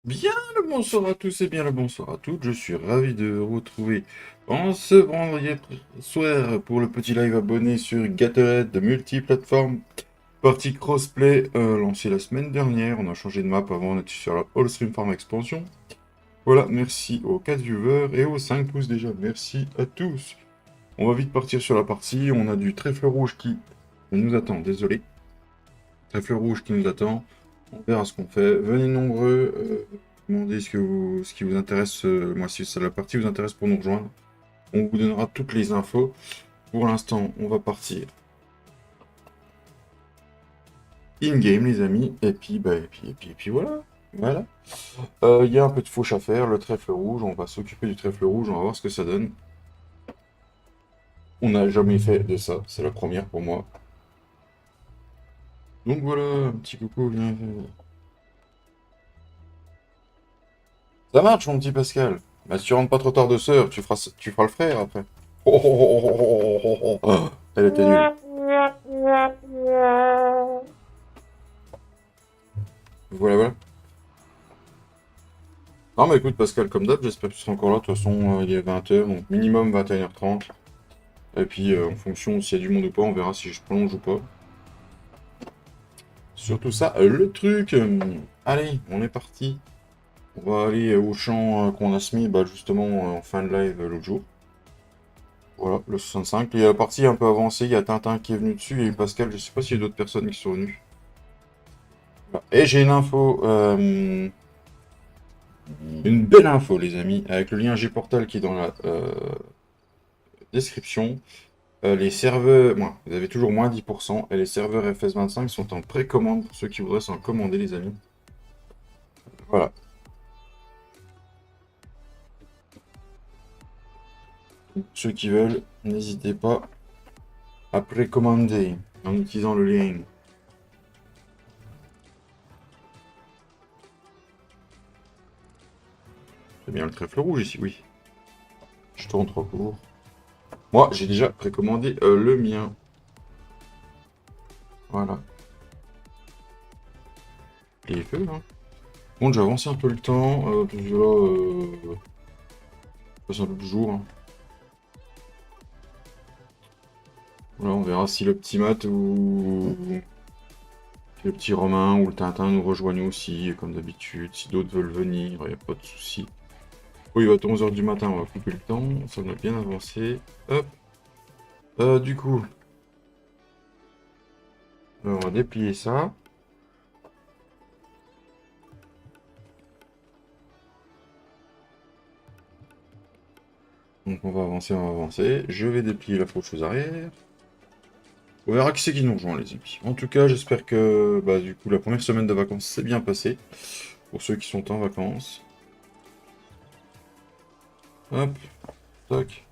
Bien le bonsoir à tous et bien le bonsoir à toutes. Je suis ravi de vous retrouver en ce vendredi soir pour le petit live abonné sur Gatorade de multiplateforme. Partie crossplay lancée la semaine dernière. On a changé de map avant, on était sur la All Stream Farm Expansion. Voilà, merci aux 4 viewers et aux 5 pouces déjà. Merci à tous. On va vite partir sur la partie. On a du trèfle rouge qui nous attend, désolé. Trèfle rouge qui nous attend. On verra ce qu'on fait. Venez nombreux. Demandez ce qui vous intéresse. Moi, si la partie vous intéresse pour nous rejoindre, on vous donnera toutes les infos. Pour l'instant, on va partir in-game, les amis. Et puis, et puis voilà. Voilà. Il y a un peu de fauche à faire. Le trèfle rouge. On va s'occuper du trèfle rouge. On va voir ce que ça donne. On n'a jamais fait de ça. C'est la première pour moi. Donc voilà, un petit coucou. Viens. Ça marche, mon petit Pascal. Bah, si tu rentres pas trop tard de sœur, tu feras le frère après. Oh, oh, oh, oh, oh, oh, oh, oh. Oh, elle était nulle. Voilà, voilà. Non, mais écoute, Pascal, comme d'hab, j'espère que tu seras encore là. De toute façon, il est 20h, donc minimum 21h30. Et puis, en fonction s'il y a du monde ou pas, on verra si je prolonge ou pas. Surtout ça, le truc. Allez, on est parti. On va aller au champ qu'on a semis, bah, justement, en fin de live l'autre jour. Voilà, le 65. Il y a la partie un peu avancée, il y a Tintin qui est venu dessus et Pascal, je sais pas s'il y a d'autres personnes qui sont venues. Voilà. Et j'ai une info, une belle info les amis, avec le lien Gportal qui est dans la description. Les serveurs, vous avez toujours moins 10% et les serveurs FS25 sont en précommande pour ceux qui voudraient s'en commander les amis. Voilà. Ceux qui veulent, n'hésitez pas à précommander en utilisant le lien. C'est bien le trèfle rouge ici, oui. Je tourne trop court. Moi, j'ai déjà précommandé le mien. Voilà. Les feux, hein. Bon, j'ai avancé un peu le temps. Parce que là, passe un peu de jour. Hein. Voilà, on verra si le petit Mat ou le petit Romain ou le Tintin nous rejoignent aussi, comme d'habitude. Si d'autres veulent venir, il n'y a pas de souci. Oui, il va être 11h du matin, on va couper le temps. Ça on a bien avancé. Hop. Du coup, on va déplier ça. Donc on va avancer, on va avancer. Je vais déplier la faucheuse arrière. On verra qui c'est qui nous rejoint, les amis. En tout cas, j'espère que bah, du coup, la première semaine de vacances s'est bien passée. Pour ceux qui sont en vacances. Hop, tac.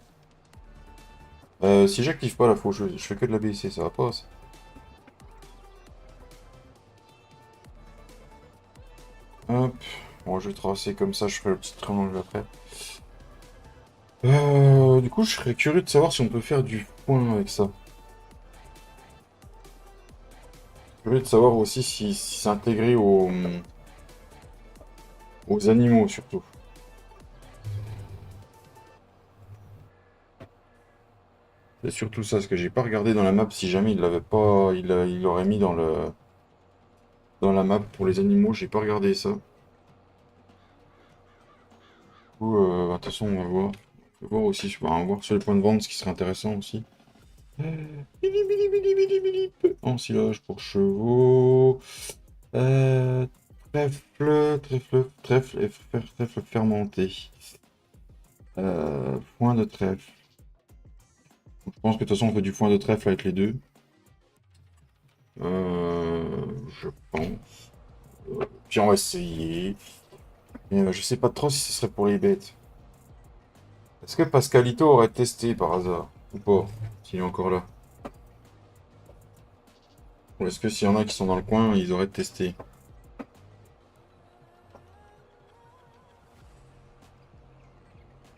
Si j'active pas la faucheuse, je fais que de la baisser, ça va pas ça. Hop, bon, je vais tracer comme ça, je ferai le petit triangle après. Du coup, je serais curieux de savoir si on peut faire du foin avec ça. Curieux de savoir aussi si c'est intégré aux animaux surtout. C'est surtout ça, parce que j'ai pas regardé dans la map si jamais il l'avait pas, il l'aurait mis dans la map pour les animaux, j'ai pas regardé ça. Du coup, de toute façon, on va voir. On va voir aussi, on va voir sur les points de vente ce qui serait intéressant aussi. Bili, bili, bili, bili, bili. Ensilage pour chevaux. Euh, trèfle fermenté. Foin de trèfle. Je pense que de toute façon on fait du foin de trèfle avec les deux. Je pense. Puis on va essayer. Mais je sais pas trop si ce serait pour les bêtes. Est-ce que Pascalito aurait testé par hasard? Ou pas? S'il est encore là. Ou est-ce que s'il y en a qui sont dans le coin, ils auraient testé?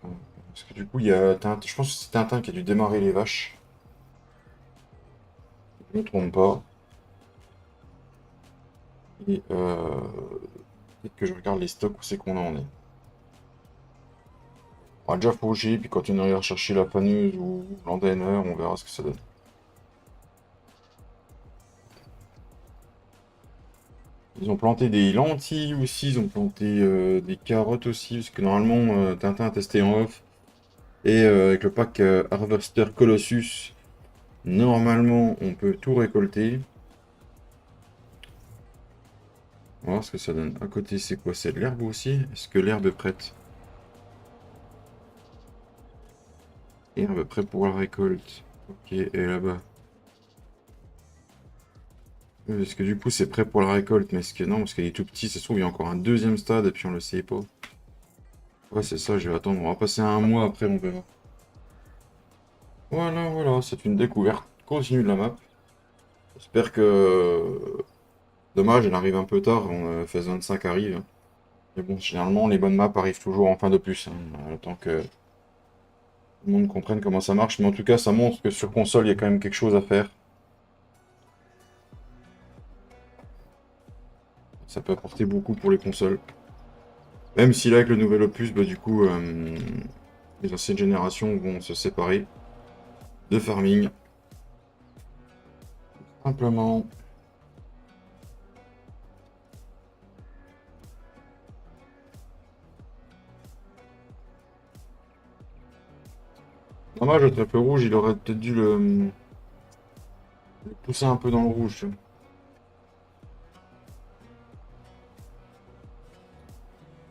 Parce que du coup, il y a Tintin. Je pense que c'est Tintin qui a dû démarrer les vaches. Je ne me trompe pas. Et Peut-être que je regarde les stocks où c'est qu'on en est. On va déjà faucher, puis quand on ira chercher la faneuse ou l'anteneur, on verra ce que ça donne. Ils ont planté des lentilles aussi, ils ont planté des carottes aussi, parce que normalement Tintin a testé en off. Et avec le pack Harvester Colossus, normalement on peut tout récolter. On va voir ce que ça donne. À côté, c'est quoi? C'est de l'herbe aussi? Est-ce que l'herbe est prête? Herbe prête pour la récolte. Ok, et là-bas. Est-ce que du coup c'est prêt pour la récolte? Mais est-ce que non, parce qu'il est tout petit, ça se trouve il y a encore un deuxième stade et puis on le sait pas. Ouais, c'est ça, je vais attendre. On va passer un mois après, on verra. Voilà, voilà, c'est une découverte continue de la map. J'espère que... Dommage, elle arrive un peu tard, Phase 25 arrive. Mais bon, généralement, les bonnes maps arrivent toujours en fin de plus, hein, le temps que tout le monde comprenne comment ça marche. Mais en tout cas, ça montre que sur console, il y a quand même quelque chose à faire. Ça peut apporter beaucoup pour les consoles. Même si là, avec le nouvel opus, bah, du coup, les anciennes générations vont se séparer de farming. Simplement. Dommage, le trèfle rouge, il aurait peut-être dû le pousser un peu dans le rouge, tu vois.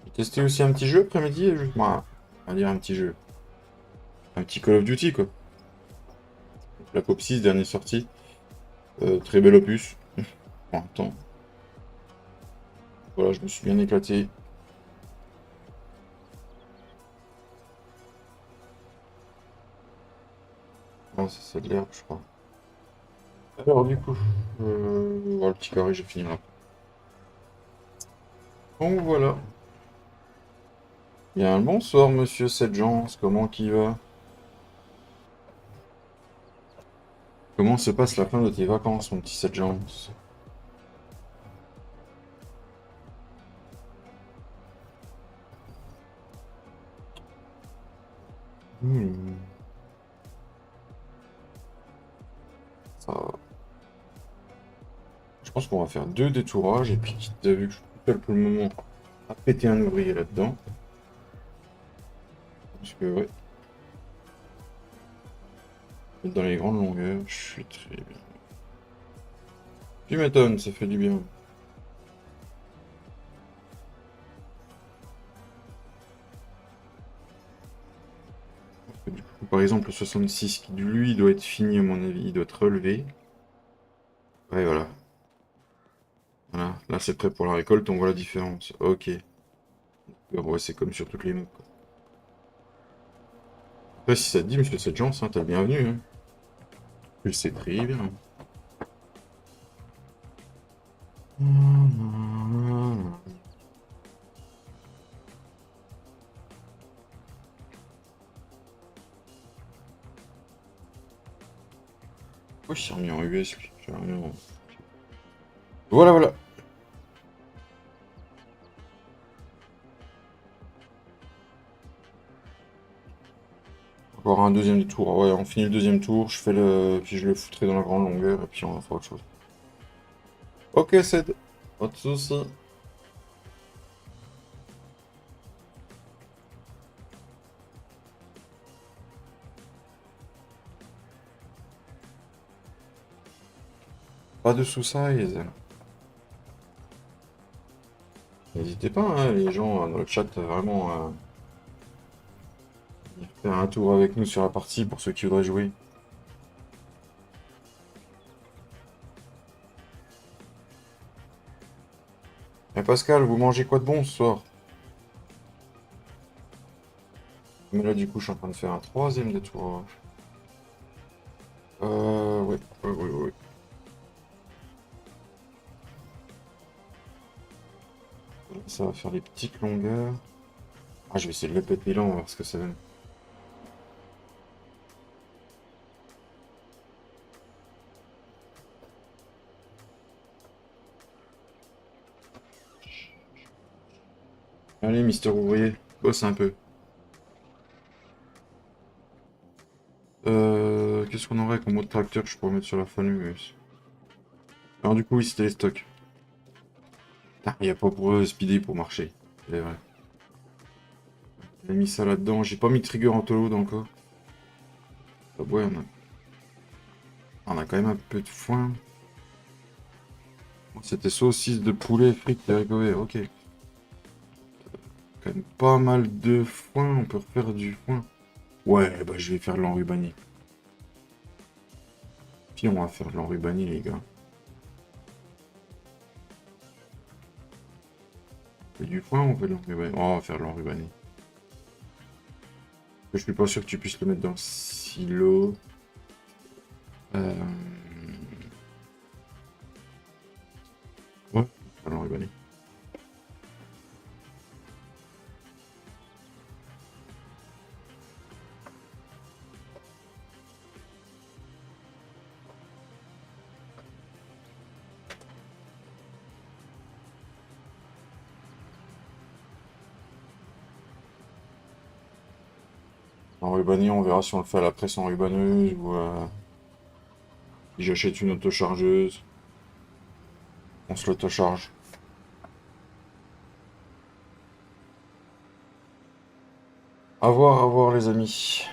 J'ai testé aussi un petit jeu après-midi, juste, moi, on va dire un petit jeu. Un petit Call of Duty, quoi. La Cop 6, dernière sortie. Très bel opus. Bon, attends. Voilà, je me suis bien éclaté. Non, c'est de l'herbe, je crois. Alors, du coup, voilà, le petit carré, j'ai fini là. Bon, voilà. Bien, bonsoir, monsieur Sedgence, comment qui va? Comment se passe la fin de tes vacances, mon petit Sedgence? Hmm, ça va. Je pense qu'on va faire deux détourages, et puis, tu as vu que je suis tout seul pour le moment à péter un ouvrier là-dedans. Parce que, ouais, dans les grandes longueurs, je suis très bien. Tu m'étonnes, ça fait du bien. Parce que du coup, par exemple, le 66, qui lui, il doit être fini, à mon avis, il doit être relevé. Ouais, voilà. Voilà, là c'est prêt pour la récolte, on voit la différence. Ok. Ouais, c'est comme sur toutes les maps, quoi. Après, si ça te dit, monsieur cette chance, hein, t'es le bienvenu. Hein. Je sais très bien. Pourquoi je suis remis en US, lui? J'ai remis en... Voilà, voilà. Encore un deuxième tour. Ouais, on finit le deuxième tour, je fais le... Puis je le foutrai dans la grande longueur, et puis on fera autre chose. Ok, Ced. Pas de soucis. Pas de sous-size. N'hésitez pas, hein, les gens dans le chat, vraiment, faire un tour avec nous sur la partie pour ceux qui voudraient jouer. Et Pascal, vous mangez quoi de bon ce soir? Mais là, du coup, je suis en train de faire un troisième détour. Ouais, ouais. Ça va faire les petites longueurs. Ah, je vais essayer de le péter là, on va voir ce que ça donne. Allez, Mister Ouvrier, bosse un peu. Qu'est-ce qu'on aurait comme autre tracteur que je pourrais mettre sur la fameuse? Alors du coup, oui, c'était les stocks. Il n'y a pas pour speeder pour marcher. C'est vrai. J'ai mis ça là-dedans. J'ai pas mis trigger en tolo encore. Ah ouais, on a quand même un peu de foin. C'était saucisse de poulet, frites et haricots verts. Ok. Quand même pas mal de foin. On peut refaire du foin. Ouais, bah je vais faire de l'enrubané. Puis on va faire de l'enrubané, les gars. On fait du foin, on fait de l'enrubané. Oh, on va faire de l'enrubané. Je suis pas sûr que tu puisses le mettre dans le silo. Euh... Ouais, faire de l'enrubané. Enrubané, on verra si on le fait à la presse enrubaneuse ou si j'achète une autochargeuse. On se l'autocharge. À voir les amis.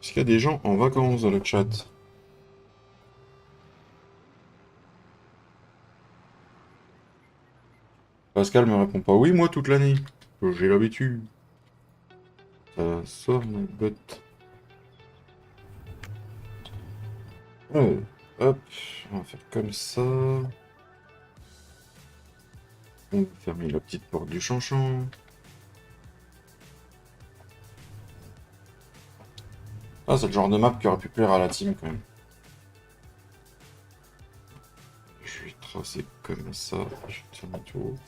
Est-ce qu'il y a des gens en vacances dans le chat? Pascal me répond pas. Oui, moi toute l'année. J'ai l'habitude. Ça sort ma botte. Hop, on va faire comme ça. On va fermer la petite porte du chanchon. Ah, c'est le genre de map qui aurait pu plaire à la team quand même. Je vais tracer comme ça. Je vais faire mon tour.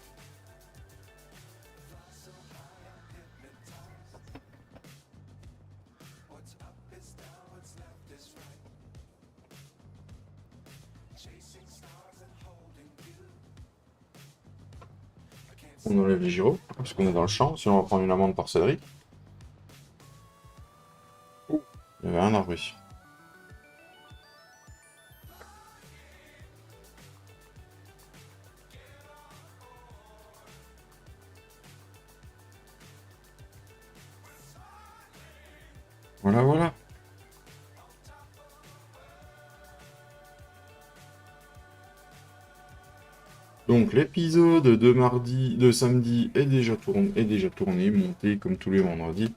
On enlève les gyros, parce qu'on est dans le champ, sinon on va prendre une amende par Cédric. Ouh, il y avait un arbre ici. Voilà, voilà. Donc l'épisode de samedi est déjà tourné, monté comme tous les vendredis.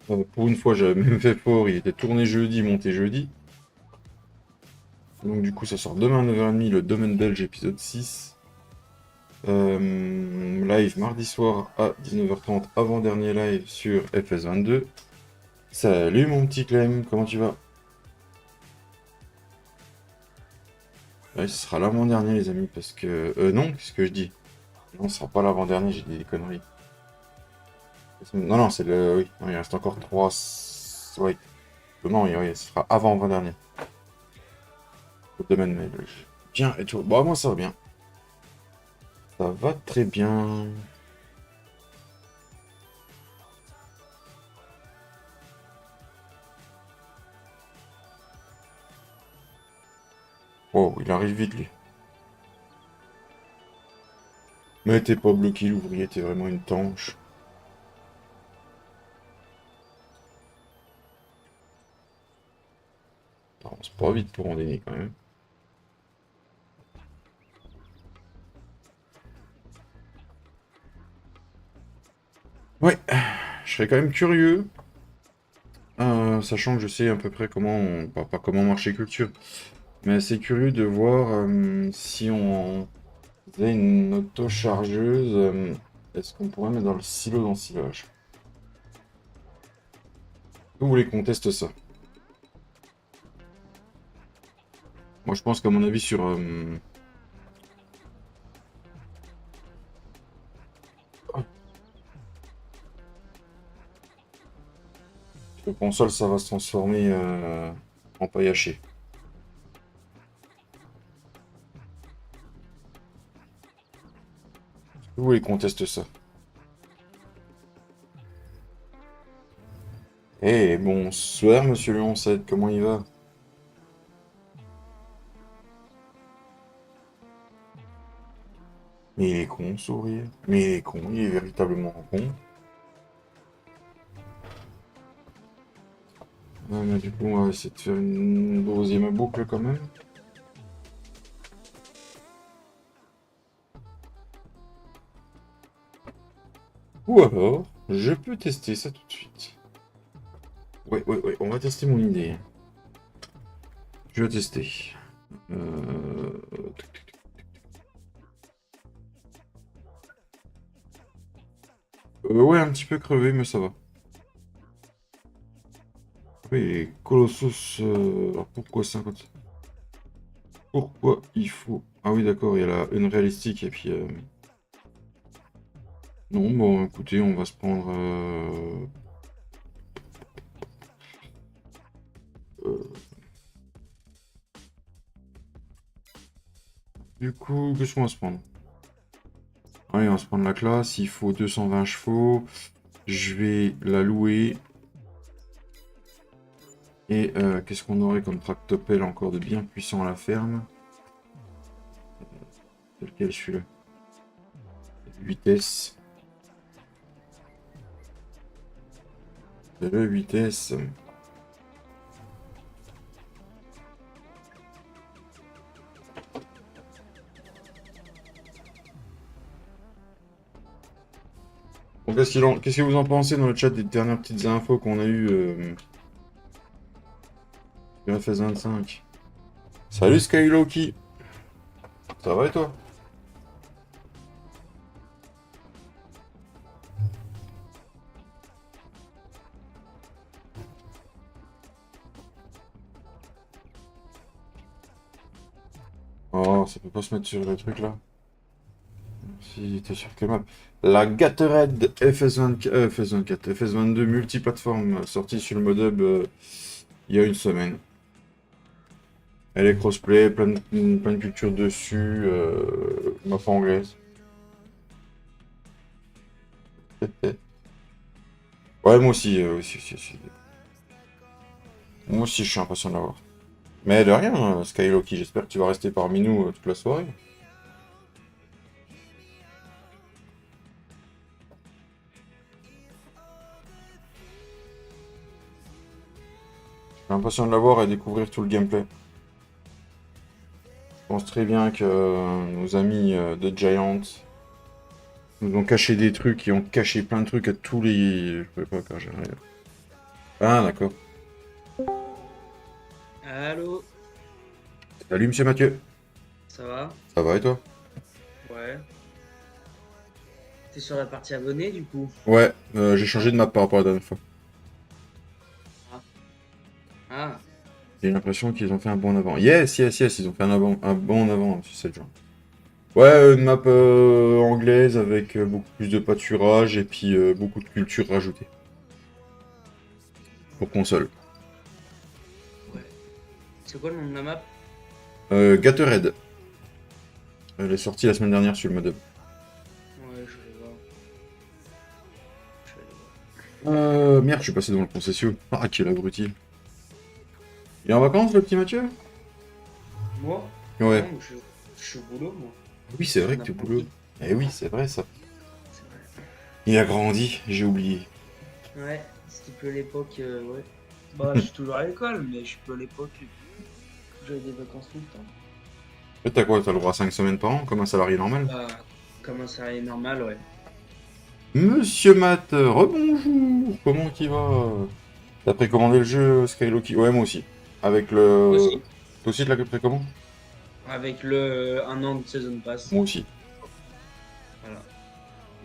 Pour une fois, j'avais même fait fort, il était tourné jeudi, monté jeudi. Donc du coup, ça sort demain à 9h30, le Domaine belge épisode 6. Live mardi soir à 19h30, avant-dernier live sur FS22. Salut mon petit Clem, comment tu vas? Ouais, ce sera l'avant-dernier les amis, parce que... non, qu'est-ce que je dis? Non, ce sera pas l'avant-dernier, j'ai dit des conneries. Non, non, c'est le... Oui, non, il reste encore 3... Oui. Non, oui, oui, ce sera avant-avant-dernier. Le domaine belge. Bien, et tout. Bon, moi ça va bien. Ça va très bien. Oh, il arrive vite lui. Mais t'es pas bloqué, l'ouvrier, t'es vraiment une tanche. C'est pas vite pour randonner quand même. Ouais, je serais quand même curieux, sachant que je sais à peu près pas comment marcher culture, mais assez curieux de voir si on faisait une auto-chargeuse, est-ce qu'on pourrait mettre dans le silo d'ensilage? Vous voulez qu'on teste ça? Moi je pense qu'à mon avis sur... Le console, ça va se transformer en paille hachée. Vous voulez qu'on teste ça? Eh, bonsoir, monsieur Léon 7, comment il va? Mais il est con, sourire. Mais il est con, il est véritablement con. Ouais, mais du coup, on va essayer de faire une deuxième boucle quand même. Ou alors, je peux tester ça tout de suite. Ouais, ouais, ouais, on va tester mon idée. Je vais tester. Euh... ouais, un petit peu crevé, mais ça va. Oui, les Colossus. Alors pourquoi 50? Pourquoi il faut. Ah oui, d'accord, il y a la Unrealistic et puis. Non, bon, écoutez, on va se prendre. Euh, Du coup, qu'est-ce qu'on va se prendre? Allez, on va se prendre la classe. Il faut 220 chevaux. Je vais la louer. Et qu'est-ce qu'on aurait comme tractopelle encore de bien puissant à la ferme? C'est lequel celui-là? Vitesse. C'est le vitesse. Bon, qu'est-ce que vous en pensez dans le chat des dernières petites infos qu'on a eues sur FS25? Salut Skyloki! Ça va et toi? Oh, ça peut pas se mettre sur le truc là. Si t'es sur quelle map? La Gatorade FS24, FS24, FS22 multiplateforme sortie sur le modub il y a une semaine. Elle est crossplay, plein de cultures dessus, map anglaise. Ouais, moi aussi, moi aussi, je suis impatient de l'avoir. Mais de rien, Skyloki, j'espère que tu vas rester parmi nous toute la soirée. Je suis impatient de l'avoir et découvrir tout le gameplay. Je pense très bien que nos amis de Giant nous ont caché des trucs et ont caché plein de trucs à tous les... Je pouvais pas quand j'arrive. Ah, d'accord. Allô, Salut, monsieur Mathieu. ça va? Ça va et toi? Ouais. T'es sur la partie abonnée du coup? Ouais, j'ai changé de map par rapport à la dernière fois. Ah. Ah, J'ai l'impression qu'ils ont fait un bon en avant. Yes, yes, yes, ils ont fait un bon en avant sur cette genre. Ouais, une map anglaise avec beaucoup plus de pâturage et puis beaucoup de culture rajoutée. Pour console. ouais. C'est quoi le nom de la map? Gatorade. Elle est sortie la semaine dernière sur le modem. Ouais, je vais voir. Je vais aller voir. Merde, je suis passé devant le concession. Ah, quel abruti. Il est en vacances, le petit Mathieu? Moi? Ouais. Non, je suis au boulot, moi. Oui, c'est Je suis vrai un que tu es au boulot. apprenti. Eh oui, c'est vrai ça. C'est vrai. Il a grandi, j'ai oublié. Ouais, c'était plus à l'époque, ouais. Bah, je suis toujours à l'école, mais je suis plus à l'époque où j'avais des vacances tout le temps. En fait, t'as quoi? T'as le droit à 5 semaines par an, comme un salarié normal? Bah, comme un salarié normal, ouais. Monsieur Matt, rebonjour! Comment qu'il va? T'as précommandé le jeu Skyloki? Ouais, moi aussi. Avec le... Aussi. Toi aussi, tu l'as précommandé? Avec le un an de Season Pass. Moi aussi. Voilà.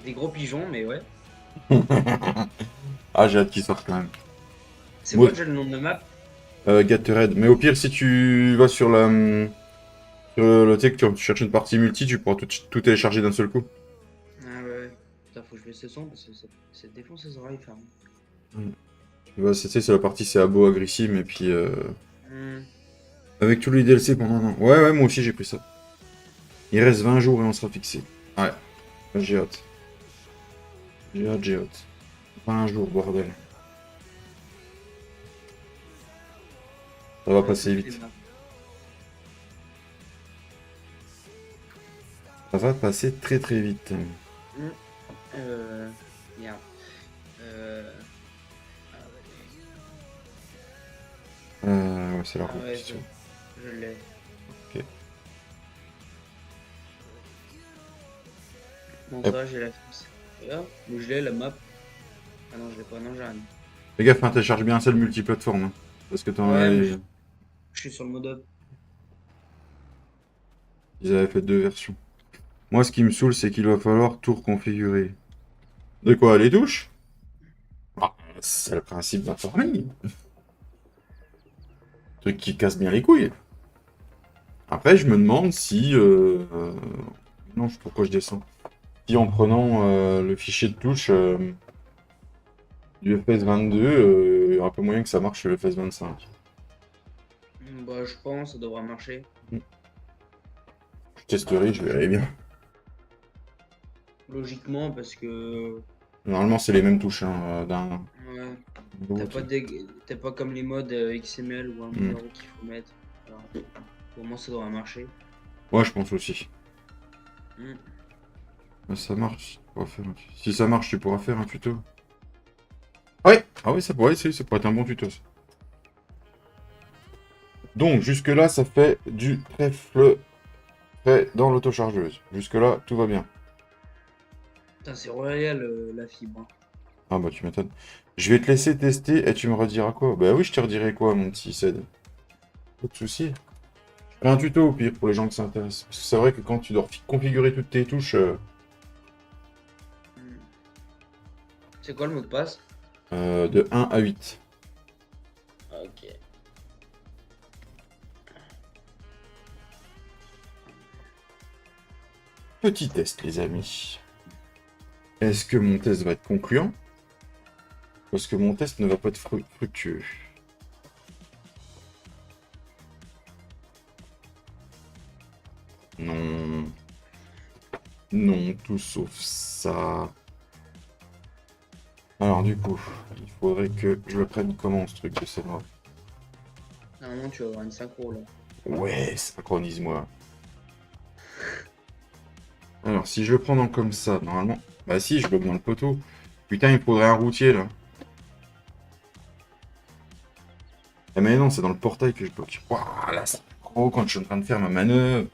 Des gros pigeons, mais ouais. Ah, j'ai hâte qu'il sorte quand même. C'est Moi, quoi déjà le nom de la map? Gatorade. Mais au pire, si tu vas sur la... Sur le tech, tu cherches une partie multi, tu pourras tout télécharger d'un seul coup. Ah ouais, ouais. Putain, faut que je baisse le son parce que ça défonce les oreilles, ferme. Mm. Bah, c'est la partie c'est abo agressime et puis Hmm. avec tous les DLC pendant un an. Ouais, ouais, moi aussi j'ai pris ça. Il reste 20 jours et on sera fixé. Ouais, j'ai hâte. J'ai hâte, j'ai hâte. 20 jours, bordel. Ça va Ouais, ça passer me fait vite. mal. Ça va passer très très vite. Hmm. Euh, Merde. Euh, ah Ouais, c'est la ouais, compétition. je l'ai. Ok. Bon, ça Hop. va, j'ai la fixe. Regarde, où je l'ai, la map. Ah non, je l'ai pas, non, j'ai rien. Fais gaffe, hein, télécharge bien ça le multiplateforme. Hein, parce que Ouais, mais je suis sur le mode up. ils avaient fait deux versions. Moi, ce qui me saoule, c'est qu'il va falloir tout reconfigurer. De quoi, les touches? Ah, c'est le principe d'un farming. Truc qui casse bien les couilles. Après, je me demande si... Non, pourquoi je descends? Si en prenant le fichier de touche du FPS 22, il y aura un peu moyen que ça marche sur le FPS 25. Bah, je pense, ça devrait marcher. Je testerai, je verrai bien. Logiquement, parce que. Normalement, c'est les mêmes touches hein, d'un Ouais, de l'autre. t'as pas comme les modes XML ou un Hmm. numéro qu'il faut mettre. Alors, pour moi, ça devrait marcher. Ouais, je pense aussi. Hmm. Mais ça marche. Si ça marche, tu pourras faire un tuto. Ouais! Ah oui, ça pourrait, ça pourrait être un bon tuto. Ça. Donc, jusque-là, ça fait du trèfle fait dans l'autochargeuse. Jusque-là, tout va bien. Putain, c'est royal la fibre, hein. Ah bah, tu m'étonnes. Je vais te laisser tester et tu me rediras quoi? Bah oui, je te redirai quoi, mon petit Ced. Pas de soucis. Je ferai un tuto au pire pour les gens qui s'intéressent. Parce que c'est vrai que quand tu dois configurer toutes tes touches, Hmm. C'est quoi le mot de passe? de 1 à 8. Ok. Petit test, les amis. Est-ce que mon test va être concluant? Ou est-ce que mon test ne va pas être fructueux? Non. Non, tout sauf ça. Alors du coup, il faudrait que je le prenne comment ce truc de ces noix? Normalement, tu vas avoir une synchro là. Ouais, synchronise-moi. Alors si je le prends dans comme ça, normalement... Bah si, je bloque dans le poteau. Putain, il me faudrait un routier là. Ah mais non, c'est dans le portail que je bloque. Waouh, là c'est gros quand je suis en train de faire ma manœuvre.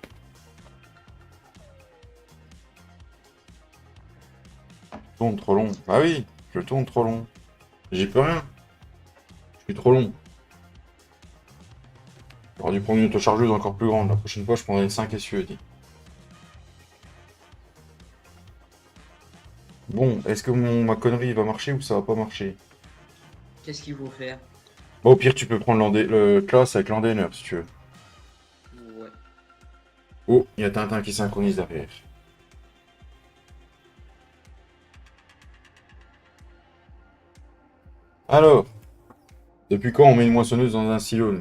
Je tourne trop long. Ah oui, je tourne trop long. J'y peux rien. Je suis trop long. J'aurais dû prendre une autochargeuse encore plus grande. La prochaine fois, je prendrai une 5 SUV. Bon, est-ce que ma connerie va marcher ou ça va pas marcher? Qu'est-ce qu'il faut faire? Bon, au pire, tu peux prendre le class avec l'endainer si tu veux. Ouais. Oh, il y a Tintin qui synchronise derrière. Alors, depuis quand on met une moissonneuse dans un silo là?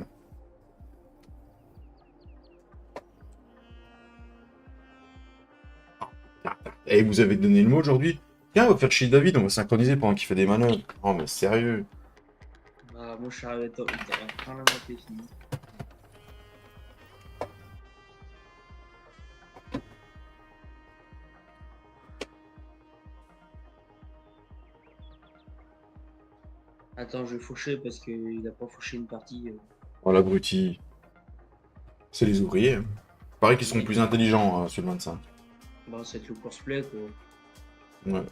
Et vous avez donné le mot aujourd'hui? Tiens, on va faire chier David, on va synchroniser pendant qu'il fait des manœuvres. Oh, mais sérieux? Bah, moi, je suis arrivé tôt. Quand la map est finie. Attends, je vais faucher parce qu'il a pas fauché une partie. Oh, l'abruti. C'est les ouvriers. Hein. Pareil qu'ils seront Oui. plus intelligents sur le 25. Bah, c'est le course-play quoi. Ouais.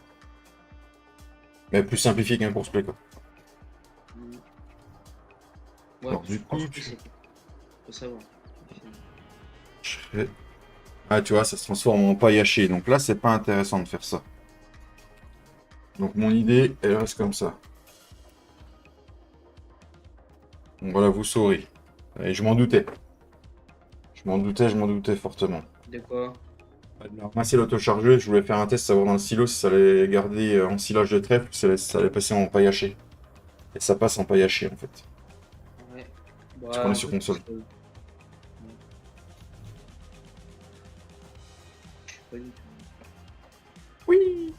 Mais plus simplifié qu'un course-play, quoi. Mm. Ouais, Alors, du coup, course-play, c'est faut savoir. je fais- Ah, tu vois, ça se transforme en paille hachée. Donc là, c'est pas intéressant de faire ça. Donc mon idée, elle reste comme ça. Donc voilà, vous saurez. Et je m'en doutais. Je m'en doutais fortement. De quoi? Alors, moi, c'est l'autochargeuse. Je voulais faire un test, savoir dans le silo si ça allait garder en silage de trèfle ou si ça allait passer en paille hachée. Et ça passe en paillaché en fait. Ouais. Tu prends les Bah, en sur fait, console. ouais, je sais pas du tout. Oui,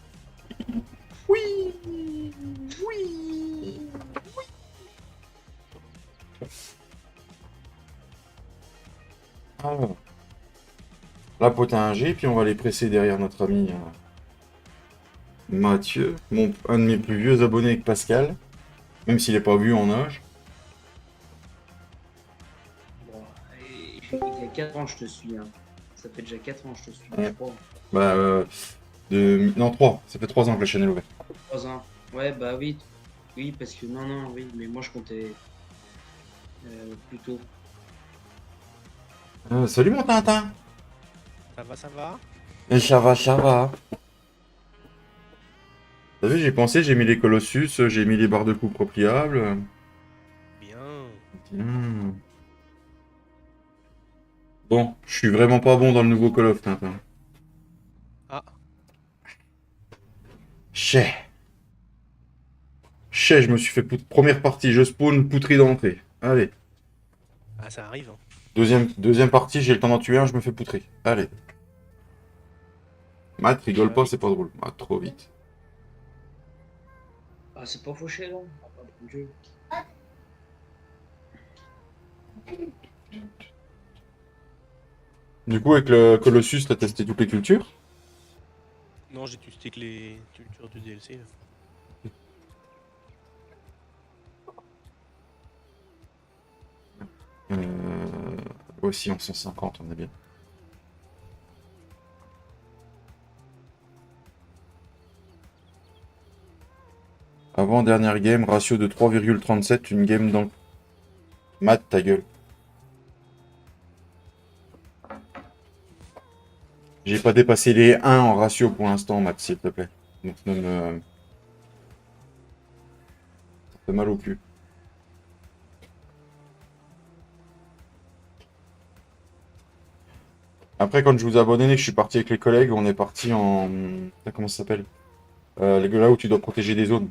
oui, oui. Alors, la pote à un G, puis on va les presser derrière notre ami Mathieu, un de mes plus vieux abonnés avec Pascal, même s'il n'est pas vu en âge. Bon, il y a 4 ans, je te suis. Hein. Ça fait déjà 4 ans, je te suis, je Ouais. crois. Bah, non, 3. Ça fait 3 ans que la chaîne est ouverte. 3 ans. Ouais, bah oui. Oui, parce que non, non, oui, mais moi je comptais plus tôt. Salut mon Tintin. Ça va, ça va? Et ça va, ça va. T'as vu, j'ai pensé, j'ai mis les Colossus, j'ai mis les barres de coupe repliables. Bien. Tiens. Bon, je suis vraiment pas bon dans le nouveau Call of Tintin. Ah, Chais. Chais, je me suis fait première partie, je spawn, poutry d'entrée. Allez. ah ça arrive. Hein. Deuxième partie, j'ai le temps d'en tuer un, je me fais poutrer. Allez. Matt, Ça rigole va pas, vite. c'est pas drôle. Ah, trop vite. Ah, c'est pas fauché, là? Ah, bah, mon Dieu. Du coup, avec le Colossus, t'as testé toutes les cultures? Non, j'ai testé que les cultures du DLC. Là. Aussi en 150, on est bien. Avant dernière game, ratio de 3,37, une game dans... Matt, ta gueule. J'ai pas dépassé les 1 en ratio pour l'instant, Matt, s'il te plaît. Donc, ça fait mal au cul. Après, quand je vous ai abonné, que je suis parti avec les collègues, on est parti en... Comment ça s'appelle les gars là où tu dois protéger des zones.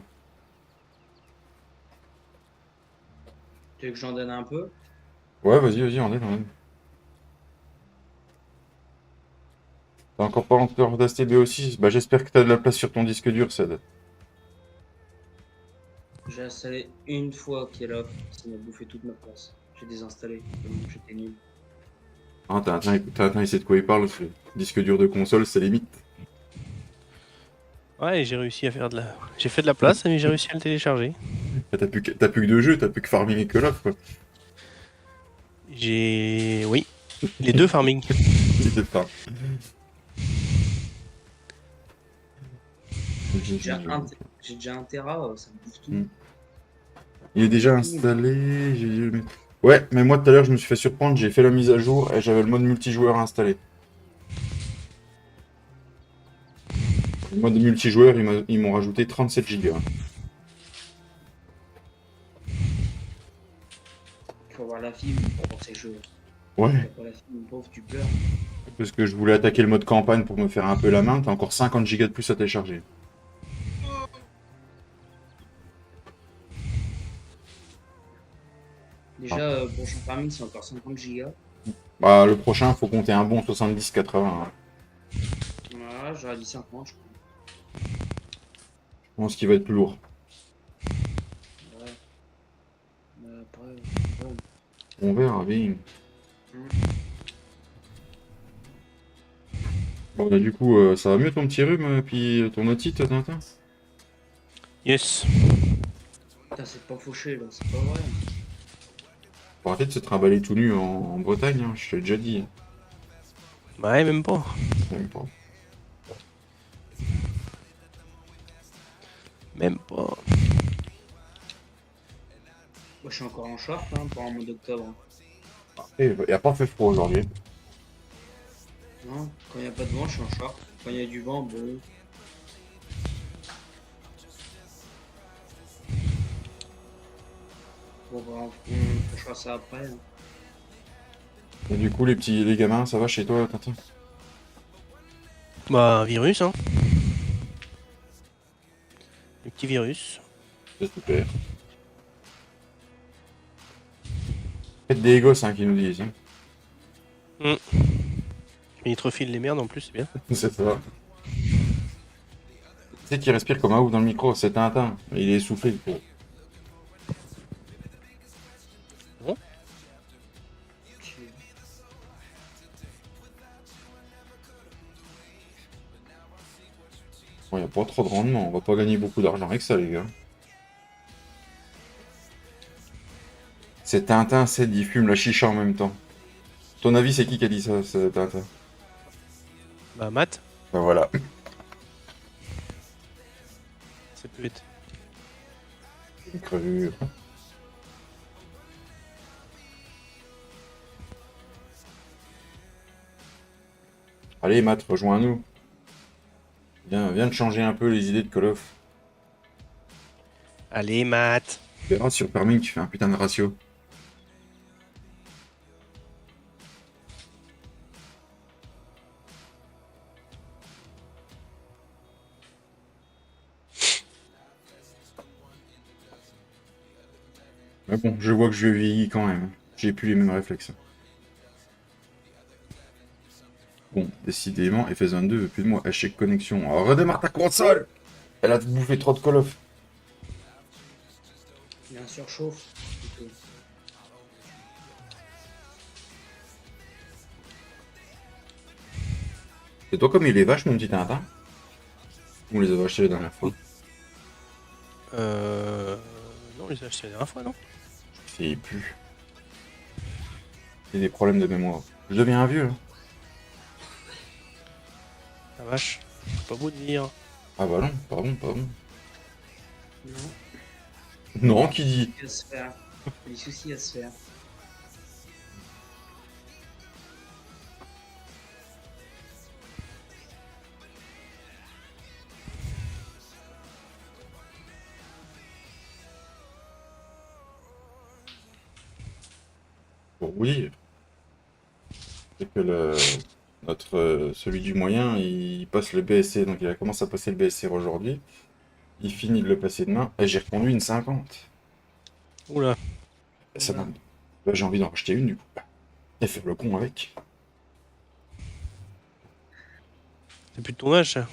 Tu veux que j'en donne un peu? Ouais, vas-y, vas-y, on est dans même. T'as encore pas encore testé BO6? Bah, j'espère que t'as de la place sur ton disque dur, Ced. J'ai installé une fois qu'il est là, ça m'a bouffé toute ma place. J'ai désinstallé, tellement j'étais nul. Ah, Tintin, il sait de quoi il parle. Le disque dur de console, c'est limite. Ouais, j'ai réussi à faire de la. J'ai fait de la place, mais j'ai réussi à le télécharger. T'as plus que deux jeux, t'as plus que Farming et Call of, quoi. J'ai. Oui, les deux farming. C'était pas. J'ai déjà un Tera, ça me bouffe tout. Hmm. Il est déjà installé. Ouais, mais moi tout à l'heure, je me suis fait surprendre. J'ai fait la mise à jour et j'avais le mode multijoueur installé. Le mode multijoueur, ils m'ont rajouté 37 Go. Il faut avoir la fibre pour voir ces jeux. Ouais, T'as pas la fibre, pauvre, tu pleures. parce que je voulais attaquer le mode campagne pour me faire un peu la main. T'as encore 50 Go de plus à télécharger. Déjà, pour Champ Farming, c'est encore 50 Go. Bah, le prochain, faut compter un bon 70-80. Hein. Voilà, j'aurais dit 50, je crois. Je pense qu'il va être plus lourd. Ouais. Mais après, ouais. On verra bien. Hmm. Bon, bah, du coup, ça va mieux ton petit rhume, puis ton otite, Tintin? Yes. Putain, c'est pas fauché là, c'est pas vrai. Faut arrêter de se trimballer tout nu en Bretagne, hein, je te l'ai déjà dit. Ouais, même pas. Même pas. Même pas. Moi, je suis encore en short hein, pour un mois d'octobre. Et il a pas fait froid aujourd'hui. Non, quand il n'y a pas de vent, je suis en short. Quand il y a du vent, bon. Bon, bah, on fera ça après. Hein. Et du coup, les gamins, ça va chez toi, Tintin? Bah, virus, hein. Le petit virus. C'est super. Faites des gosses hein, qui nous disent. Hein. Mais il te refile les merdes en plus, c'est bien. C'est ça. Tu sais qu'il respire comme un ouf dans le micro, c'est Tintin. Il est essoufflé le pauvre. Bon. Bon, y a pas trop de rendement, on va pas gagner beaucoup d'argent avec ça les gars. C'est Tintin, c'est il fume la chicha en même temps. Ton avis c'est qui a dit ça, c'est Tintin? Bah, Matt, Ben voilà. ça peut être. Une crevure. Allez Matt, rejoins-nous. Viens de changer un peu les idées de Call of. Allez, Matt. Tu verras sur Perming, tu fais un putain de ratio. Mais bon, je vois que je vieillis quand même. J'ai plus les mêmes réflexes. Bon, décidément, FS22 veut plus de moi. Échec connexion. Alors, redémarre ta console. Elle a bouffé trop de Call of. Il y a un surchauffe. Plutôt. C'est toi comme il est vache, mon petit Tintin? On les avait achetés la dernière fois. Non, on les a achetés la dernière fois, non? Je sais plus. J'ai des problèmes de mémoire. Je deviens un vieux. Hein. La vache. C'est pas beau de dire. Ah bah non, pardon, pardon. Non, Non, qui dit? il y a à se faire. Il y a des soucis à se faire. Pour vous dire. C'est que celui du moyen, il passe le BSC. Donc il a commencé à passer le BSC aujourd'hui. Il finit de le passer demain. Et j'ai reconduit une 50. Oula. Ça m'a- Là, j'ai envie d'en racheter une du coup. Et faire le con avec. C'est plus de ton âge, ça.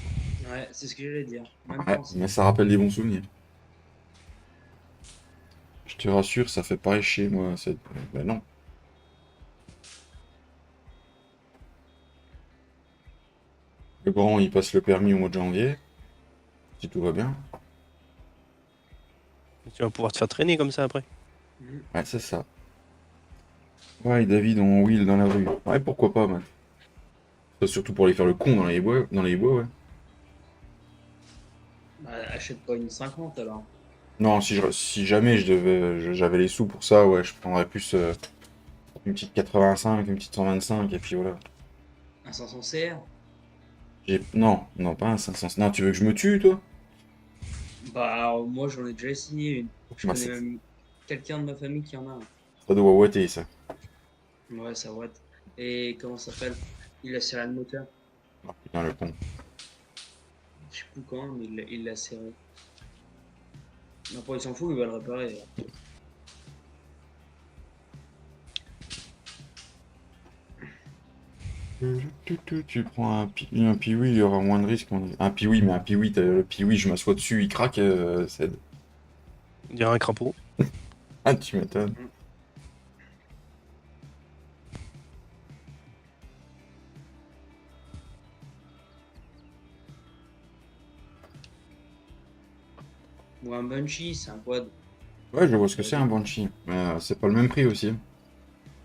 Ouais, c'est ce que j'allais dire. Même Ouais, pensée. mais ça rappelle des bons souvenirs. Je te rassure, ça fait pareil chez moi. Ben non. Le grand, il passe le permis au mois de janvier. Si tout va bien. Tu vas pouvoir te faire traîner comme ça après. Mhm. Ouais, c'est ça. Ouais, et David en wheel dans la rue. Ouais, pourquoi pas, man. Ça, surtout pour aller faire le con dans les bois, ouais. Bah, achète pas une 50 alors. Non, si jamais j'avais les sous pour ça, ouais, je prendrais plus une petite 85, une petite 125, et puis voilà. Un 500 CR. Non, non, pas un 500. Non, tu veux que je me tue, toi? Bah, moi j'en ai déjà essayé une. Je Bah, connais même quelqu'un de ma famille qui en a un. ça doit ouater, ça. Ouais, ça va. Et comment ça s'appelle? Il a serré le moteur. Ah, putain, le con. Je sais plus quand, mais il l'a serré. Après, il s'en fout, il va le réparer. Tu prends un piwi, il y aura moins de risques. Un piwi, mais un piwi, le piwi, je m'assois dessus, il craque, c'est... On dirait un crapaud. Ah, tu m'étonnes. Ou un Banshee, c'est un quad. Ouais, je vois ce que c'est un Banshee. Mais c'est pas le même prix aussi. Hein.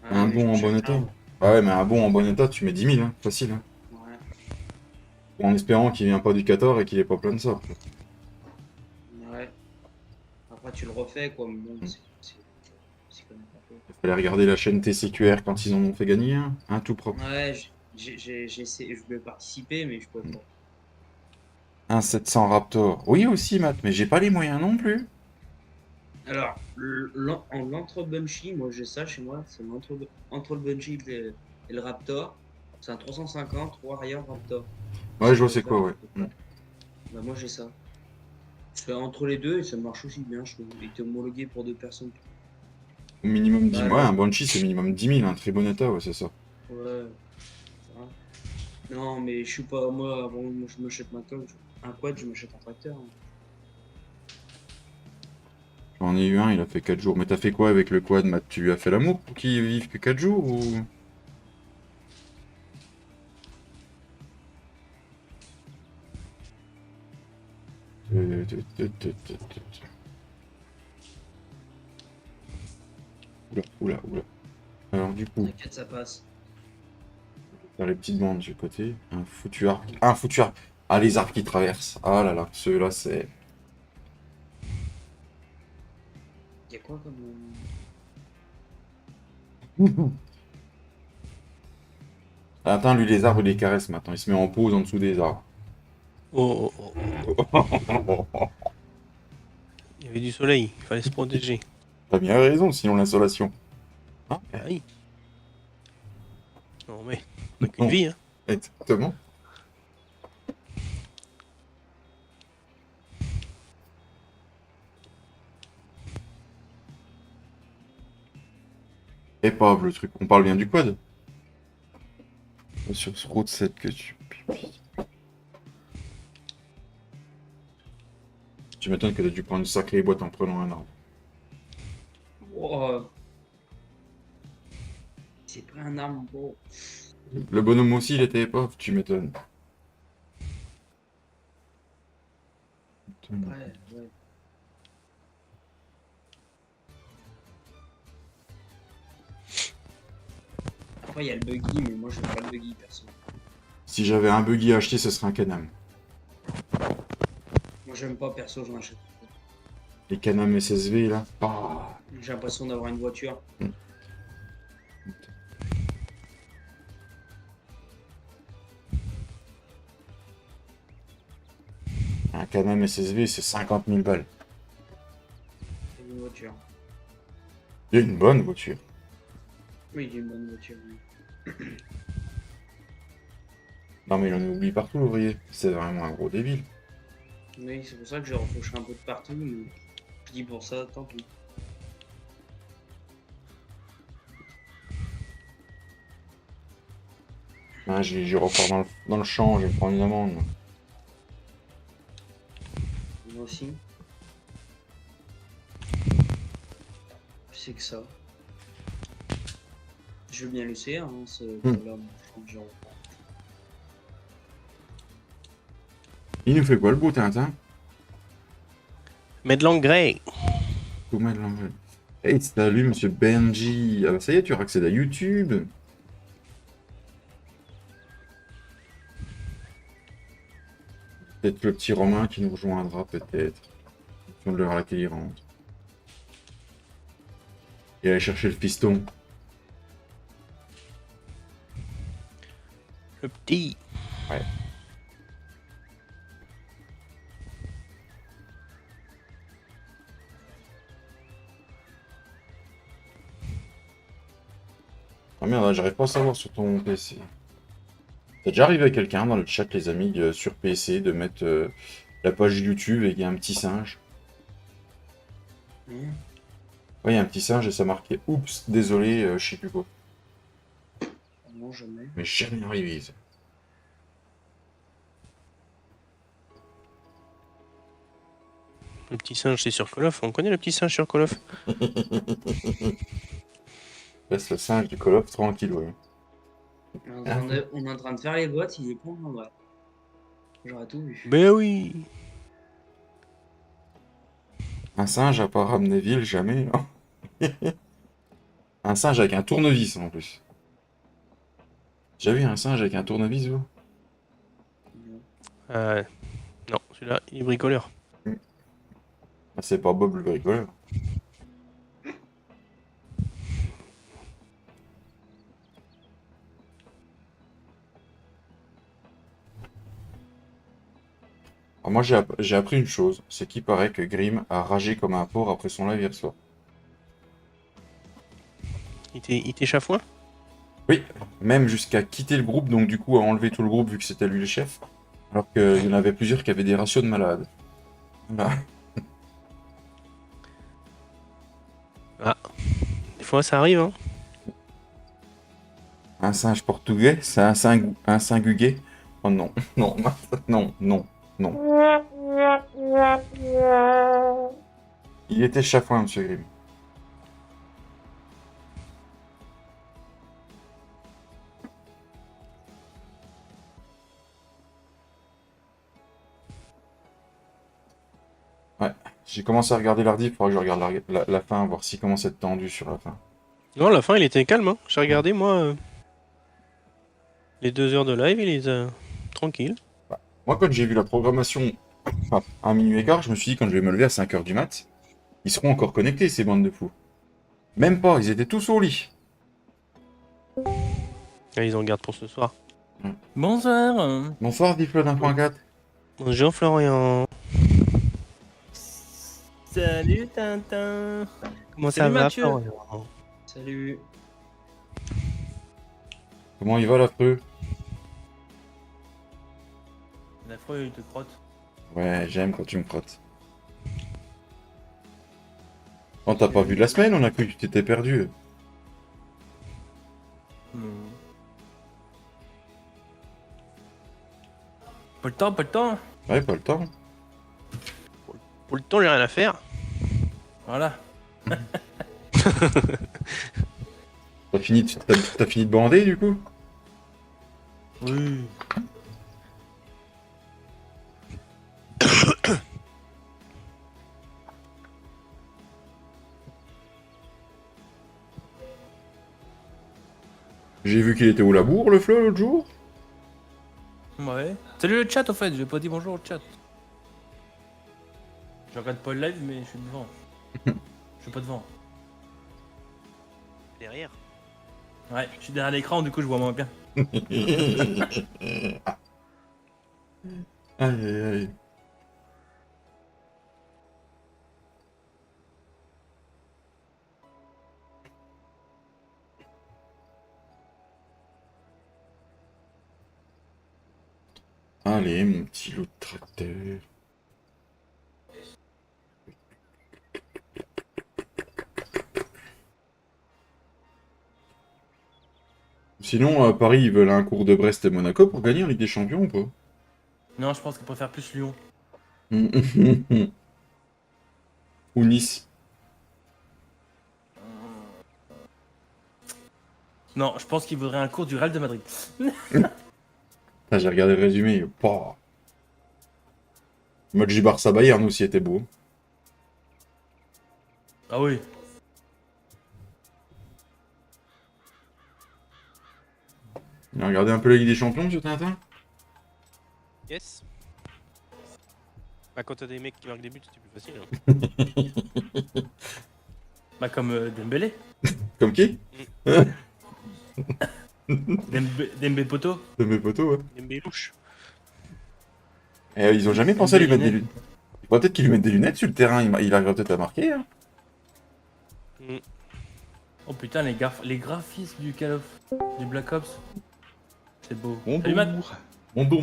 Ah, Un mais bon en je bon cherche état. un. Ah ouais, mais un bon en bon état, tu mets 10 000, hein, facile. Hein. Ouais. En espérant qu'il vient pas du 14 et qu'il est pas plein de ça. Ouais. Après, tu le refais, quoi. Mais bon, Mm. c'est quand même pas faux. Il fallait regarder la chaîne TCQR quand ils en ont fait gagner un tout propre. Ouais, j'ai essayé, je voulais participer, mais je pouvais pas. Un 700 Raptor. Oui aussi, Matt, mais j'ai pas les moyens non plus. Alors, en l'entre Banshee, moi j'ai ça chez moi, c'est entre le Banshee et le Raptor. C'est un 350 Warrior Raptor. Ouais, je C'est vois le c'est quoi, quad. ouais. Mm. Bah, moi j'ai ça. Je fais entre les deux et ça marche aussi bien, je trouve. Il était homologué pour deux personnes. Au minimum 10 Ouais, 000. Ouais, un Banshee, c'est minimum 10 000, un très bon état, ouais, c'est ça. ouais. Ça va. Non, mais je suis pas. Moi, avant que je m'achète un quad, je m'achète un tracteur, hein. J'en ai eu un, il a fait 4 jours. Mais t'as fait quoi avec le quad, Matt? Tu lui as fait l'amour pour qu'il vive que 4 jours ou... Euh, tu- tu- tu- tu- tu- Oula, oula, oula. Alors du coup, T'inquiète, ça passe. dans les petites bandes du côté, un foutu arc. Un foutu arc. Ah, les arbres qui traversent. Ah là là, ceux-là, c'est... Y a quoi comme. Attends, lui, les arbres, il les caresse maintenant. Il se met en pause en dessous des arbres. Oh, oh, oh. Il y avait du soleil, il fallait se protéger. T'as bien raison, sinon l'insolation. Hein? Ah oui. Non mais, on n'a qu'une Non, vie, hein. exactement. Et pas le truc. On parle bien du quad. Sur ce route 7 que tu... Tu m'étonnes que t'as dû prendre une sacrée boîte en prenant un arbre. Oh, c'est pris un arme, bon. Le bonhomme aussi, il était épave, tu m'étonnes. Ouais, ouais. Après, il y a le buggy, mais moi, j'aime pas le buggy, perso. Si j'avais un buggy à acheter, ce serait un Can-Am. Moi, j'aime pas, perso, j'en achète. Les Can-Am SSV, là. Ah. J'ai l'impression d'avoir une voiture. Un Can-Am SSV, c'est 50 000 balles. C'est une voiture. Il y a une bonne voiture. Oui, j'ai une bonne voiture. Oui. Non, mais il en oublie partout, l'ouvrier. C'est vraiment un gros débile. Oui, c'est pour ça que j'ai refauché un peu de partout, mais je dis pour ça, tant pis. Ah, je repars dans le champ, je vais prendre une amende. Moi. Moi aussi. Je sais que ça. Je veux bien laisser, hein, ce là je reprends. Il nous fait quoi, le beau Tintin? Mais de l'engrais. Faut mettre l'envol. Hey, salut, monsieur Benji. Ah bah ça y est, tu accèdes à YouTube. Peut-être le petit Romain qui nous rejoindra, peut-être. En fonction de l'heure à laquelle il rentre. Et aller chercher le piston. Le petit. Ouais. Ah merde, là, j'arrive pas à savoir sur ton PC. T'as déjà arrivé à quelqu'un dans le chat, les amis, sur PC, de mettre la page YouTube et il y a un petit singe. Ouais, il y a un petit singe et ça marquait oups, désolé, je sais plus quoi. Non, jamais. Mais jamais arrivé ça. Le petit singe, c'est sur Call of. On connaît le petit singe sur Call of. Laisse le singe du Call of tranquille, ouais. On est en train de faire les boîtes, il est con en vrai. J'aurais tout vu. Ben oui. Un singe à part Amnéville, jamais. Non. Un singe avec un tournevis en plus. J'ai vu un singe avec un tournevis, vous? Non, celui-là, il est bricoleur. Ah, c'est pas Bob le bricoleur. Alors moi j'ai appris une chose, c'est qu'il paraît que Grimm a ragé comme un porc après son live hier soir. Il était chafouin. Oui, même jusqu'à quitter le groupe, donc du coup à enlever tout le groupe vu que c'était lui le chef. Alors qu'il y en avait plusieurs qui avaient des ratios de malades. Voilà. fois ça arrive, hein. Un singe portugais, c'est un singuguet. Oh non, non, non, non, non. Il était chafouin, monsieur Grimm. Ouais, j'ai commencé à regarder l'ardi, il faudra que je regarde la fin, voir si commence à être tendu sur la fin. Non, la fin, il était calme, hein. J'ai regardé, moi, les 2 heures de live, il est tranquille. Moi, quand j'ai vu la programmation à minuit et quart, je me suis dit, quand je vais me lever à 5h du mat, ils seront encore connectés, ces bandes de fous. Même pas, ils étaient tous au lit. Ah, ils en gardent pour ce soir. Bonsoir. Bonsoir, Diflot 1.4. Bonjour Florian. Salut Tintin. Comment ça Salut, va, Mathieu. Florian? Salut. Comment il va, l'affreux? L'affreux, il te crotte. Ouais, j'aime quand tu me crottes. On t'a pas vu de la semaine, on a cru que tu t'étais perdu. Pas le temps, pas le temps. Ouais, pas le temps. Pour le temps, j'ai rien à faire. Voilà. T'as fini de bander, du coup? Oui. J'ai vu qu'il était au labour, le Flo, l'autre jour. Ouais. Salut le chat, au fait. J'ai pas dit bonjour au chat. Je regarde pas le live, mais je suis devant. Je suis pas devant. Derrière. Ouais, je suis derrière l'écran, du coup, je vois moins bien. Aïe, aïe, aïe. Allez, mon petit loup de tracteur. Sinon, à Paris, ils veulent un cours de Brest et Monaco pour gagner en Ligue des Champions ou pas? Non, je pense qu'ils préfèrent plus Lyon. Ou Nice. Non, je pense qu'ils voudraient un cours du Real de Madrid. Ah, j'ai regardé le résumé. Pouah. Le match du Barça Bayern aussi était beau. Ah oui. Il a regardé un peu la Ligue des Champions, monsieur Tintin? Yes. Bah, quand t'as des mecs qui marquent des buts, c'est plus facile. Hein. Bah, comme Dembélé. Comme qui? Dembélé Poto. De mes potos, ouais. Dembélé louche. Et ils ont jamais pensé à lui mettre des lunettes. Peut-être qu'ils lui mettent des lunettes sur le terrain, il arrivera peut-être à marquer. Hein. Oh putain, les graphismes du Call of, du Black Ops. C'est beau. Bonjour. Salut Matt. Bonjour,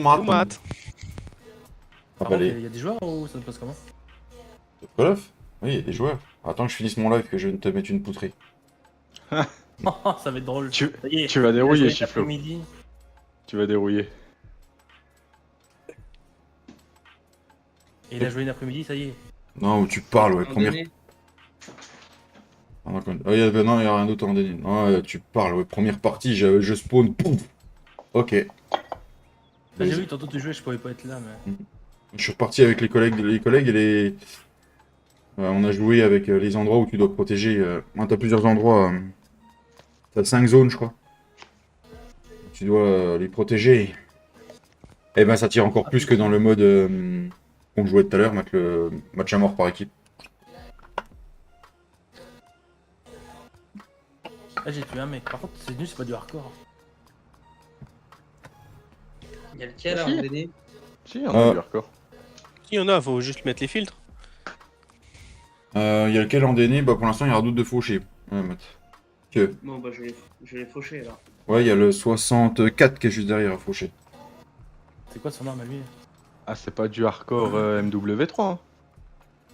Matt. Bonjour, Matt. Ah, Par bah, contre, les... il y a des joueurs ou ça se passe comment? Call of? Oui, il y a des joueurs. Attends que je finisse mon live, que je ne te mette une poutrée. Ça va être drôle. Tu, Ça y est, tu vas dérouiller, il a joué Chiflo. l'après-midi. Tu vas dérouiller. Et il a joué une après-midi, ça y est. Non, où tu parles, ouais, À un moment première... donné, Ah, d'accord. Ah, non, il y a rien d'autre en déni. Non, tu parles, ouais, première partie, je spawn, pouf. Ok. Ah, j'ai vu, tantôt tu jouais, je pouvais pas être là, mais. Je suis reparti avec les collègues et les... on a joué avec les endroits où tu dois protéger. T'as plusieurs endroits. T'as 5 zones, je crois. Tu dois les protéger. Et ben, ça tire encore plus que dans le mode qu'on jouait tout à l'heure, le match à mort par équipe. Ah, j'ai tué un mec. Par contre, c'est nul, c'est pas du hardcore. il y a lequel à un moment donné? Si, on a du hardcore. Si y en a, faut juste mettre les filtres. Il y a lequel en DN? Bah, pour l'instant, il y a Redoute de Fauché. Ouais, Matt. Que... Bon, bah, je vais faucher là. Ouais, il y a le 64 qui est juste derrière à Fauché. C'est quoi son arme à lui? Ah, c'est pas du hardcore MW3. Hein.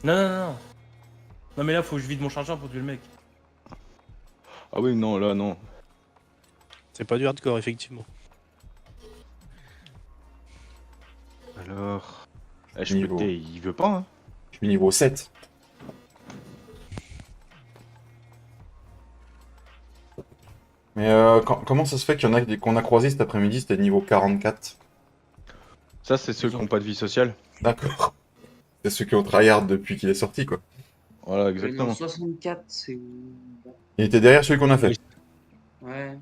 Non, non, non, non. Non, mais là, faut que je vide mon chargeur pour tuer le mec. Ah oui, non, là, non. C'est pas du hardcore, effectivement. Alors... je Niveau. peux il veut pas, hein. Je suis niveau 7. Mais comment ça se fait qu'il y en a qu'on a croisé cet après-midi, c'était niveau 44? Ça, c'est ceux qui n'ont pas de vie sociale. D'accord. C'est ceux qui ont tryhard depuis qu'il est sorti, quoi. Voilà, Non, exactement. 64, c'est où? Il était derrière celui qu'on a fait. Ouais.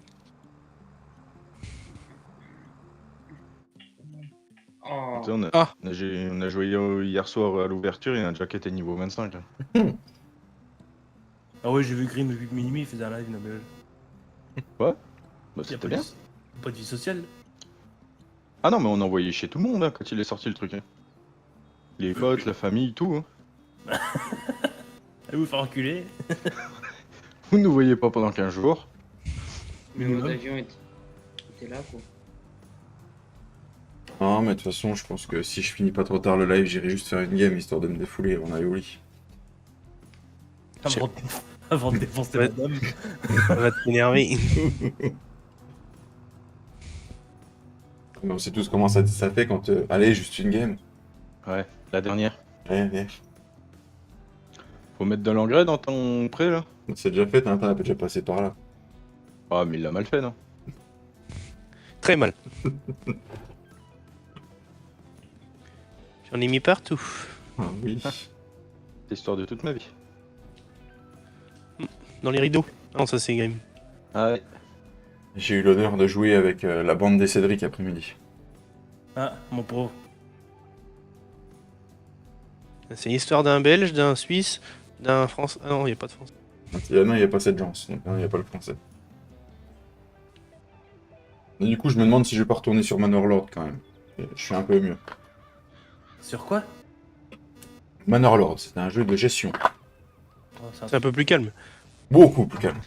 Oh. Tu sais, on a joué hier soir à l'ouverture, il y en a déjà qui était niveau 25. Hein. Ah ouais, j'ai vu Grim depuis minuit, il faisait un live, Nobel. Bah, Il y a c'était pas bien. pas de vie sociale. Ah non, mais on a envoyé chez tout le monde hein, quand il est sorti le truc. Hein. Les potes, la famille, tout. Hein. Allez vous faire enculer. Vous ne nous voyez pas pendant 15 jours. Mais Minimum. mode avion était là, quoi. Non, mais de toute façon, je pense que si je finis pas trop tard le live, j'irai juste faire une game histoire de me défouler avant d'aller au lit. Avant de défoncer Ouais. madame. Ça va t'énerver. Mais on sait tous comment ça fait quand. Allez, juste une game. Ouais, la dernière. Ouais. Faut mettre de l'engrais dans ton pré là. C'est déjà fait, Tintin a déjà passé par là. Ah, mais il l'a mal fait, non? Très mal. J'en ai mis partout. Ah oui. C'est l'histoire de toute ma vie. Dans les rideaux. Non, ça c'est Grim. Ah ouais. J'ai eu l'honneur de jouer avec la bande des Cédric après-midi. Ah, mon pauvre. C'est l'histoire d'un Belge, d'un Suisse, d'un Français. Ah non, il n'y a pas de Français. Non, il n'y a pas cette chance, donc il n'y a pas le français. Et du coup, je me demande si je vais pas retourner sur Manor Lord quand même. Je suis un peu mieux. Sur quoi? Manor Lord, c'est un jeu de gestion. Oh, c'est un C'est un peu plus calme. Beaucoup plus calme.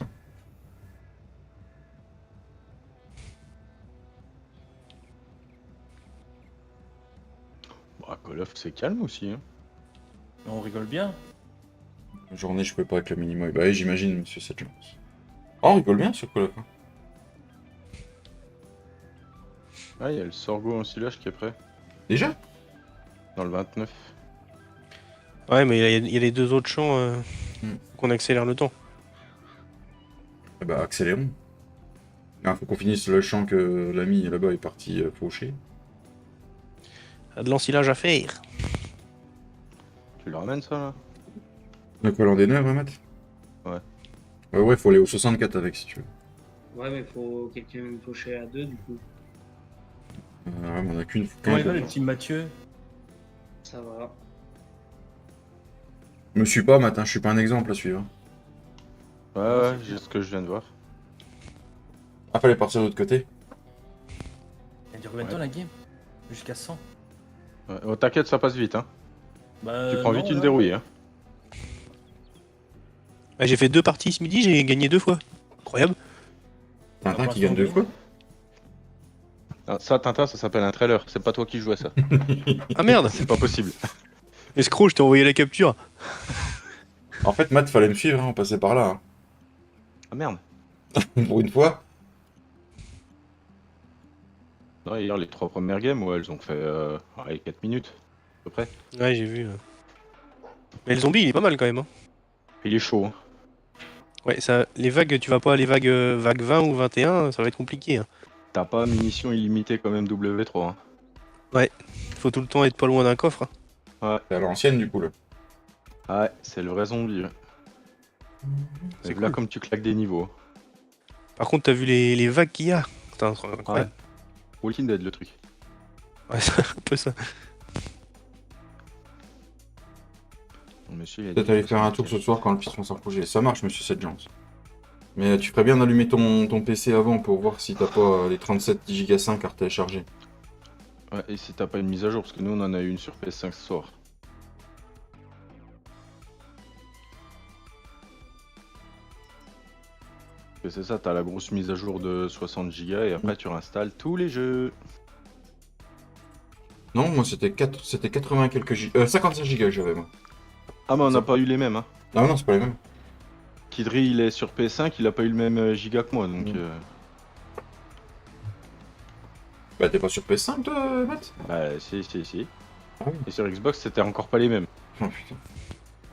Bah, Call of, c'est calme aussi. Hein. On rigole bien. La journée, je peux pas avec le minimum. Bah oui, j'imagine, monsieur cette chance. Oh, on rigole bien sur Call of. Hein. Ah, il y a le Sorgo en silage qui est prêt. Déjà? Dans le 29. Ouais, mais il y a les deux autres champs Hmm. qu'on accélère le temps. Eh bah, accélérons. Ah, faut qu'on finisse le champ que l'ami là-bas est parti faucher. Il y a de l'ensilage à faire. Tu le ramènes ça là? Le collant des nerfs, Matt? Ouais. Ouais, faut aller au 64 avec si tu veux. Ouais, mais faut quelqu'un me pocher à deux, du coup. Ouais, mais on a qu'une. Comment il va le petit Mathieu? Ça va. Me suis pas, Matt, hein, je suis pas un exemple à suivre. Ouais, j'ai ce que je viens de voir. Ah, fallait partir de l'autre côté. Elle dure combien de temps la game? Jusqu'à 100. Ouais. Oh, t'inquiète, ça passe vite. Hein. Bah, Tu prends non, vite une là. dérouillée. Hein. Ouais, j'ai fait 2 parties ce midi, j'ai gagné 2 fois. Incroyable. Tintin Ah, qui gagne 2 fois. Ah, ça, Tintin, ça s'appelle un trailer. C'est pas toi qui joues à ça. Ah merde. C'est pas possible. Escroc, je t'ai envoyé la capture. En fait, Matt, fallait me suivre, hein, on passait par là. Ah merde. Hein. Pour une fois. Non, hier, les 3 premières games, ouais, elles ont fait 4 minutes. À peu près. Ouais, j'ai vu. Mais le zombie, il est pas mal quand même. Hein. Il est chaud. Hein. Ouais, ça, les vagues, tu vas pas les vagues, vague 20 ou 21, ça va être compliqué. Hein. T'as pas munitions illimitées comme MW3. Hein. Faut tout le temps être pas loin d'un coffre. Hein. C'est à l'ancienne, du coup, là. Ah ouais, c'est le vrai zombie. Ouais. C'est Et là, cool. comme tu claques des niveaux. Par contre, t'as vu les vagues qu'il y a. Putain, c'est incroyable. Walking Dead, le truc. Ouais, c'est un peu ça. Monsieur, il a Peut-être dit aller que faire un ça tour me ce soir quand le piston sera projet. Ça marche, monsieur Sedgence. Mais tu ferais bien d'allumer ton PC avant pour voir si t'as pas les 37 Go 5 à télécharger. Ouais, et si t'as pas une mise à jour, parce que nous on en a eu une sur PS5 ce soir. Et c'est ça, t'as la grosse mise à jour de 60 Go et après tu réinstalles tous les jeux. Non, moi c'était 80 quelques 55 Go que j'avais, moi. Ah, mais on Ça- n'a pas eu les mêmes, hein. Ah non, c'est pas les mêmes. Kidri, il est sur PS5, il a pas eu le même giga que moi, donc... Bah, t'es pas sur PS5, toi, Matt? Bah, si. Ah oui. Et sur Xbox, c'était encore pas les mêmes. Oh putain.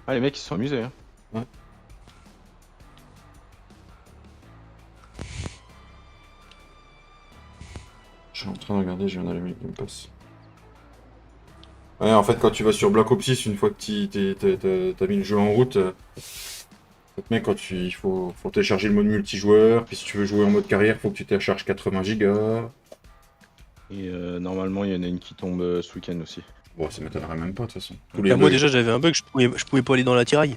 Ah, les mecs, ils se sont amusés, hein. Ouais. Je suis en train de regarder, je viens d'allumer le Game Pass. Ouais, en fait, quand tu vas sur Black Ops 6, une fois que t'as mis le jeu en route, ça te met il faut télécharger le mode multijoueur, puis si tu veux jouer en mode carrière, faut que tu télécharges 80 gigas. Et normalement, il y en a une qui tombe ce week-end aussi. Bon, ça m'étonnerait même pas, de toute façon. Bah, moi déjà j'avais un bug, je pouvais pas aller dans l'attirail.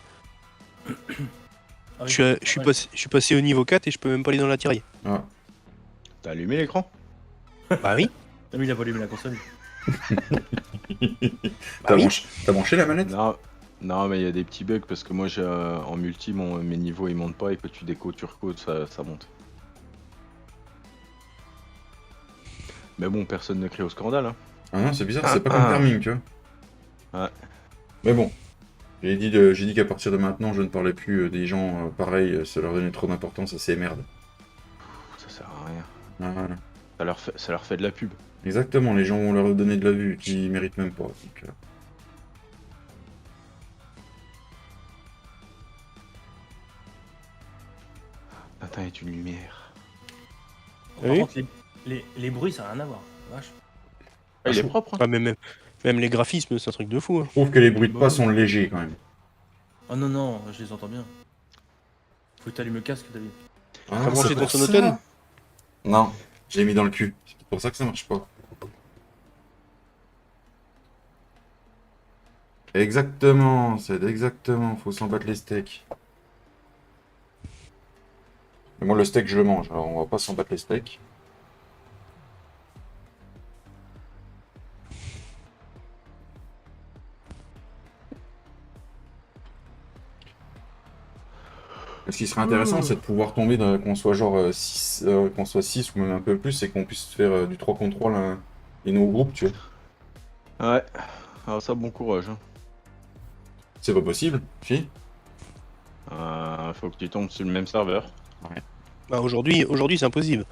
Ah oui, Je suis passé au niveau 4 et je peux même pas aller dans l'attirail. Ah. T'as allumé l'écran? Bah oui. Ah oui, il a pas allumé la console. T'as oui. branché la manette? Non, mais il y a des petits bugs parce que moi, j'ai en multi, mes niveaux ils montent pas et que tu décodes, tu recodes, ça monte. Mais bon, personne ne crie au scandale, hein. Ah non, c'est bizarre, c'est pas comme Terming, tu vois. Ouais. Mais bon, j'ai dit qu'à partir de maintenant, je ne parlais plus des gens pareils, ça leur donnait trop d'importance à ces merdes. Ça sert à rien. Ah, voilà. Ça leur fait de la pub. Exactement, les gens vont leur donner de la vue, qui méritent même pas. Donc, Attends, est une lumière. Par Oui. contre, les bruits, ça n'a rien à voir. Vache. Ah, il est propre, hein. Ah, même les graphismes, c'est un truc de fou. Hein. je trouve que les bruits de pas sont légers quand même. Oh non, non, je les entends bien. Faut que t'allumes le casque, David. Ah, T'as branché c'est ton pour ça. sonotone? Non, je l'ai mis dans le cul. C'est pour ça que ça marche pas. Exactement, faut s'en battre les steaks. Mais moi le steak je le mange, alors on va pas s'en battre les steaks. Ce qui serait intéressant, c'est de pouvoir tomber qu'on soit genre 6, qu'on soit 6 ou même un peu plus, et qu'on puisse faire du 3 contre 3 là, et nos groupes, tu vois. Ouais. Alors ça, bon courage, hein. C'est pas possible, si. Faut que tu tombes sur le même serveur. Bah, aujourd'hui c'est impossible.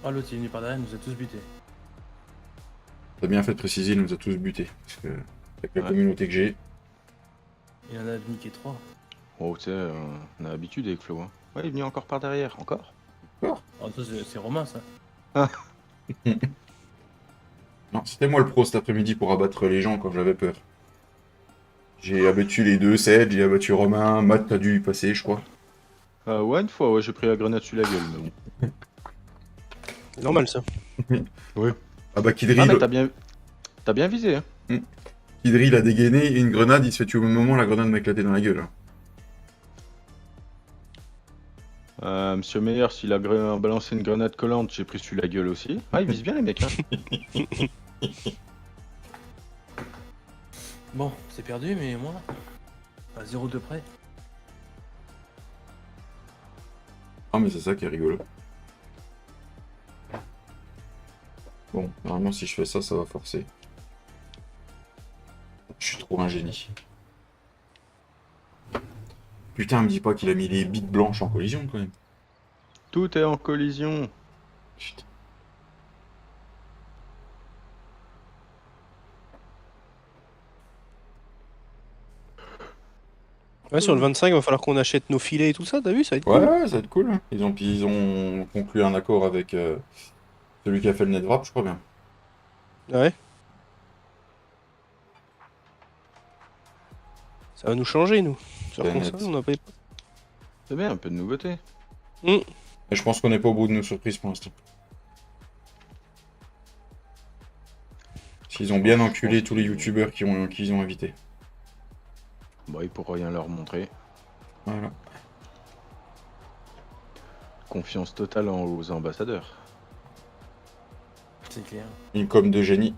Oh, l'autre, il est venu par derrière, il nous a tous butés. T'as bien fait de préciser, il nous a tous butés. Parce que, avec la Ouais. communauté que j'ai, Il en a niqué 3. Oh, tu sais, on a l'habitude avec Flo, hein. Ouais, il est venu encore par derrière, encore. Oh, ça, c'est Romain, ça. non, c'était moi le pro cet après-midi pour abattre les gens quand j'avais peur. J'ai abattu les deux, Ced, j'ai abattu Romain, Matt a dû y passer, je crois. Ouais, une fois, ouais, j'ai pris la grenade sur la gueule, mais bon. C'est normal ça. Ah bah Kidri, Ah, mais t'as bien visé, hein. Kidri il a dégainé une grenade, il se fait tuer au même moment, la grenade m'a éclaté dans la gueule. Monsieur Meyer, s'il a balancé une grenade collante, j'ai pris sur la gueule aussi. Ah, ils visent bien les mecs, hein. Bon, c'est perdu, mais moi, à 0 de près. Ah mais c'est ça qui est rigolo. Bon, normalement si je fais ça, ça va forcer. Je suis trop un génie. Putain, me dis pas qu'il a mis les bites blanches en collision quand même. Tout est en collision. Putain. Ouais, sur le 25, il va falloir qu'on achète nos filets et tout ça, t'as vu? Ça va être Ouais, cool. ouais, ça va être cool. Hein. Ils ont conclu un accord avec celui qui a fait le netwrap, je crois bien. Ouais. Ça va nous changer, nous. Sur C'est console, net. on n'a pas. C'est bien, un peu de nouveauté. Et je pense qu'on n'est pas au bout de nos surprises pour l'instant. Ils ont bien enculé tous les youtubeurs qu'ils ont invités. Bon, il pourra rien leur montrer. Voilà. Confiance totale aux ambassadeurs. C'est clair. Une com de génie.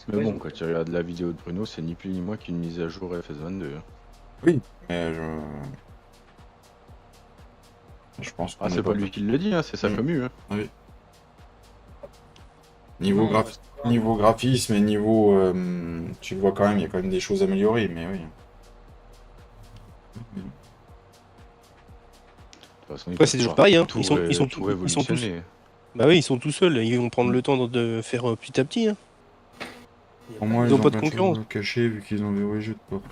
Mais Ouais, bon, ils ont- quand tu regardes la vidéo de Bruno, c'est ni plus ni moins qu'une mise à jour FS22. hein. Oui. Mais je pense qu'on Ah, est c'est pas lui qui le dit, hein, c'est sa Mm. commu. Hein. Niveau, Non, Niveau graphisme et niveau... tu le vois quand même, il y a quand même des choses améliorées, mais oui. De toute façon, ils Ouais, peuvent c'est toujours pas pareil, hein. tout Ils sont tout tous. révolutionner. Bah oui, ils sont tout seuls. Ils vont prendre le temps de faire petit à petit. Hein. Il y a Pour pas moi, Ils ils ont ont pas de plein de concurrence. choses cachées vu qu'ils ont verrouillé le jeu de porte.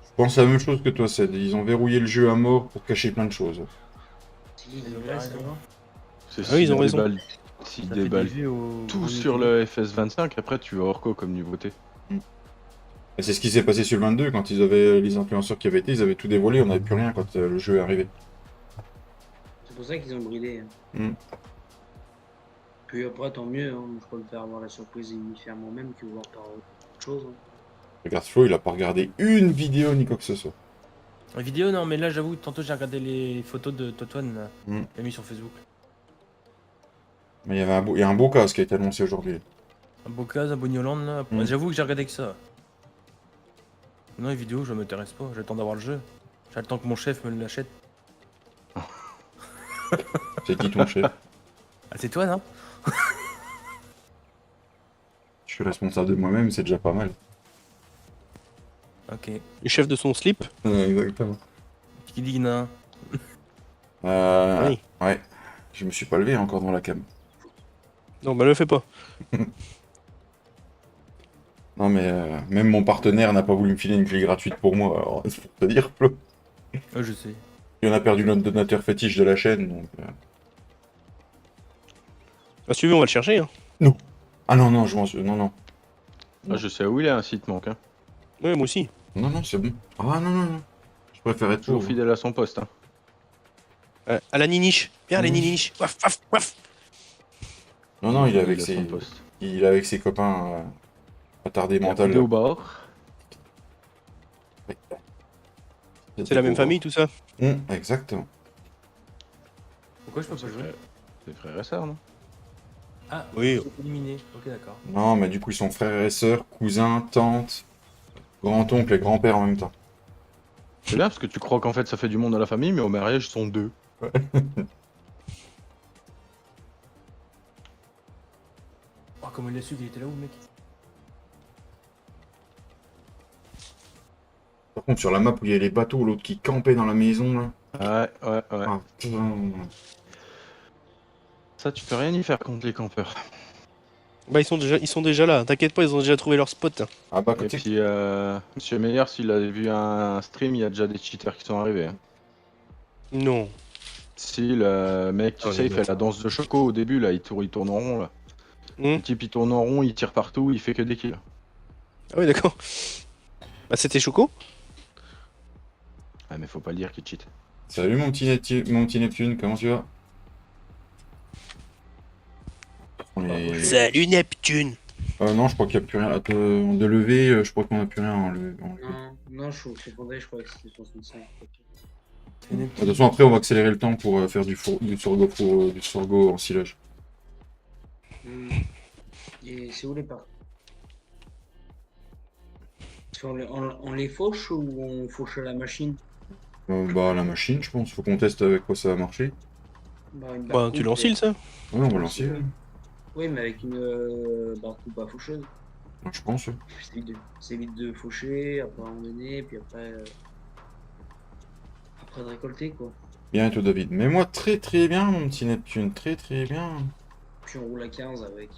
Je pense à la même chose que toi, Ced. Ils ont verrouillé le jeu à mort pour cacher plein de choses. Si, Ils il ont est vrai, raison. ça. C'est Ah oui, ils ont raison. s'ils Ça fait des déballent vues au tout au sur YouTube. le FS25, après tu vas avoir quoi comme nouveauté? Et c'est ce qui s'est passé sur le 22, quand ils avaient les influenceurs qui avaient été, ils avaient tout dévoilé, on n'avait plus rien quand le jeu est arrivé. C'est pour ça qu'ils ont bridé. Hein. Mm. Puis après, tant mieux. Hein. Je préfère avoir la surprise et m'y faire moi-même que voir par autre chose. Hein. Regarde Flo, il a pas regardé une vidéo ni quoi que ce soit. En vidéo, non, mais là, j'avoue, tantôt j'ai regardé les photos de Totoine, là. Mm. Il a mis sur Facebook. Mais il y a un beau casque qui a été annoncé aujourd'hui. Un Bocaz, un Bognoland, là. Mm. J'avoue que j'ai regardé que ça. Non, les vidéos, je m'intéresse pas. J'attends d'avoir le jeu. J'attends que mon chef me l'achète. C'est qui ton chef? Ah, c'est toi, non? Je suis responsable de moi-même, c'est déjà pas mal. Ok. Le chef de son slip. Exactement. Qui dit non? Oui. Ouais. Je me suis pas levé encore dans la cam. Non, bah le fais pas. Non mais même mon partenaire n'a pas voulu me filer une clé gratuite pour moi, alors c'est pour te dire, Flo. Je sais. Et on a perdu notre donateur fétiche de la chaîne, donc... Ah, si tu veux, on va le chercher. Hein. Ah non, non, je m'en suis... Non, non. Ah, je sais où il est, un site manque. Hein. Ouais, moi aussi. Non, non, c'est bon. Ah non, non, non. Je préfère être Toujours pauvre. fidèle à son poste. Hein. À la niniche. Viens, la Mhm. niniche. Waf, waf, waf. Non, non, il est avec à ses... son poste. Il est avec ses copains attardés Il y a mentales. vidéo bar. C'est la même famille, tout ça. Exactement. Pourquoi je peux pas jouer? C'est frère et sœur, non? Ah, Oui. c'est éliminé. Ok, d'accord. Non, mais du coup, ils sont frères et sœurs, cousins, tantes, grand-oncle et grand-père en même temps. C'est bien parce que tu crois qu'en fait ça fait du monde à la famille, mais au mariage ils sont deux. Oh, comment il a su qu'il était là où, mec? Par contre, sur la map où il y a les bateaux, l'autre qui campait dans la maison, là. Ouais. Ah, putain. Ça, tu peux rien y faire contre les campeurs. Bah, ils sont déjà là. T'inquiète pas, ils ont déjà trouvé leur spot. Ah bah, Et tu sais puis, Monsieur Meyer, s'il a vu un stream, il y a déjà des cheaters qui sont arrivés. Hein. Non. Si le mec, tu Oh, sais, les il fait mecs. la danse de Choco au début, là, il tourne en rond, là. Hmm. Le type, il tourne en rond, il tire partout, il fait que des kills. Ah oui, d'accord. Bah, c'était Choco. Ah, mais faut pas le dire qu'il cheat. Salut mon petit Neptune, comment tu vas? On est... Salut Neptune. Non, je crois qu'il n'y a plus rien. De lever, je crois qu'on n'a plus rien en lever. Non, non, je répondais, je crois que c'était 65. C'est une De toute façon, après, on va accélérer le temps pour faire du sorgho en silage. Hmm. Et c'est où les parts? Est-ce qu'on on les fauche ou on fauche la machine? Bah, la machine, je pense. Faut qu'on teste avec quoi ça va marcher. Bah, une Bah, barre tu coupe l'ensiles, ça. Ouais, on va lancer. Oui, mais avec une barre coupe à faucheuse. Je pense. C'est vite de faucher, après emmener, puis après, après de récolter quoi. Bien et toi, David. Mais moi, très très bien, mon petit Neptune. Très très bien. Puis on roule à 15 avec.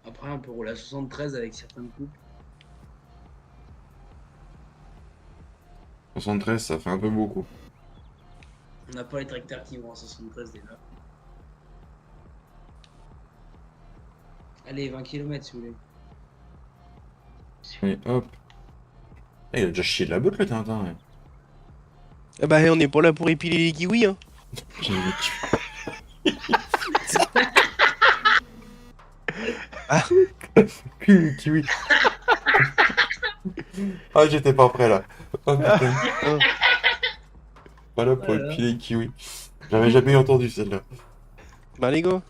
Après, on peut rouler à 73 avec certaines coupes. 73, ça fait un peu beaucoup. On n'a pas les tracteurs qui vont à 73 déjà. Allez, 20 km si vous voulez. Allez, hop. Eh, il a déjà chié de la botte, le Tintin. Ouais. Ah bah, on est pas là pour épiler les kiwis, hein. Kiwi. Ah, j'étais pas prêt là. Oh putain. Pas là pour Voilà. épiler les kiwis. J'avais jamais entendu celle-là. Bah, les gars.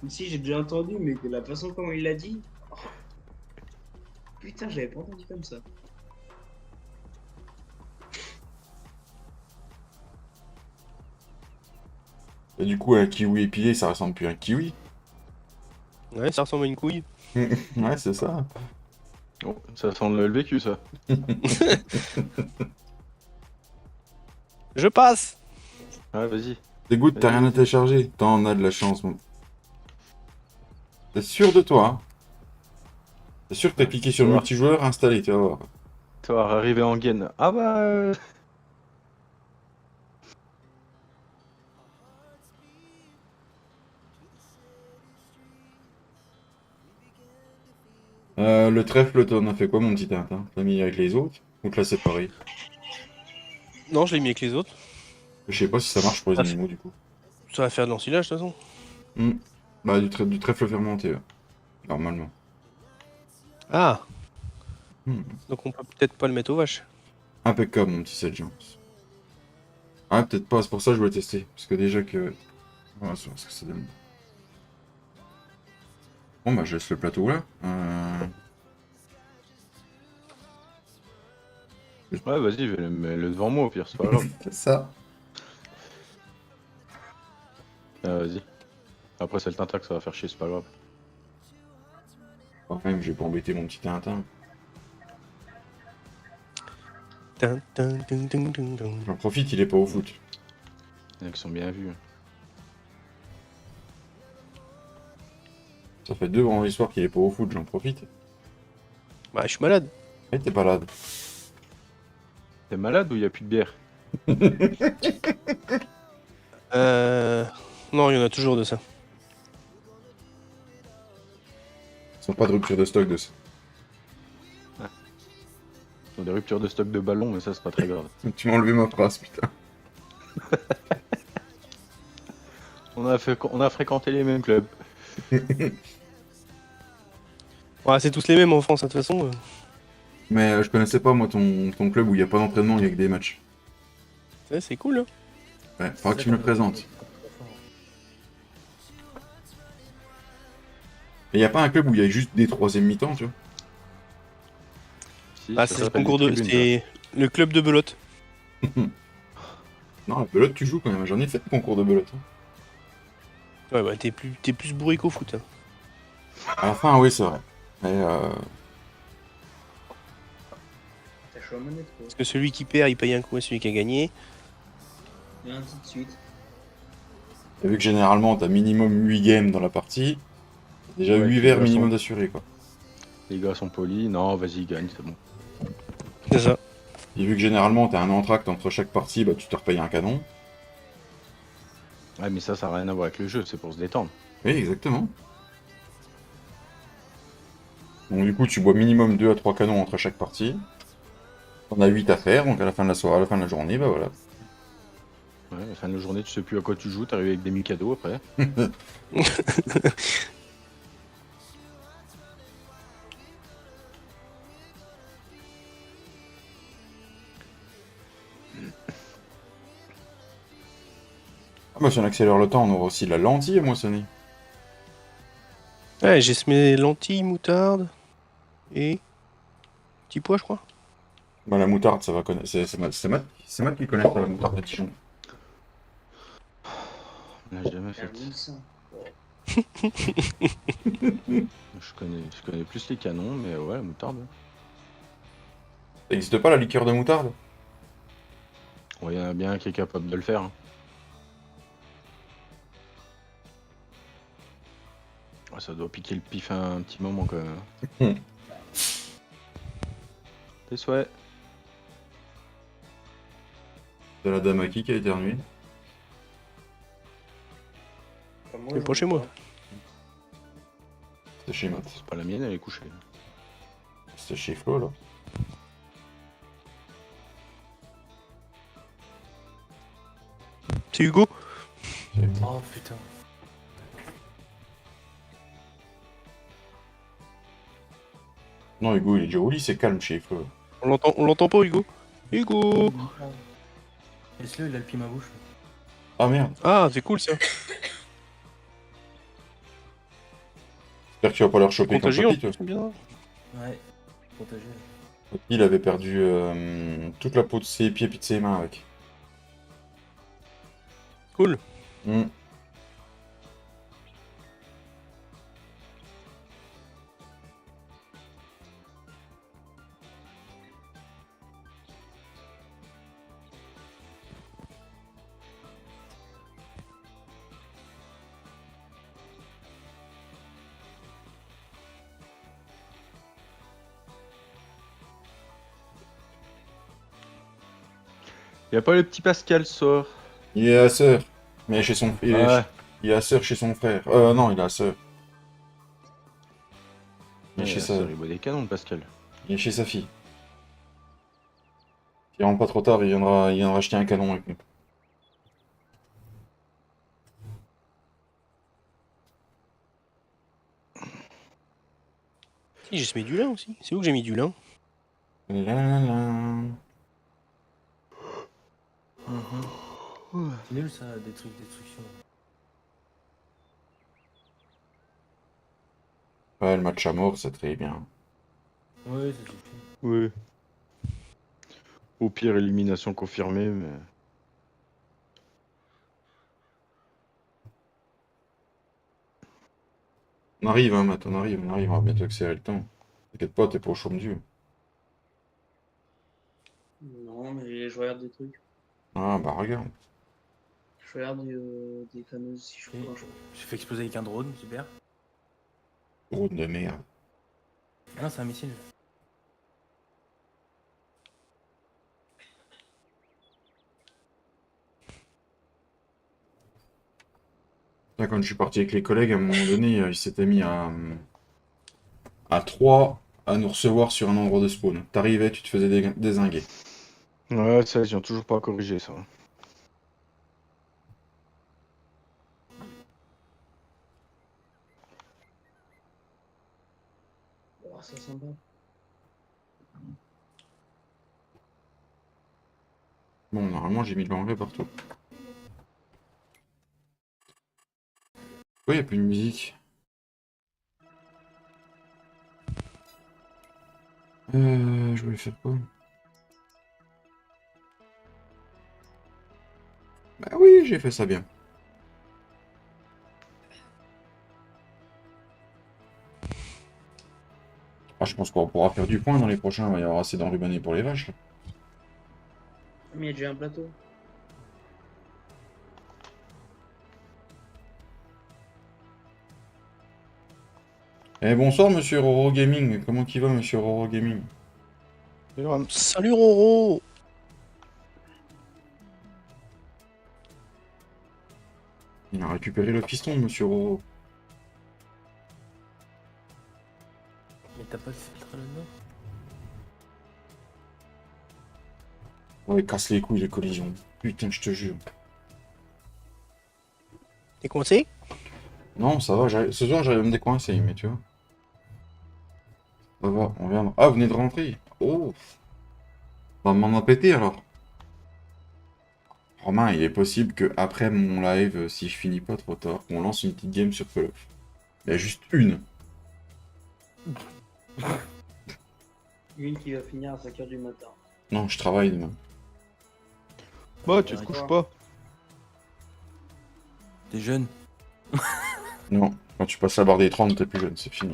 Si, j'ai déjà entendu, mais de la façon comment il l'a dit. Oh. Putain, j'avais pas entendu comme ça. Et du coup, un kiwi épilé, ça ressemble plus à un kiwi. Ouais, ça ressemble à une couille. Ouais, c'est ça. Oh, ça sent le vécu, ça. Je passe. Ouais, vas-y. Dégoûte, t'as Vas-y, rien à vas-y. télécharger. T'en as de la chance, mon. T'es sûr de toi, hein? T'es sûr que t'as Ouais, cliqué sur tu vas voir. multijoueur, installé, tu vas voir. Tu vas arriver en gaine. Ah bah... Le trèfle, t'en as fait quoi, mon petit Tintin? T'as mis avec les autres? Ou t'as séparé? Non, je l'ai mis avec les autres. Je sais pas si ça marche pour les Ah, animaux, du coup. Ça va faire de l'ensilage de toute façon. Hmm. Bah, du trèfle fermenté, ouais. Normalement. Ah, Hmm. donc on peut peut-être pas le mettre aux vaches. Impeccable, mon petit Sergent. Ah, peut-être pas, c'est pour ça que je voulais tester. Parce que déjà que... Voilà, c'est ce que ça donne. Bon, bah, je laisse le plateau là. Ouais, vas-y, mets-le devant moi, au pire, c'est pas grave. C'est ça. Ah, vas-y. Après, c'est le Tintin que ça va faire chier, c'est pas grave. Quand même, je vais pas embêter mon petit Tintin. Tin, tin, tin, tin, tin, tin. J'en profite, il est pas au foot. Il y en a qui sont bien vus. Ça fait 2 vendredis soirs qu'il est pas au foot, j'en profite. Bah, je suis malade. Eh, t'es malade. T'es malade ou il y a plus de bière? Non, il y en a toujours de ça. Ils sont pas de rupture de stock de ça. Ils ont des ruptures de stock de ballons, mais ça, c'est pas très grave. Tu m'as enlevé ma phrase, putain. On a fréquenté les mêmes clubs. Ouais, c'est tous les mêmes en France, de toute façon. Mais je connaissais pas, moi, ton club où il y a pas d'entraînement, il y a que des matchs. Ouais, c'est cool, hein. Ouais, faudra que tu me le présentes. Et il y a pas un club où il y a juste des troisième mi-temps, tu vois? Si, Ah, ça c'est le s'appelle concours des de. tribunes, C'est le club de belote. Non, la belote, tu joues quand même. J'en ai fait le concours de belote. Hein. Ouais, bah, t'es plus bourré qu'au foot. Hein. À la fin, oui, c'est vrai. Mais T'as chaud à monnaie, quoi. Parce que celui qui perd, il paye un coup à celui qui a gagné. Et ainsi de suite. t'as vu que généralement, t'as minimum 8 games dans la partie. Déjà Ouais, 8 puis verres les gars minimum sont- d'assurés, quoi. Les gars sont polis. Non, vas-y, gagne, c'est bon. C'est ça. Et vu que généralement, t'as un entracte entre chaque partie, bah tu te repayes un canon. Ouais, mais ça n'a rien à voir avec le jeu, c'est pour se détendre. Oui, exactement. Donc du coup, tu bois minimum 2 à 3 canons entre chaque partie. T'en as 8 à faire, donc à la fin de la soirée, à la fin de la journée, bah voilà. Ouais, à la fin de la journée, tu sais plus à quoi tu joues, t'arrives avec des Mikado après. Ah bah si on accélère le temps, on aura aussi la lentille à moissonner. Ouais, j'ai semé lentilles, moutarde et petits pois, je crois. Bah la moutarde, ça va connaître. C'est Matt qui connaît la moutarde de Dijon. Là, j'ai jamais fait. Perdu le sang. Je connais plus les canons, mais ouais, la moutarde. Ça existe pas la liqueur de moutarde? Ouais, il y en a bien un qui est capable de le faire. Hein. Ouais, ça doit piquer le pif un petit moment quand même. Hein. Tes souhaits. C'est la dame à qui a éternué? Enfin, moi, C'est j'en pas ai chez moi. C'était chez Matt. C'est pas la mienne, elle est couchée. C'était chez Flo là. C'est Hugo. Oh putain. Non, Hugo, il est déjà au lit, c'est calme chez Flo. On l'entend pas, Hugo. Hugo. Laisse-le, il a le pied ma bouche. Ah merde, Ah, c'est cool ça. j'espère que tu vas pas leur choper comme Contagieux, Papy, toi. c'est bien. Ouais, contagieux. Papy, il avait perdu toute la peau de ses pieds et de ses mains avec. Cool. Hmm. Y a pas le petit Pascal ce soir? Il est à sœur. Mais chez son... Ouais. il est à sœur chez son frère. Non, il est à sœur. Il est chez sa... Il boit des canons, le Pascal. il est chez sa fille. Il rentre pas trop tard, il viendra acheter un canon avec nous. Si, j'ai mis du lin aussi. C'est où que j'ai mis du lin? La la la. C'est nul ça, des trucs destruction. Ouais, le match à mort, c'est très bien. Ouais, ça suffit. Ouais. Au pire, élimination confirmée, mais... On arrive, hein, Matt, on arrive, on va bientôt accélérer le temps. T'inquiète pas, t'es pas au chaume Dieu. Non, mais je regarde des trucs. Ah, bah regarde. Je regarde des canaux si je Oui. crois. J'ai fait exploser avec un drone, super. Drone de merde. Ah non, c'est un missile. Là, quand je suis parti avec les collègues, à un moment donné, ils s'étaient mis à 3 à nous recevoir sur un endroit de spawn. T'arrivais, tu te faisais dézinguer. Ouais, ça, ils ont toujours pas corrigé, ça. Oh, ça sympa. Bon, normalement, j'ai mis de l'engrais partout. Pourquoi il n'y a plus de musique? Je voulais faire quoi? Bah oui, j'ai fait ça bien. Ah, je pense qu'on pourra faire du point dans les prochains, il va y avoir assez d'enrubanés pour les vaches. Là. Mais il y a déjà un plateau. Eh bonsoir monsieur Roro Gaming, comment qu'il va monsieur Roro Gaming? Salut Roro! Il a récupéré le piston monsieur Roro. Mais t'as pas de filtre là-dedans? Ouais, casse les couilles les collisions. Putain, je te jure. T'es coincé? Non, ça va, ce soir j'arrive à me décoincer, mais tu vois. Ça va, on vient. Ah, vous venez de rentrer? Oh! Bah, m'en a pété alors. Romain, il est possible que après mon live, si je finis pas trop tard, on lance une petite game sur Call of. Il y a juste une. Une qui va finir à 5h du matin. Non, je travaille demain. Bah, tu te couches pas. T'es jeune. Non, quand tu passes la barre des 30, t'es plus jeune, c'est fini.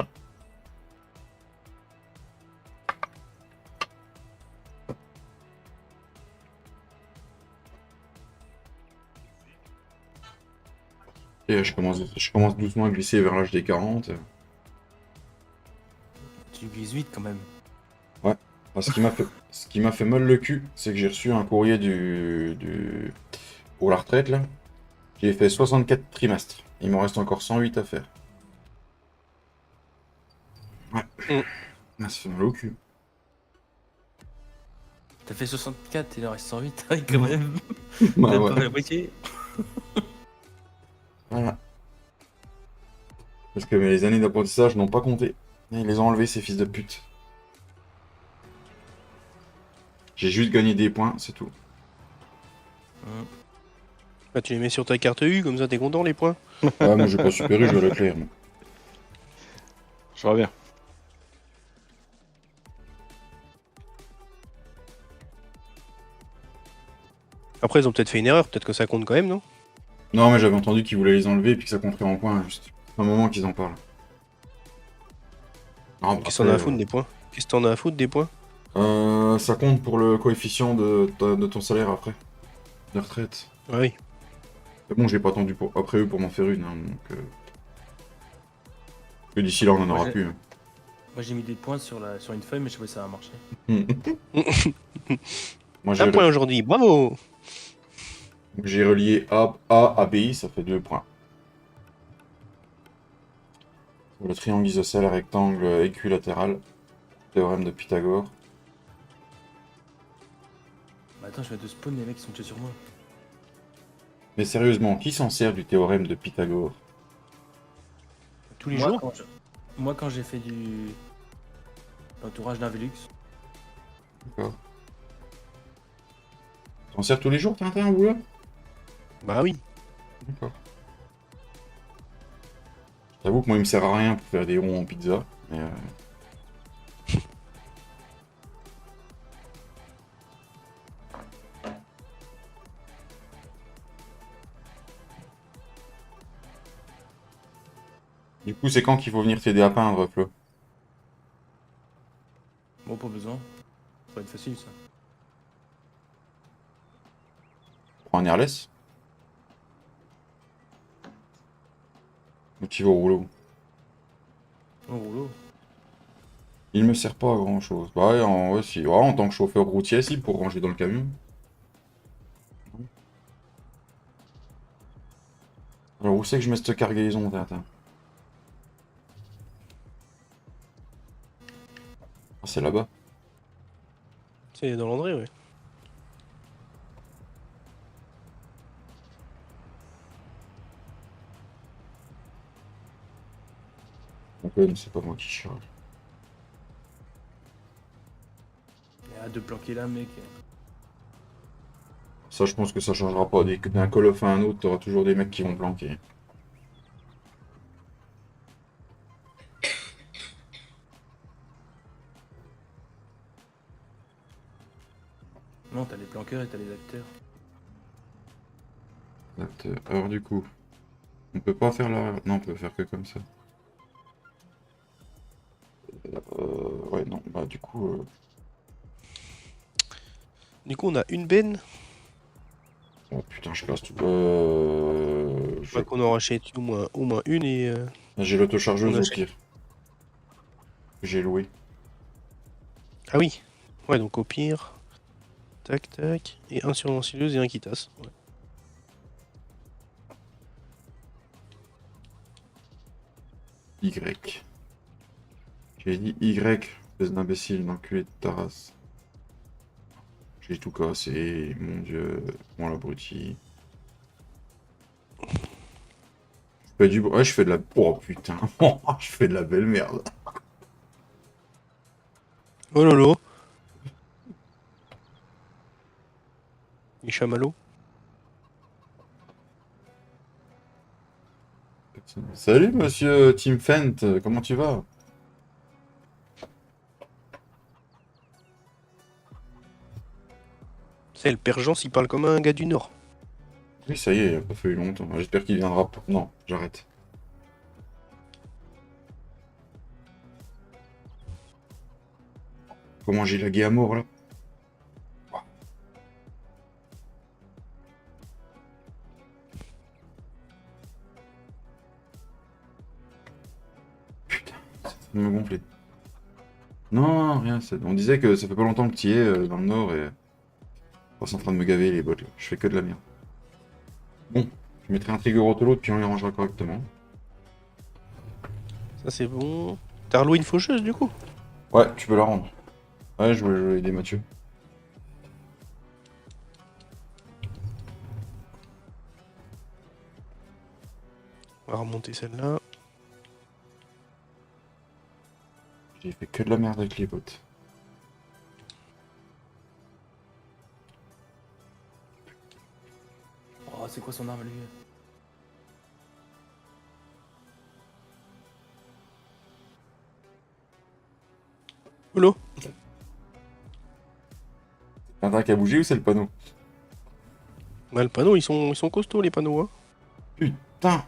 Et je commence doucement à glisser vers l'âge des 40. Tu glisses vite quand même. Ah, ce qui m'a fait mal le cul, c'est que j'ai reçu un courrier pour la retraite, là. J'ai fait 64 trimestres. Il m'en reste encore 108 à faire. Ouais. Ah, ça fait mal au cul. T'as fait 64, il en reste 108, ouais, quand même. Bah T'as ouais. pas la moitié. Voilà. Parce que les années d'apprentissage n'ont pas compté. Ils les ont enlevés, ces fils de pute. J'ai juste gagné des points, c'est tout. Bah, tu les mets sur ta carte U, comme ça t'es content les points? Ouais, moi j'ai pas Super U, je vais Leclerc. Moi. Je reviens. Après, ils ont peut-être fait une erreur, peut-être que ça compte quand même, non? Non, mais j'avais entendu qu'ils voulaient les enlever et puis que ça compterait en points, juste. C'est un moment qu'ils en parlent. Non, Qu'est-ce que t'en as à foutre des points? Qu'est-ce que t'en as à foutre des points? Ça compte pour le coefficient de ton salaire après. De retraite. Ah oui. Mais bon, j'ai pas attendu après eux pour m'en faire une, hein, donc... Que d'ici là, on en aura Ouais, plus. Hein. Moi j'ai mis des points sur une feuille, mais je sais pas si ça va marcher. Moi, Un point aujourd'hui, bravo. j'ai relié A à B, ça fait 2 points. Le triangle isocèle, rectangle équilatéral. Théorème de Pythagore. Bah attends, je vais te spawn, les mecs qui sont déjà sur moi. Mais sérieusement, qui s'en sert du théorème de Pythagore? Tous les Moi, jours. Moi, quand j'ai fait l'entourage d'un Velux, D'accord. T'en sers tous les jours, Tintin, au boulot? Bah oui. D'accord. J'avoue que moi, il me sert à rien pour faire des ronds en pizza. Mais Du coup, c'est quand qu'il faut venir t'aider à peindre, Flo? bon, pas besoin. Ça va être facile ça. Prends un airless? Ou tu vas au rouleau? Au rouleau. Il me sert pas à grand chose. Bah ouais, ouais, si. Ouais, en tant que chauffeur routier, si, pour ranger dans le camion. Alors, où c'est que je mets cette cargaison, Tintin? Ah, c'est là-bas. C'est dans l'André, ouais. Donc, c'est pas moi qui charge. Il y a de planquer là, mec. Ça, je pense que ça changera pas. D'un call off à un autre, t'auras toujours des mecs qui vont planquer. Non, t'as les planqueurs et t'as les acteurs. Alors, du coup, on peut pas faire la. Non, on peut faire que comme ça. Ouais, non, bah, du coup. Du coup, on a une benne. Oh putain, je passe tout. Je crois qu'on en rachète au moins une et. J'ai l'autochargeuse On au achète. pire. Que j'ai loué. Ah oui. Ouais, donc au pire. Tac, tac. Et un sur lancilleuse et un qui tasse. Ouais. Y. J'ai dit Y, espèce d'imbécile, d'enculé de ta race. J'ai tout cassé, mon dieu, mon abruti. Je fais du. Ouais, je fais de la. Oh putain, je fais de la belle merde. Oh lolo. Les chamallows. Salut monsieur Tim Fent, comment tu vas? C'est le père Jean, s'il parle comme un gars du Nord. Oui, ça y est, il a pas fallu longtemps. J'espère qu'il viendra. Non, j'arrête. Comment j'ai lagué à mort là? Putain, ça va me gonfler. Non, rien, on disait que ça fait pas longtemps que tu y es dans le nord et. Oh, c'est en train de me gaver les bottes là. Je fais que de la merde. Bon, je mettrai un trigger auto puis on les rangera correctement. Ça c'est bon. T'as reloué une faucheuse du coup? Ouais, tu peux la rendre. Ouais, je vais aider Mathieu. On va remonter celle-là. J'ai fait que de la merde avec les bottes. Oh, c'est quoi son arme, lui? Lolo. T'as un qui a bougé ou c'est le panneau? Ouais, le panneau, ils sont costauds les panneaux, hein. Putain!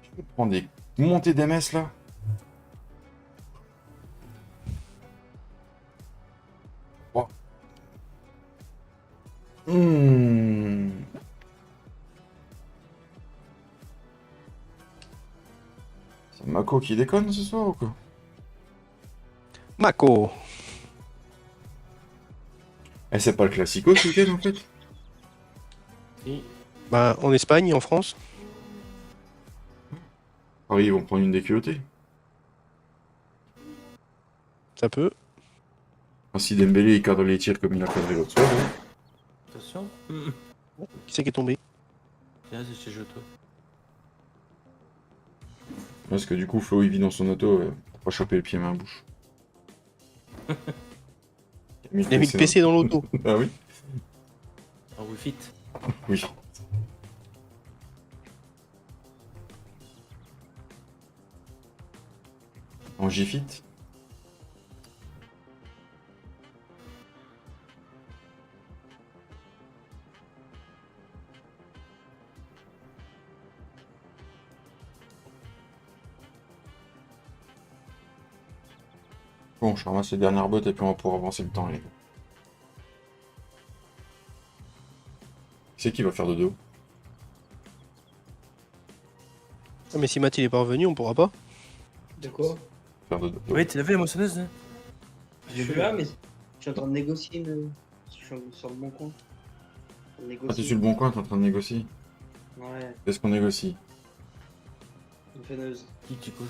Je vais prendre des montées d'MS là. Oh. C'est Mako qui déconne ce soir ou quoi? Mako. Eh, c'est pas le classico ce week-end en fait? Et Bah, en Espagne, en France. Paris, ils vont prendre une déculottée. Ça peut. Ah, si Dembélé il cadre les tirs comme il a cadré l'autre soir, ouais. attention. Qui c'est qui est tombé? Tiens, c'est chez Joto. Parce que du coup, Flo il vit dans son auto pour pas choper le pied main bouche. Il a mis le PC dans l'auto. Ah oui? En Wii Fit. Oui. En G-Fit? Bon, je ramasse les dernières bottes et puis on va pouvoir avancer le temps, les gars. Qui c'est qui va faire dodo? Ah, mais si Matt il est pas revenu, on pourra pas. De quoi? Faire dodo. Oui, tu l'as vu la moissonneuse, hein? Je suis là, mais je suis en train de négocier je suis sur le bon coin. On Ah, t'es négocie. sur le bon coin, t'es en train de négocier. Ouais, Qu'est-ce qu'on négocie? une faineuse. Qui tu causes?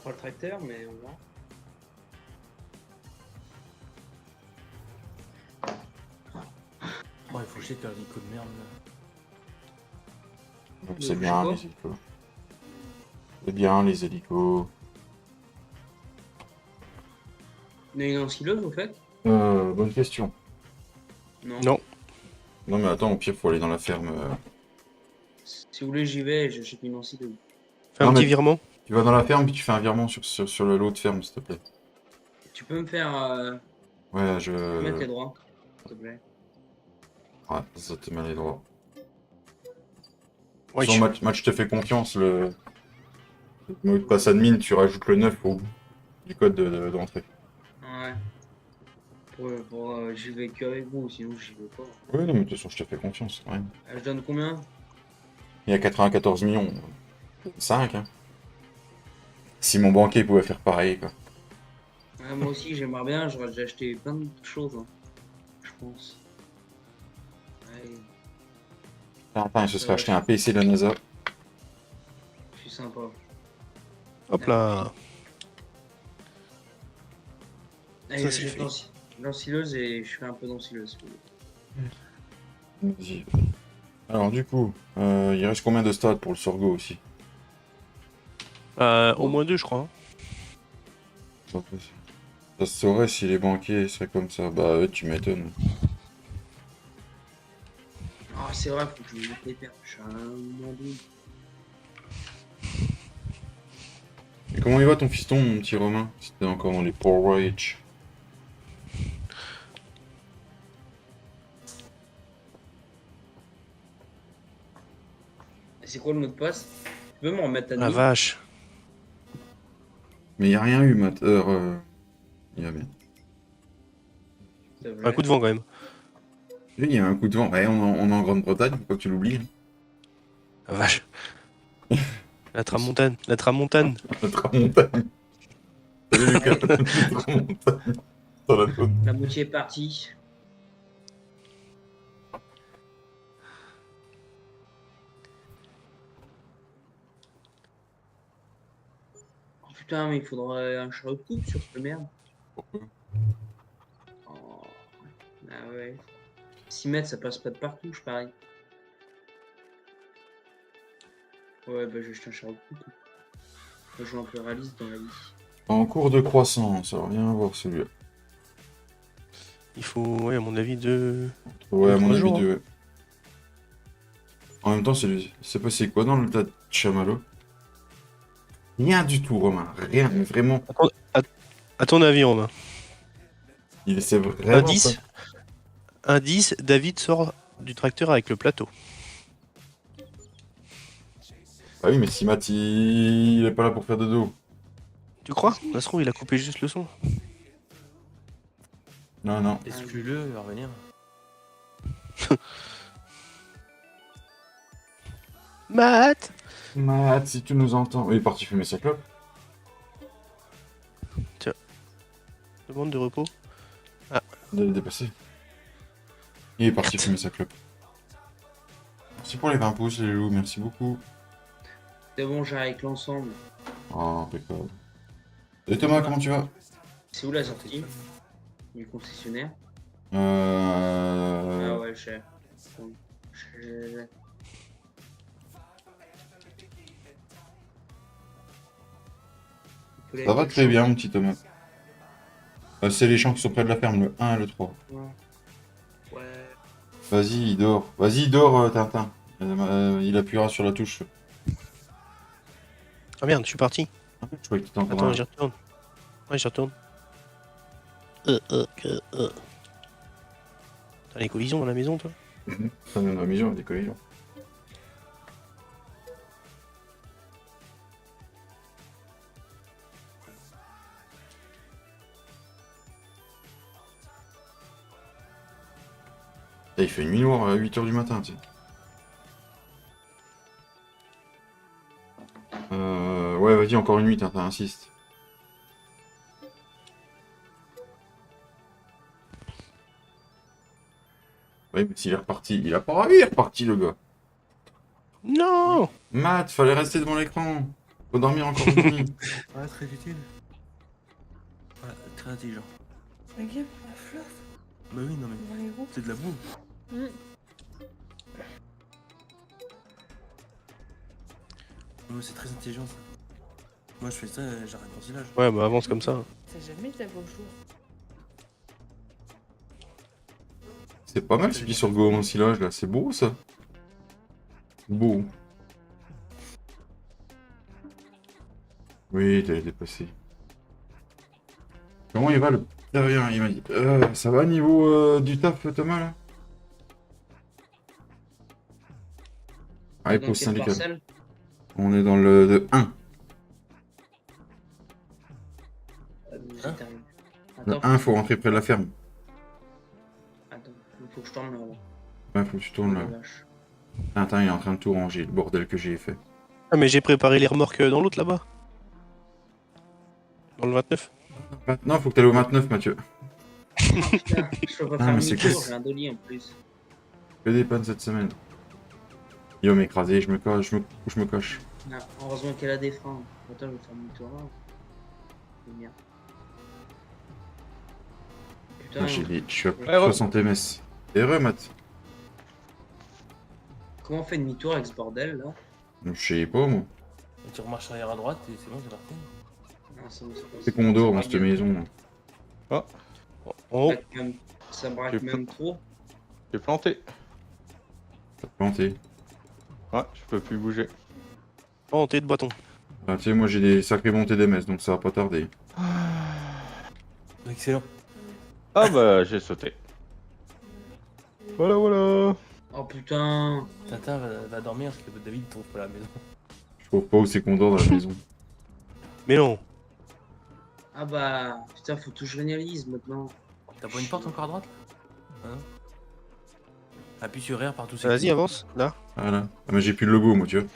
Pas le tracteur, mais on va. Oh, il faut chier qu'un hélico de merde là. C'est Le bien quoi les hélicos. C'est bien les hélicos. On a une ensileuse au fait? Bonne question. Non. Non. Non mais attends, au pire faut aller dans la ferme. Si vous voulez, j'y vais et j'achète une ensileuse. Fais Non, un petit mais- virement. Tu vas dans la ferme puis tu fais un virement sur le lot de ferme, s'il te plaît. Tu peux me faire Ouais, mettre les droits, s'il te plaît. Ouais, ça te met les droits. Ouais. Son match te fait confiance, le mot de passe admin, tu rajoutes le 9 au bout du code d'entrée. Ouais. J'y vais qu'avec vous, sinon j'y vais pas. Oui, non, mais de toute façon, je te fais confiance, quand même. Je donne combien? Il y a 94 millions. 5, hein. Si mon banquier pouvait faire pareil, quoi. Ouais, moi aussi, j'aimerais bien, j'aurais déjà acheté plein de choses, hein, je pense. Ouais, Enfin, il se serait acheté un PC de la NASA. je suis sympa. Hop là. Allez, Ça, c'est j'achète fait. l'ensileuse et je fais un peu d'ensileuse. Vas-y. Alors, du coup, il reste combien de stades pour le Sorgo aussi? Au moins 2, je crois. Hein. Ça se saurait si les banquiers seraient comme ça. Bah, ouais, tu m'étonnes. Ah, c'est vrai, faut que je me mette les perches. Je suis un mandou. Et comment il va ton fiston, mon petit Romain? C'était encore dans les porridge. C'est quoi le mot de passe? Tu peux me remettre à La nuit? vache. Mais il n'y a rien eu, Matt. Il y a bien. s'il te plaît. Un coup de vent quand même. Oui, il y a un coup de vent. Ouais, on est en Grande-Bretagne, faut pas que tu l'oublies. La vache. La tramontane. La tramontane. La tramontane. Salut Lucas. La tramontane. Dans la zone. La moitié est partie. Oh putain, mais il faudrait un chariot de coupe sur cette merde. Pourquoi? Oh. Ah ouais. 6 mètres, ça passe pas de partout, je parie. Ouais, bah je vais acheter un chariot de coupe. Moi, je suis un peu réaliste dans la vie. En cours de croissance, alors viens voir celui-là. Il faut, ouais, à mon avis, 2. Ouais, à mon 3 avis, jours, hein. 2. En même temps, c'est passé quoi dans le tas de chamallows? Rien du tout, Romain. Rien, mais vraiment. À ton avis, Romain. Il essaie vraiment. Indice. Indice, David sort du tracteur avec le plateau. Ah oui, mais si Matt, il est pas là pour faire dodo. Tu crois? Ça se trouve, il a coupé juste le son. Non, non. Exclue-le, il va revenir. Matt! Matt, si tu nous entends. Il est parti fumer sa clope. Demande de repos. D'aller dépasser. Il est parti fumer sa clope. Merci pour les 20 pouces, les loups, merci beaucoup. C'est bon, j'arrive avec l'ensemble. Oh, impeccable. Et Thomas, comment tu vas? C'est où la sortie du concessionnaire? Ah ouais, cher. Cher. Ça va très bien, mon petit Thomas. C'est les champs qui sont près de la ferme, le 1 et le 3. Ouais. Vas-y, il dort. Vas-y, dors, Tintin. Il appuiera sur la touche. Ah merde, je suis parti. Je croyais que t'étais encore Attends, là. j'y retourne. Ouais, j'y retourne. T'as les collisions dans la maison, toi? Ça donne la maison, des collisions. Et il fait nuit noire à 8h du matin, tu sais. Ouais, vas-y, encore une nuit, Tintin, insiste. Oui, mais s'il est reparti, il a pas envie, il est reparti, le gars. Non! Matt, fallait rester devant l'écran. Faut dormir encore une nuit. Ouais, très utile. Ouais, très intelligent. Ok, pour la flotte, Bah oui, non mais dans les roues. c'est de la boue. Mm. Ouais, c'est très intelligent ça. Moi je fais ça, j'arrête mon silage. Ouais, bah avance comme ça. T'as jamais de la beau jour. C'est pas mal ce qui sur Go en silage là, c'est beau ça. Beau. Oui, t'allais dépasser. Comment il va le... Rien, il m'a dit. Ça va niveau du taf, Thomas là? Allez, Dans pause quelle syndicale. parcelle? On est dans le 1. J'arrive. Le Attends, 1, faut rentrer près de la ferme. attends, il faut que je tourne là-bas. Ouais, faut que tu tournes là. Oh, la vache. Tintin, il est en train de tout ranger, le bordel que j'ai fait. Ah, mais j'ai préparé les remorques dans l'autre là-bas. Dans le 29. Non, faut que t'ailles au 29, Mathieu. Putain, je peux pas Ah, faire mais c'est demi-tour, que- j'ai un dolly en plus. Que des pannes cette semaine. Il va m'écraser, je me coche, je me coche. Ah, heureusement qu'elle a des freins. Attends, je vais faire demi-tour là. C'est bien. Putain, Ah, je suis à Ouais, ouais. 60 ms. T'es heureux, Matt? comment on fait demi-tour avec ce bordel là? Je sais pas, moi. Et tu remarches arrière à droite et c'est bon, c'est parti. Non, c'est C'est qu'on dort dans cette maison. En Ça haut. braque même, ça braque J'ai même trop. J'ai planté. T'as planté. Ouais, je peux plus bouger. En T de bâton. Ah, tu sais, moi j'ai des sacrées montées d'MS, donc ça va pas tarder. Excellent. Ah bah, j'ai sauté. Voilà, voilà. Oh putain. Tintin va dormir parce que David trouve pas la maison. Je trouve pas où c'est qu'on dort dans la maison. Mais non. Ah bah, putain, faut tout que je réalise maintenant. T'as pas une porte encore à droite là hein? Appuie sur R partout. c'est Vas-y, tout. avance. Là. Voilà. Ah, mais j'ai plus le logo, moi, tu vois.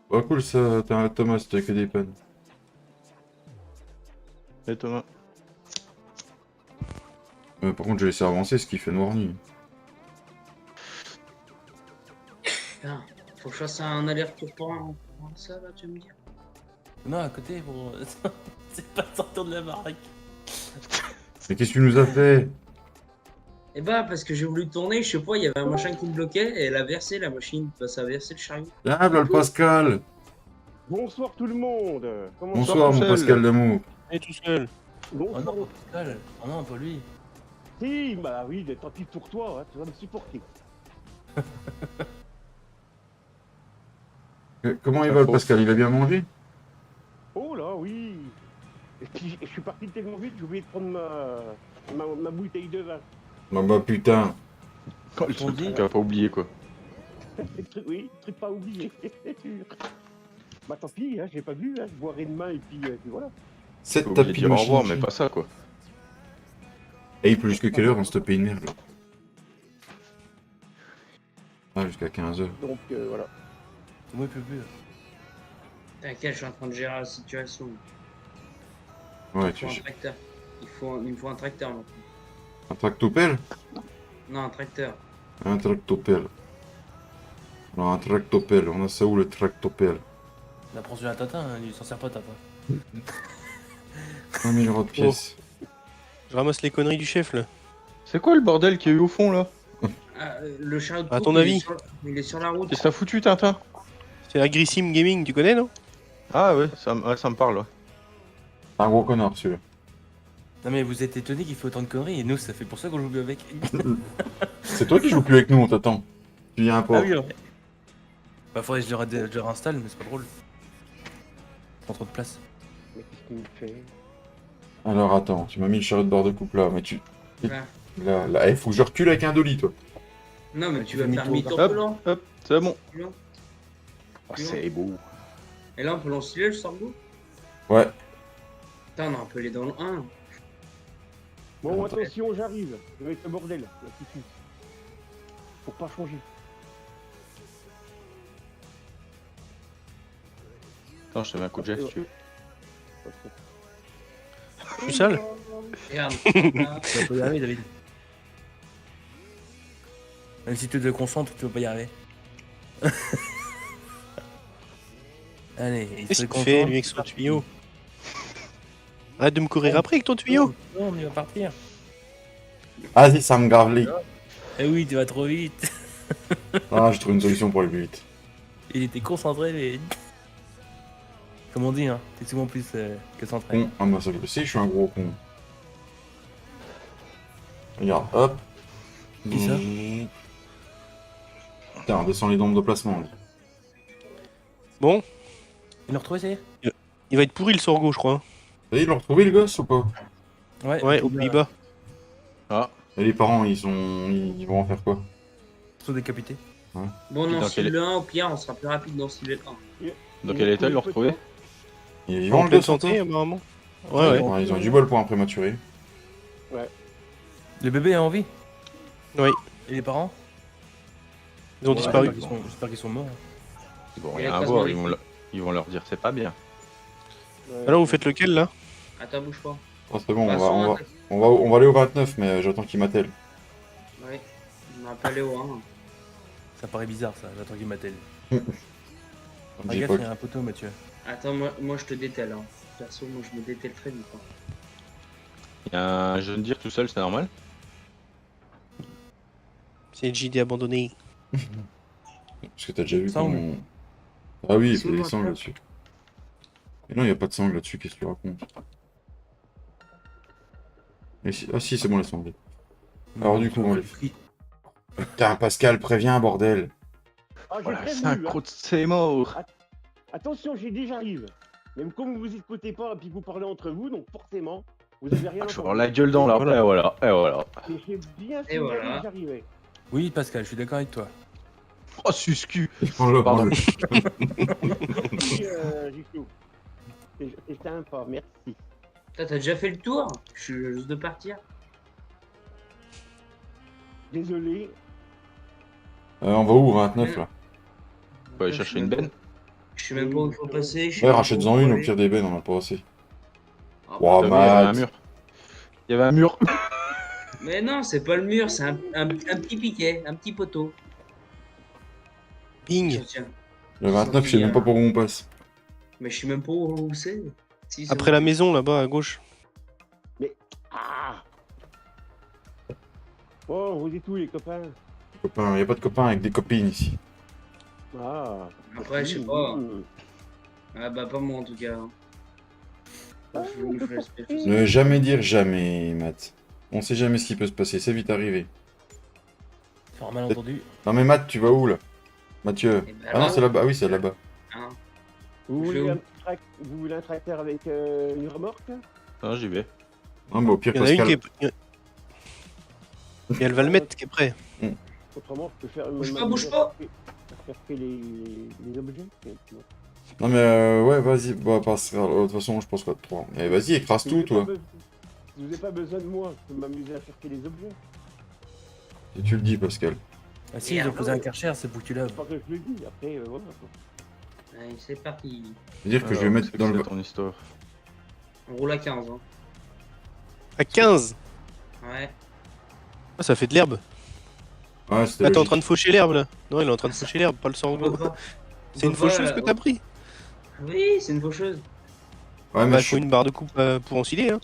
Oh, cool ça, t'as un Thomas, t'as que des pannes. Et Thomas. Par contre, je vais laisser avancer ce qui fait noir nuit. Putain, faut que je fasse un aller-retour pour ça là, tu veux me dire? Non, à côté, bon. C'est pas sortir de la baraque. Mais qu'est-ce que tu nous as fait? Eh bah, parce que j'ai voulu tourner, je sais pas, il y avait un machin qui me bloquait et elle a versé la machine. Bah, ça a versé le chariot. Ah, là, le Pascal! Bonsoir tout le monde. Comment Bonsoir, mon Michel. Pascal d'amour. Et tout seul. Oh Bonsoir. non, Pascal. Oh non, pas lui. Si, bah oui, tant pis pour toi, hein, tu vas me supporter. Comment il va, le Pascal? Il a bien mangé? Oh là, oui. Et puis, je suis parti tellement vite, j'ai oublié de prendre ma bouteille de vin. Bah, putain. Oh, le seul truc à pas oublier quoi. Oui, truc pas oublié. Bah tant pis, hein, j'ai pas vu, hein, je boirai demain et puis voilà. 7 Faut oublier de tapis de dire au revoir, machine. mais pas ça quoi. Et il peut jusqu'à quelle heure on se taper une merde là? Ah, jusqu'à 15h. Donc voilà. Moi, il peut plus. T'inquiète, je suis en train de gérer la situation. Ouais, Il faut un tracteur. Il me faut un tracteur maintenant. Un tractopelle? Non, un tracteur. Un tractopelle. Non, un tractopelle. On a ça où le tractopelle? On apprend sur un Tintin, hein, il s'en sert pas Tintin. 1 000 euros de pièces. Je ramasse les conneries du chef là. C'est quoi le bordel qu'il y a eu au fond là? Ah, le chariot de À course, ton avis il est sur la route. Qu'est-ce que t'as foutu, Tintin? C'est Agrissim Gaming, tu connais non? Ah ouais, ça me parle. Ouais. C'est un gros connard celui-là. Non mais vous êtes étonnés qu'il fait autant de conneries et nous ça fait pour ça qu'on joue plus avec. C'est toi qui joues plus avec nous, on t'attend. Tu viens pas. Ah oui, ouais. Bah faudrait que je le réinstalle mais c'est pas drôle. Prends trop de place. Mais qu'est-ce qu'il me fait? Alors attends, tu m'as mis le chariot de bord de coupe là, mais tu. Là. Là, faut que je recule avec un dolly, toi. Non, mais Ouais, tu tu vas fais faire mi-tour. mi-tour plus lent. Hop, c'est bon. Plus lent. Oh, c'est beau. Et là, on peut l'enfiler le sorgho. Ouais. Putain, on peut aller dans le 1. Bon, attention, j'arrive. Ça va être le bordel, là, tout de suite. Faut pas changer. Attends, je te mets un coup de jet si tu veux. Je suis sale. Regarde. Tu vas pas y arriver David. Même si tu te concentres, tu vas pas y arriver. Allez, il Qu'est-ce se qu'il fait lui avec son tuyau? Arrête de me courir après avec ton tuyau. Non, mais il va partir. Vas-y, ça me grave les. Eh oui, tu vas trop vite. Ah, j'ai trouvé une solution pour aller plus vite. Il était concentré, mais. Comme on dit, hein, t'es souvent plus que centré. Con. Ah, moi ça je le sais, je suis un gros con. Regarde, hop. Qui ça Putain, on descend les nombres de placement. Bon, Il l'a retrouvé, ça y est? il va être pourri le sorgho, je crois. Ça y est, ils l'ont retrouvé le gosse ou pas? Ouais, aux Pays-Bas. Ah, Et les parents, ils vont en faire quoi? Sont décapités. Bon, Dans non, quel- le 1, au pire, on sera plus rapide dans le 1. dans quel état ils l'ont retrouvé? Il est En vivant le pleine gosse santé, encore? apparemment. Ouais, ouais. Ouais, ils ont eu du bol pour un prématuré. Le bébé est en vie? Oui. Et les parents? Ils ont disparu. J'espère qu'ils sont morts. Ils vont Et rien la avoir, cosmétique. ils vont leur dire c'est pas bien. Alors, vous faites lequel là? Attends, bouge pas. Oh, c'est bon, De toute façon, on va aller au 29, mais j'attends qu'il m'attelle. Ouais, on va pas aller au 1. Ça paraît bizarre ça, j'attends qu'il m'attelle. J'ai Regarde, pas- il y a un poteau, Mathieu. Attends, moi je te dételle. Hein. Perso, moi je me dételle très vite. Hein. Il y a un jeune dire tout seul, c'est normal. C'est JD abandonné. Parce que t'as déjà vu Sangle. comment... Ah oui, il Sous fait des le sangles WhatsApp. là-dessus. Mais non, il n'y a pas de sangle là-dessus, qu'est-ce que tu racontes? Ah si, c'est bon les sangles. Alors, du coup, on les- Putain, Pascal, préviens, bordel. Ah, j'ai Voilà, prévenu, c'est un hein. croc, c'est mort. Attention, j'ai dit j'arrive. Même comme vous écoutez pas et puis vous parlez entre vous, donc forcément, vous avez rien Je vais avoir entendu. la gueule dans l'arbre, et voilà, et voilà. Mais j'ai bien Et su voilà. que j'arrivais. Oui, Pascal, je suis d'accord avec toi. Oh, suscu. Oh là, Pardon. Merci, Gico. C'est sympa, merci. Putain, t'as déjà fait le tour? Je suis juste de partir. Désolé. On va où, 29 là? On va aller chercher une benne. Je sais même pas où il faut passer. je sais Ouais, même rachète-en pas où une, au aller. pire des bennes, on a pas assez. Ah, Wow, T'as vu, il y avait un Matt. mur. Il y avait un mur. Mais non, c'est pas le mur, c'est un petit piquet, un petit poteau. Ping. Tiens. Le 29, je sais même pas par où on passe. Mais je sais même pas où c'est. Si, c'est Après où. la maison là-bas à gauche. Ah. Bon, vous êtes où les copains? Copains, y a pas de copains avec des copines ici. Ah. Après, je sais pas. Mmh. Ah bah pas moi en tout cas. Je respecte, je sais. Ne jamais dire jamais, Matt. On sait jamais ce qui peut se passer, c'est vite arrivé. C'est un malentendu. Non mais Matt, tu vas où là? Mathieu. Eh ben, Ah non, là. c'est là-bas. Ah oui, c'est là-bas. Hein. Vous Je vais voulez, où vous voulez un tracteur avec une remorque? Non, j'y vais. Non, mais au pire, Il y en a une Pascal. qui est. Et elle va le mettre qui est prêt. Autrement, je peux faire. Bouge pas, m'amuser bouge à pas. faire faire les objets. Non mais ouais, vas-y, bah passera. De toute façon, je pense pas de toi. Mais vas-y, écrase tout, toi. Vous n'avez pas besoin de moi, je peux m'amuser à chercher les objets. Si tu le dis, Pascal. Ah si, ils ont posé un karcher, c'est pour que tu laves. C'est pas que je le dis, après, voilà. Allez, c'est parti. C'est-à-dire que je vais Alors, mettre c'est dans que le... c'est ton histoire. On roule à 15. Hein. À 15. Ouais. Ah, ça fait de l'herbe. Ouais, c'était Ah, t'es en logique. train de faucher l'herbe là. Non, il est en train de faucher l'herbe, pas le On peut sorgho. pas. C'est une faucheuse que t'as pris. Oui, c'est une faucheuse. Ouais, mais Bah, il je faut suis... une barre de coupe pour enfiler. Hein.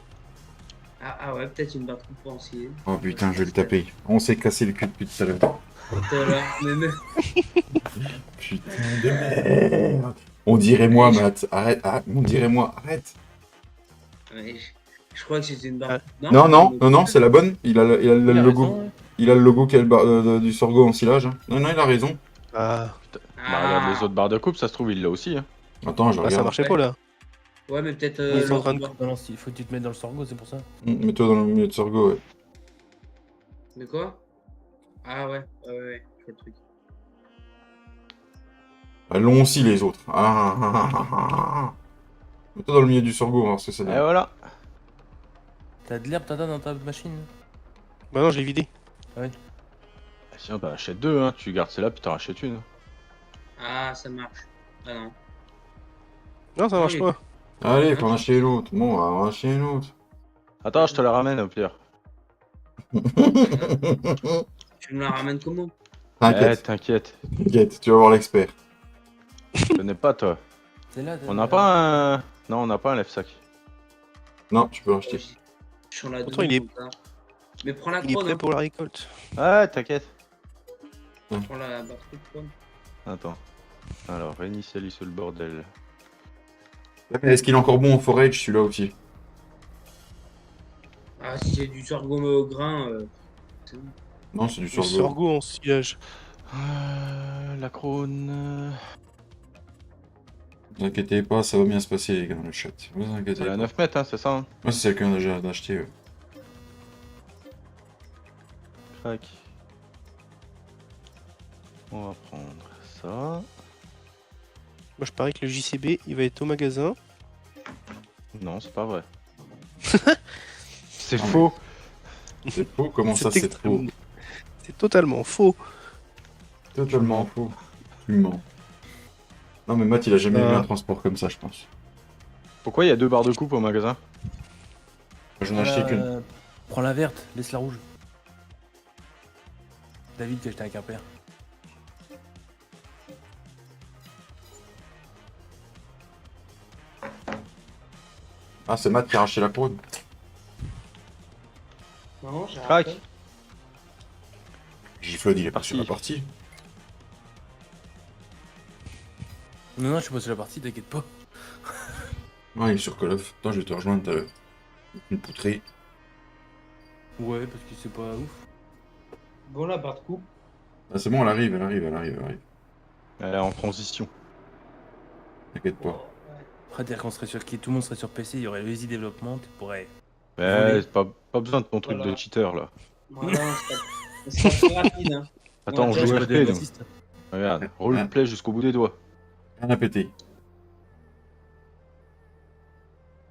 Ah ouais, peut-être une barre de coupe pour enfiler. Oh putain, je vais le taper. On s'est cassé le cul depuis tout à l'heure. Tout à l'heure. Mais Putain de merde. On dirait moi, Matt. Arrête, on dirait moi, arrête. ouais, je crois que c'était une barre. Ah. Non, c'est la bonne. Il a le Il a logo. raison, ouais. Il a le logo qui a du sorgho en silage. Hein. Non, il a raison. Ah, Bah, regarde les autres barres de coupe, ça se trouve, il l'a aussi. Hein. Attends, je bah ça regarde. marchait pas là. Ouais, mais peut-être. Ils sont en train de- Il faut que tu te mettes dans le sorgho, c'est pour ça. Mets-toi dans le milieu de sorgho, ouais. De quoi? Ah ouais, je vois le truc. Elles l'ont aussi, les autres. Mets-toi dans le milieu du sorgho, on va voir ce que ça Et donne. voilà. T'as de l'herbe, Tata, dans ta machine? Bah non, je l'ai vidé. Sinon, t'en achètes deux, hein. Tu gardes celle-là, puis t'en rachètes une. Ah, ça marche. Ah non. Non, ça marche Oui. pas. Allez, faut en acheter l'autre. Bon, on va en acheter une autre. Attends, je te la ramène, au pire. Tu me la ramènes comment? T'inquiète, T'inquiète. t'inquiète, tu vas voir l'expert. Je connais pas, toi. C'est là, On n'a pas un... Non, on n'a pas un lève-sac. Non, tu peux l'acheter. Je suis en la Pourtant, double, il est- donc, hein. Mais prends la Il est chrono. prêt pour la récolte. Ouais, t'inquiète. Prends la barre de chrono. Attends. Alors, réinitialise le bordel. Mais est-ce qu'il est encore bon en forage, celui-là aussi? Ah, si c'est du sorgho au grain, c'est bon. Non, c'est du Le sorgho. sorgho en silage. La crône... Ne vous inquiétez pas, ça va bien se passer, les gars, dans le chat. Ne vous inquiétez C'est pas. à 9 mètres, hein, c'est ça, hein. Moi, c'est celle qu'on a déjà acheté. Crac. On va prendre ça. Moi, je parie que le JCB, il va être au magasin. Non, c'est pas vrai. C'est faux. C'est faux, comment ça, c'est faux? extrêmement- C'est totalement faux. Totalement faux. Tu mens. Non, mais Matt, il a jamais vu un transport comme ça, je pense. Pourquoi il y a deux barres de coupe au magasin? Moi, j'en ai acheté qu'une. Prends la verte, laisse la rouge. David qui a acheté un Quimper. Ah, c'est Matt qui a arraché la crône. Non, j'ai Crac. raté. Giflod, il est pas sur la Parti. partie. Non, je suis pas sur la partie, t'inquiète pas. Ouais, il est sur Call of. Attends, je vais te rejoindre tout à l'heure. Une poutrée. Ouais, parce que c'est pas ouf. Bon, la barre de coupe. Ah, c'est bon, elle arrive. Elle est en transition. T'inquiète pas. Après, dire qu'on serait sur qui tout le monde serait sur PC, il y aurait le easy développement, tu pourrais. Ouais, c'est pas besoin de ton truc Voilà. de cheater là. Voilà, c'est pas plus rapide, hein. Attends, on Ouais, joue je RP des nous. racistes. Regarde, roleplay jusqu'au bout des doigts. Rien à péter.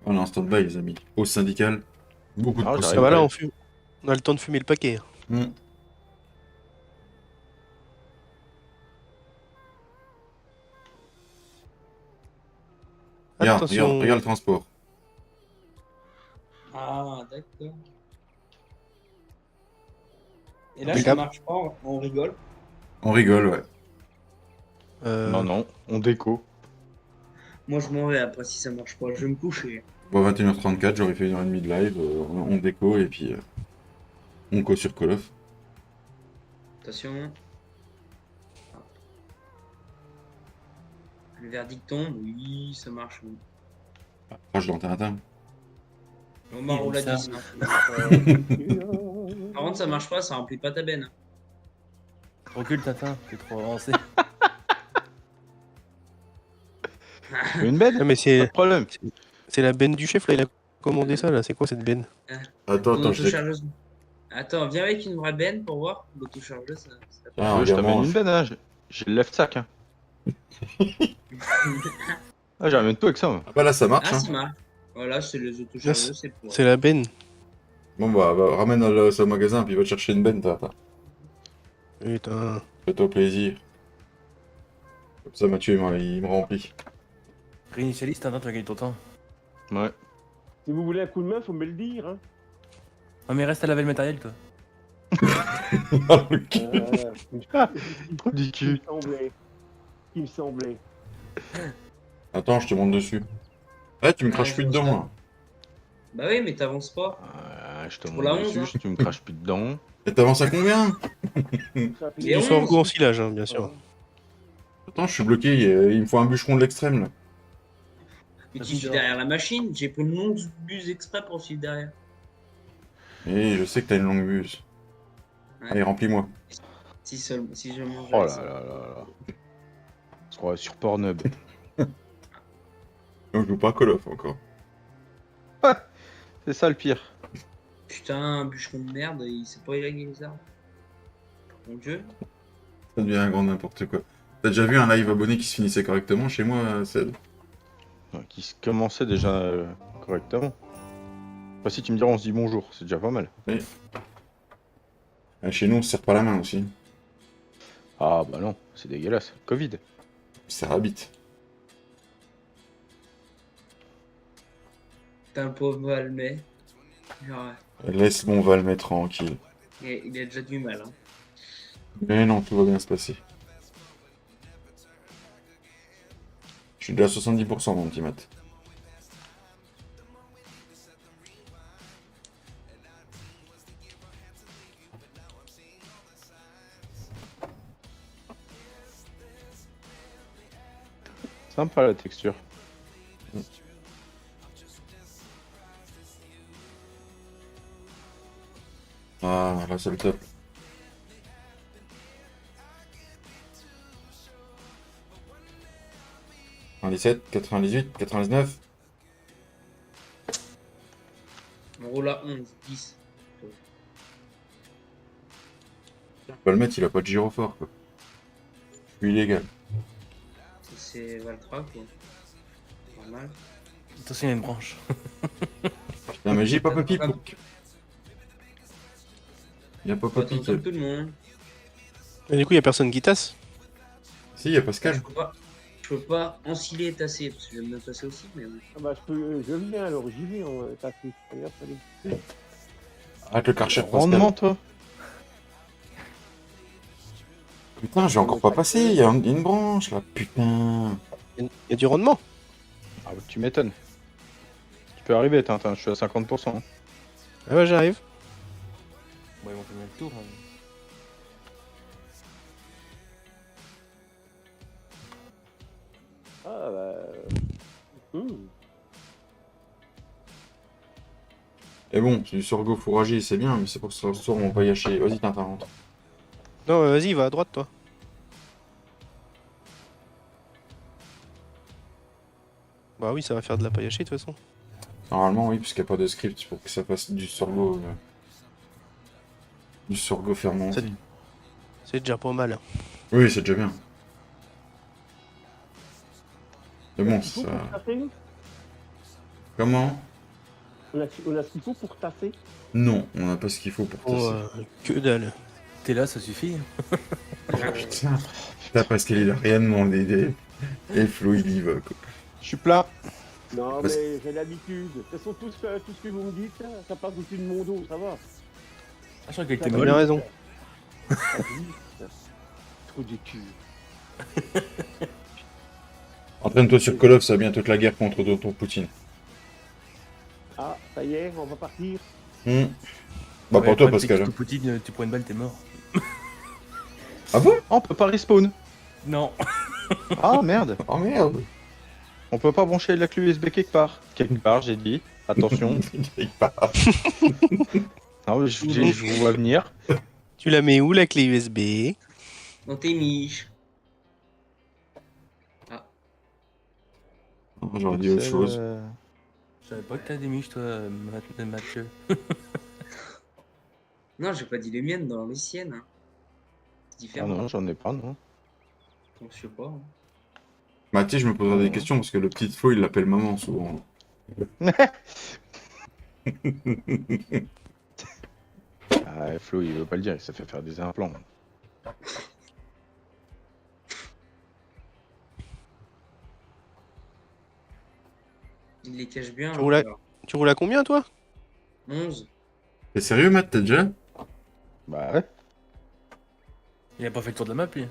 On est en stand-by, les amis. Hausse syndicale. Beaucoup de Ah, pouces. Ça j'arrive. va là, on fume. On a le temps de fumer le paquet. Hmm. Regarde, Attention. regarde le transport. Ah, d'accord. Et là, Impeccable. ça marche pas, on rigole. On rigole, ouais. Non, on déco. Moi, je m'en vais après si ça marche pas. Je vais me coucher. Bon, 21h34, j'aurais fait 1h30 de live. On déco et puis on co sur Call of. Attention. Le verdict tombe. Oui, ça marche. Oui. Proche dans Tintin. Omar, on l'a ça. dit. sinon, ça marche pas. Par contre, ça marche pas, ça remplit pas ta benne. Recule, Tintin, t'es trop avancé. Tu veux une benne? Ah, mais Pas c'est de problème. c'est la benne du chef là, il a commandé ça là. C'est quoi cette benne? Attends, Ton je sais. autochargeuse. Attends, viens avec une vraie benne pour voir. L'autochargeuse, ça. Ah, je regarde, t'amène mange. une benne, hein. J'ai le left sac. Hein. Ah, j'amène tout avec ça. Moi. Ah bah là, ça marche. Ah, Hein. ça marche. Voilà, c'est les autochargeuses, c'est pour. C'est la benne. Bon, bah, ramène ça au magasin puis va te chercher une benne, t'as. Putain. Fais-toi plaisir. Comme ça, Mathieu, il me remplit. Réinitialiste, attends, tu vas gagner ton temps. Ouais. Si vous voulez un coup de main, faut me le dire. Hein. Ah, mais reste à laver le matériel, toi. Trop du Il cul. me semblait. Il me semblait. Attends, je te monte dessus. Ouais, tu me craches plus je dedans, vois là. Bah oui, mais t'avances pas. Je te Pour la montre 11, dessus, hein. si tu me craches plus dedans. Et t'avances à combien? Ça fait Et Du on- sorgho en silage, hein, bien sûr. Attends, je suis bloqué, il me faut un bûcheron de l'extrême, là. Mais tu suis derrière la machine. J'ai pris une longue buse exprès pour suivre derrière. Et je sais que t'as une longue buse. Ouais. Allez, remplis-moi. Si je mange. Oh là là là là. On se croirait sur Pornhub. Donc, je joue pas à Call of encore. C'est ça le pire. Putain, un bûcheron de merde, il sait pas élaguer les arbres. Mon dieu. Ça devient un grand n'importe quoi. T'as déjà vu un live abonné qui se finissait correctement chez moi, Ced? Qui se commençait déjà correctement. Enfin, si tu me diras, on se dit bonjour, c'est déjà pas mal. Chez nous, on se serre pas la main aussi. Ah bah non, c'est dégueulasse. Covid. Ça habite. T'as un pauvre Valmet. Genre, Laisse mon Valmet tranquille. il a déjà du mal. Hein. Mais non, tout va bien se passer. Je suis déjà à 70% mon petit Matt. Sympa la texture. Ah, là c'est le top. « 97, 98, 99. On roule à 11, 10. Valmet, il a pas de gyrophore, quoi. Je suis illégal. C'est Valtra, quoi. Normal. Attention, il y a une branche. Putain, mais j'ai Papa Pip. Il y a Faut Papa attendre Pip. comme tout le monde. Et du coup, y a personne qui tasse. Si, il y a Pascal. Je peux pas ensiler et tasser, parce que j'aime bien tasser aussi, mais bon. Ah bah, je viens alors, j'y vais. T'as fait. Regarde, allez. Arrête le karcher, Pascal. Rendement, toi. Putain, j'ai encore pas passé. Il y a une branche, là. Putain. Y a du rendement. Ah bah, tu m'étonnes. Tu peux arriver, Tintin, je suis à 50%. Ah ouais, j'arrive. Bon, ils vont finir le tour. Hein. Ah bah. Et bon, c'est du sorgho fourragé, c'est bien, mais c'est pour que ce soir on va pas yâcher. Vas-y, Tintin, rentre. Non, vas-y, va à droite, toi. Bah oui, ça va faire de la paillachée, de toute façon. Normalement, oui, puisqu'il n'y a pas de script pour que ça fasse du sorgho. Du sorgho fermenté. C'est déjà pas mal. Oui, c'est déjà bien. Mais bon, Il faut ça. pour tasser. Comment? On a ce qu'il faut pour tasser. Non, on n'a pas ce qu'il faut pour Oh, tasser. que dalle. T'es là, ça suffit. Oh, putain. Putain, Pascal, il a rien demandé. Et Flo, il y va, quoi. Je suis plat. Non, Parce- mais j'ai l'habitude. De toute façon, tout ce que vous me dites, ça passe au-dessus de mon dos, ça va. Ah, je crois qu'avec tes T'as molles. bien raison. Ça glisse. Trop du cul. Entraîne-toi sur Call of, ça va bientôt être la guerre contre ton Poutine. Ah, ça y est, on va partir. Bah, Ouais, pour toi, le problème, c'est que Pascal. si Poutine, tu prends une balle, t'es mort. Ah bon? Oh, on peut pas respawn. Non. Ah merde. Oh merde. On peut pas brancher la clé USB quelque part. Quelque part, j'ai dit. Attention. Il part. Non, mais je vous vois venir. Tu la mets où, la clé USB? Dans tes miches. J'aurais dit autre chose. Je savais pas que t'as des miches, toi, Mathieu. Non, j'ai pas dit les miennes dans les siennes. Hein. C'est Ah différent. non, j'en ai pas, non. Donc, je sais pas. Hein. Bah, tu sais, je me poserai des questions parce que le petit Flo, il l'appelle maman souvent. Ah, Flo, il veut pas le dire, il s'est fait faire des implants. Il les cache bien. Tu roules à- alors. Tu roules à combien, toi? 11. T'es sérieux, Matt, t'as déjà? Bah ouais. Il a pas fait le tour de la map, lui.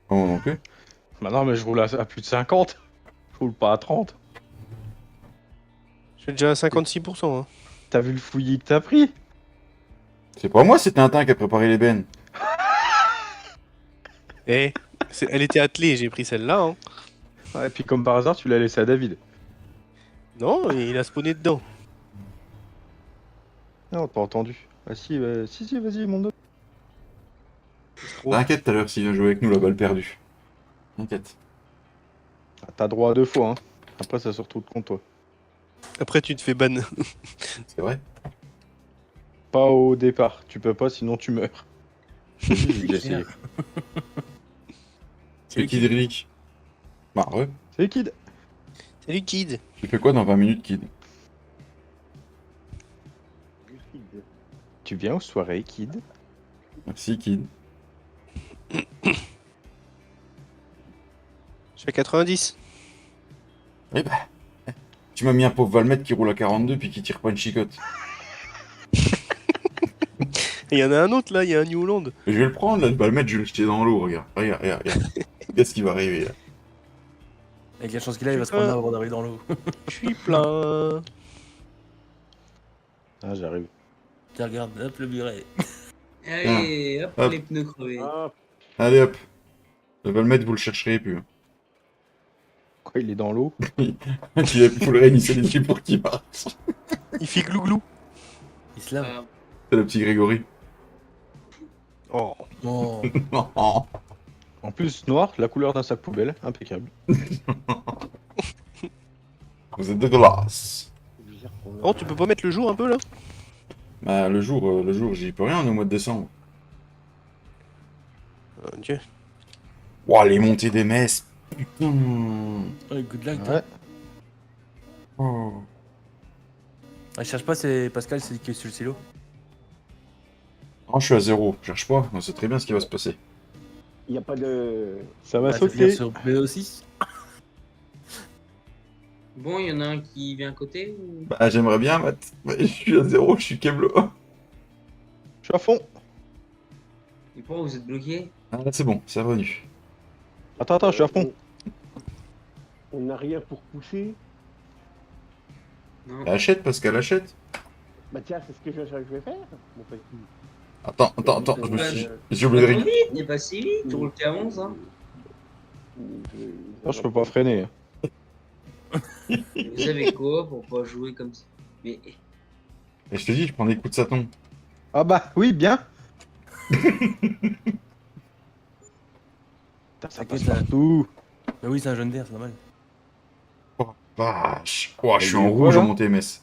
Oh, non plus. Bah non, mais je roule à plus de 50. Je roule pas à 30. Je suis déjà à 56%. Hein. T'as vu le fouillis que t'as pris? C'est pas moi, c'est Tintin qui a préparé les bennes. Eh, elle était attelée, j'ai pris celle-là. Hein. Ouais, et puis comme par hasard, tu l'as laissé à David. Non, il a spawné dedans. Non, t'as entendu. Ah si, si, vas-y, mon dos. Trop. T'inquiète, tout à l'heure, s'il vient jouer avec nous, la balle perdue. T'inquiète. Ah, t'as droit à 2 fois, hein. Après, ça se retrouve contre toi. Après, tu te fais ban. C'est vrai? Pas au départ. Tu peux pas, sinon tu meurs. J'ai déjà essayé. C'est qui, Drilic? Bah, ouais. C'est Kid. Salut, Kid. Tu fais quoi dans 20 minutes, Kid? Tu viens aux soirées, Kid? Merci, Kid. Je suis à 90. Eh bah, tu m'as mis un pauvre Valmet qui roule à 42 puis qui tire pas une chicotte. Et il y en a un autre là, il y a un New Holland. Je vais le prendre, là, le Valmet, je vais le jeter dans l'eau, regarde. Regarde. Qu'est-ce qui va arriver, là? Avec la chance qu'il a, il va se prendre avant d'arriver dans l'eau. Je suis plein. Ah, j'arrive. Tiens, regarde, hop, le muret. Allez, hop, Hop. les pneus crevés. Ah, Allez, hop. Le Valmet, vous le chercherez plus. Quoi, il est dans l'eau? Il faut le réinitialiser pour qu'il marche. Il fait glouglou. Il se lave. Ah, C'est le petit Grégory. Oh. Oh. En plus, noir, la couleur d'un sac poubelle, impeccable. Vous êtes dégueulasse. c'est bizarre qu'on a- Oh, tu peux pas mettre le jour un peu là? Bah, le jour, j'y peux rien, on est au mois de décembre. Dieu. Ouah, les montées des messes. Putain. Ouais, good luck. Ouais. Oh. Ah, je cherche pas, c'est Pascal, c'est qui est sur le silo. Oh, je suis à 0, cherche pas, on sait très bien ce qui va se passer. Il n'y a pas de. Ça va Ah, ça veut dire sauter. sur BO6. Bon, il y en a un qui vient à côté ou... Bah, j'aimerais bien, Matt. Mais je suis à 0, je suis Keblo. Je suis à fond. Et pourquoi vous êtes bloqué? Ah, là, c'est bon, c'est revenu. Attends, je suis à fond. On n'a rien pour pousser. Non. Achète, Pascal, achète. Bah tiens, c'est ce que je vais faire, mon petit. Attends, j'ai oublié de Pas trop régler. vite, n'est pas si vite, tu roules qu'à 11, hein. Non, je peux pas freiner. Vous avez quoi pour pas jouer comme ça? Mais Et je te dis, je prends des coups de saton. Ah bah, oui, bien. Putain, ça passe T'inquiète, là. partout. Bah oui, c'est un jeune d'air, c'est normal. Oh, vache. Oh, je suis Il en est rouge quoi, en là montée MS.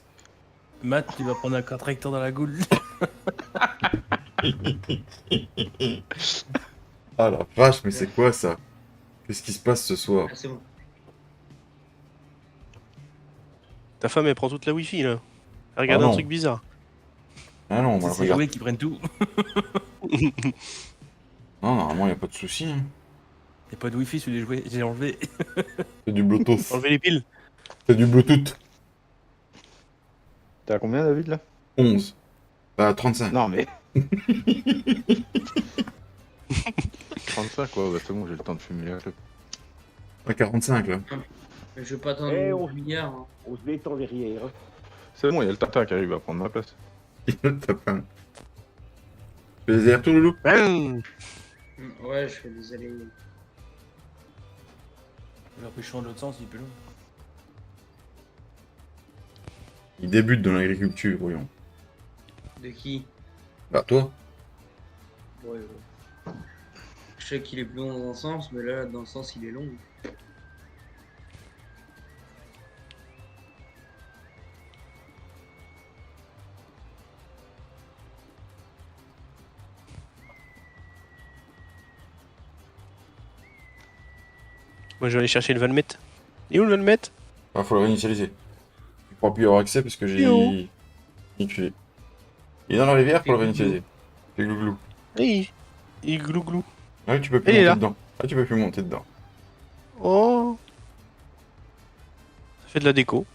Matt, tu vas prendre un tracteur dans la goule. Ah la vache, mais c'est quoi ça? Qu'est-ce qui se passe ce soir? ah, c'est bon. Ta femme elle prend toute la wifi là. Elle regarde Ah un non. truc bizarre. Ah non, moi, C'est ces regarde. jouets qui prennent tout. Non, normalement, y a pas de souci. Hein. Y'a pas de wifi sur les jouets, j'ai enlevé. C'est du Bluetooth. Enlever les piles. C'est du Bluetooth. T'es à combien, David, là? 11. 35. Non, mais. 35, quoi. Bah, c'est bon, j'ai le temps de fumer la clope. 45 là. Mais je veux pas attendre Eh, le on- milliard. Hein. On se détend derrière. Hein. C'est bon, il y a le Tintin qui arrive à prendre ma place. T'as pas. Tu fais des allers-retours, Loulou? Ouais, je fais des allées. J'ai repris le champ de l'autre sens, il est plus long. Il débute dans l'agriculture, voyons. De qui? Bah, toi? Ouais, je sais qu'il est plus long dans un sens, mais là, dans le sens, il est long. Moi je vais aller chercher le Valmet. Et où le Valmet? Ah, faut le réinitialiser. Tu pourras plus y avoir accès parce que Et où j'ai. Il est dans la rivière, faut le réinitialiser. C'est glouglou. Et il glouglou. Ah oui, tu peux plus Il est monter là. dedans. Ah, tu peux plus monter dedans. Oh. Ça fait de la déco.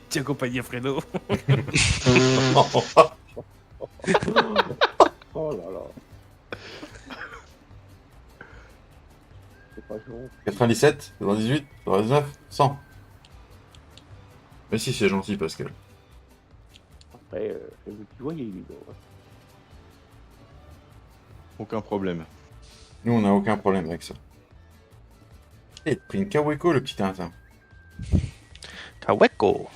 Tu accompagnes Fredo. Oh là là. C'est pas gentil. 97, 98, 99, 100. Mais si, c'est gentil, Pascal. Après, c'est vous qui voyez, lui. Donc. Aucun problème. Nous, on n'a aucun problème avec ça. Et il a pris une Kaweko, le petit Tintin. Kaweko.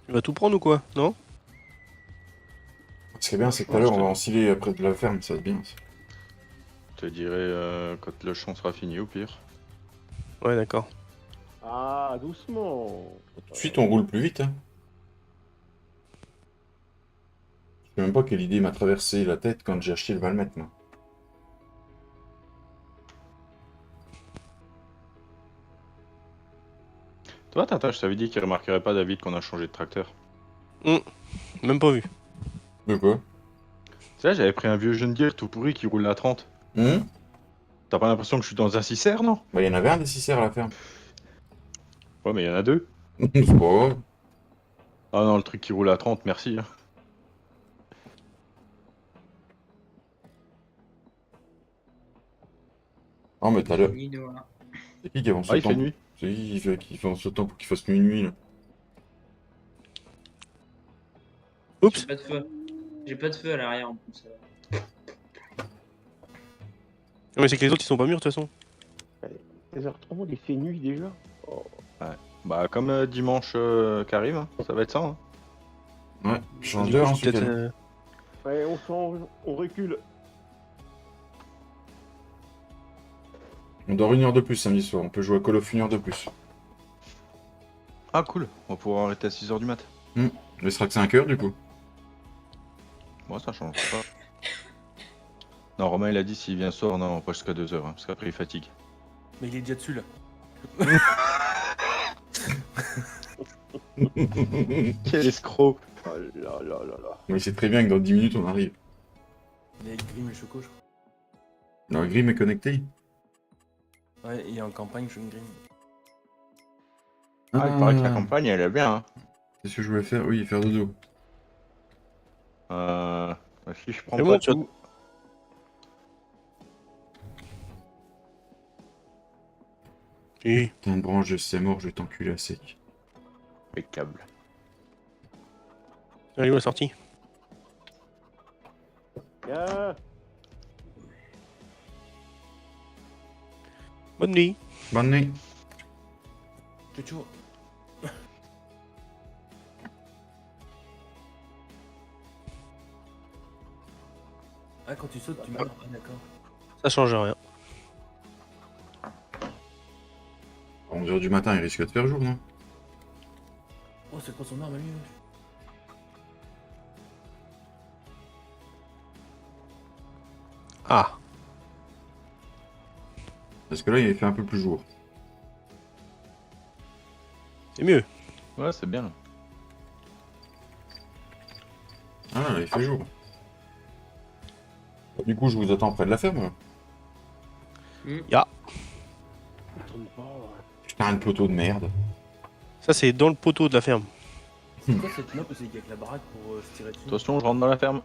Tu vas tout prendre ou quoi? Non? Ce qui est bien, c'est que tout à l'heure, on va enfiler près de la ferme, ça va être bien. Ça. Je te dirai quand le champ sera fini, au pire. Ouais, d'accord. Ah, doucement. Tout de suite, on roule plus vite. Hein. Je sais même pas quelle idée m'a traversé la tête quand j'ai acheté le Valmet, moi. Toi, Tintin, je t'avais dit qu'il remarquerait pas, David, qu'on a changé de tracteur. Même pas vu. De quoi? Tu sais, j'avais pris un vieux John Deere tout pourri qui roule à 30. T'as pas l'impression que je suis dans un 6R, non? Bah, il y en avait un des 6 à la ferme. Ouais, mais il y en a deux. C'est pas grave. Ah non, le truc qui roule à 30, merci. Hein. Oh, mais tout à l'heure, Ni de voilà. c'est qui avance Ah, le il temps? fait nuit. C'est qui avance le temps pour qu'il fasse nuit, là? Oups. J'ai pas de feu. J'ai pas de feu à l'arrière en plus. Non, mais c'est que les autres ils sont pas mûrs de toute façon. 16h30, il fait nuit déjà. Oh. Bah, comme dimanche qui arrive, hein, ça va être ça. Hein. Ouais, change Du d'heure, coup, hein, je suis ce peut-être, week-end. Ouais, on change, on recule. On dort 1 heure de plus samedi soir, on peut jouer à Call of 1 heure de plus. Ah, cool. On va pouvoir arrêter à 6h du mat. Mais ce sera que 5 heures, du coup. Moi, ça change pas. Non, Romain, il a dit s'il vient ce soir, non, pas jusqu'à 2h, hein, parce qu'après, il fatigue. Mais il est déjà dessus là. Quel escroc. Oh là là là là. Mais c'est très bien que dans 10 minutes, on arrive. Il est avec Grim et Choco, je crois. Non, Grim est connecté. Ouais, il est en campagne, Jeune Grim. Ah, il paraît que la campagne, elle est bien. Hein. Qu'est-ce que je voulais faire? Oui, faire dodo. Si je prends Mais pas bon, tu tout... Et Putain de branche, c'est mort, je vais t'enculer à sec. Impeccable. allez, où la sortie? Viens. Bonne nuit. Bonne nuit. Chouchou. Ah, quand tu sautes, tu meurs. Ah, d'accord. Ça change rien. À 11h du matin, il risque de faire jour, non? Oh, c'est quoi son arme à lui? Ah. Parce que là, il fait un peu plus jour. C'est mieux. Ouais, c'est bien. Ah, là, il fait jour. Du coup, je vous attends près de la ferme. Là. Tourne pas, ouais. Putain, un poteau de merde. Ça, c'est dans le poteau de la ferme. C'est quoi cette note? C'est avec la baraque pour se tirer dessus. Attention, je rentre dans la ferme.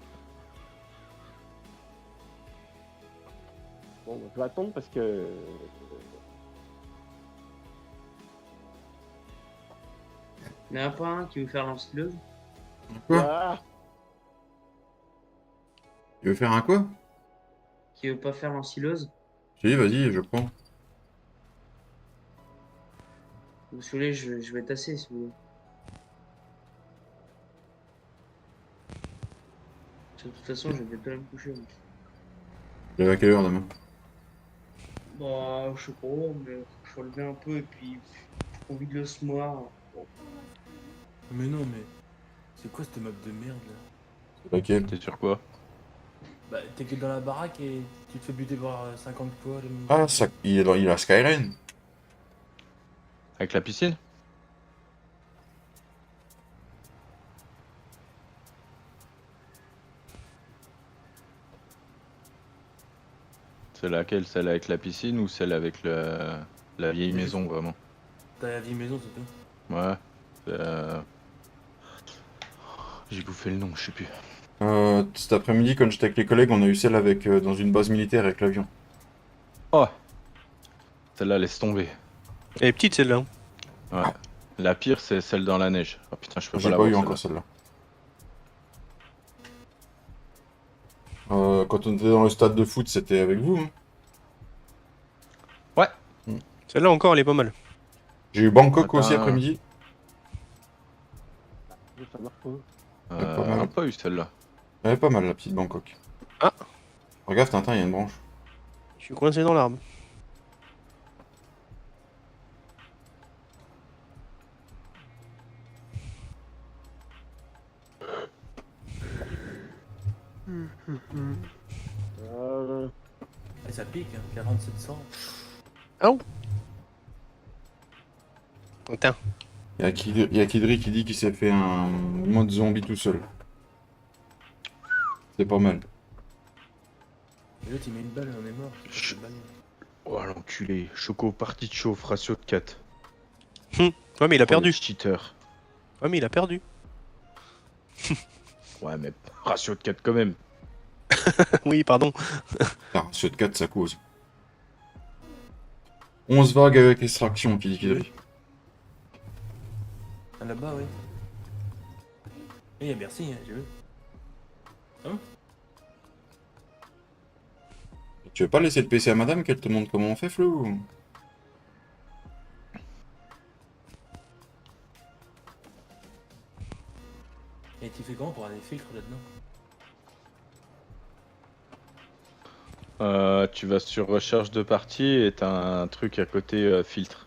Bon, bah, je vais attendre parce que. Il n'y en a pas un qui veut faire l'ensileuse? Quoi? Ah, Tu veux faire un quoi? Qui veut pas faire l'ensileuse? Si, vas-y, je prends. Vous voulez, je vais tasser si vous voulez. De toute façon, je vais bientôt aller me coucher. moi. Tu lèves à quelle heure demain? Bah, je sais pas, mais je vais lever un peu et puis j'ai envie de le semoir. Bon. Mais non, mais. C'est quoi cette map de merde là? Laquelle? T'es sur quoi? Bah, t'es que dans la baraque et tu te fais buter par 50 quoi. Ah, ça, il a Skyrim. Avec la piscine? C'est laquelle? Celle avec la piscine ou celle avec la vieille maison, vraiment? T'as la vieille maison, c'est tout. Ouais. J'ai bouffé le nom, je sais plus. Cet après-midi, quand j'étais avec les collègues, on a eu celle avec dans une base militaire avec l'avion. Oh! Celle-là, laisse tomber. Elle est petite celle-là. Ouais. La pire, c'est celle dans la neige. Oh putain, je peux pas J'ai la pas voir eu celle-là. encore celle-là. Quand on était dans le stade de foot, c'était avec vous. Hein. Celle-là encore, elle est pas mal. J'ai eu Bangkok Attends. aussi après-midi. Ça marche pas. pas mal. On a pas eu celle-là. Elle est pas mal la petite Bangkok. Ah. Regarde Tintin, il y a une branche. Je suis coincé dans l'arbre. Et ça pique, hein, 4700. Putain. Il y a Kidri qui dit qu'il s'est fait un mode zombie tout seul. C'est pas mal. Et l'autre il met une balle et on est mort. C'est pas une balle. Oh l'enculé. Choco partie de chauffe, ratio de 4. Ouais, mais il a perdu. Cheater. Ouais, mais il a perdu. Ouais, mais ratio de 4 quand même. Oui, pardon. Ah, ce de 4, ça cause. 11 vagues avec extraction, qui dit Kidri. Ah, là-bas, oui. Il y a Bercy, hein, j'ai vu. Tu veux pas laisser le PC à madame qu'elle te montre comment on fait, Flo ou- Et tu fais comment pour avoir des filtres là-dedans? Tu vas sur recherche de partie et t'as un truc à côté filtre.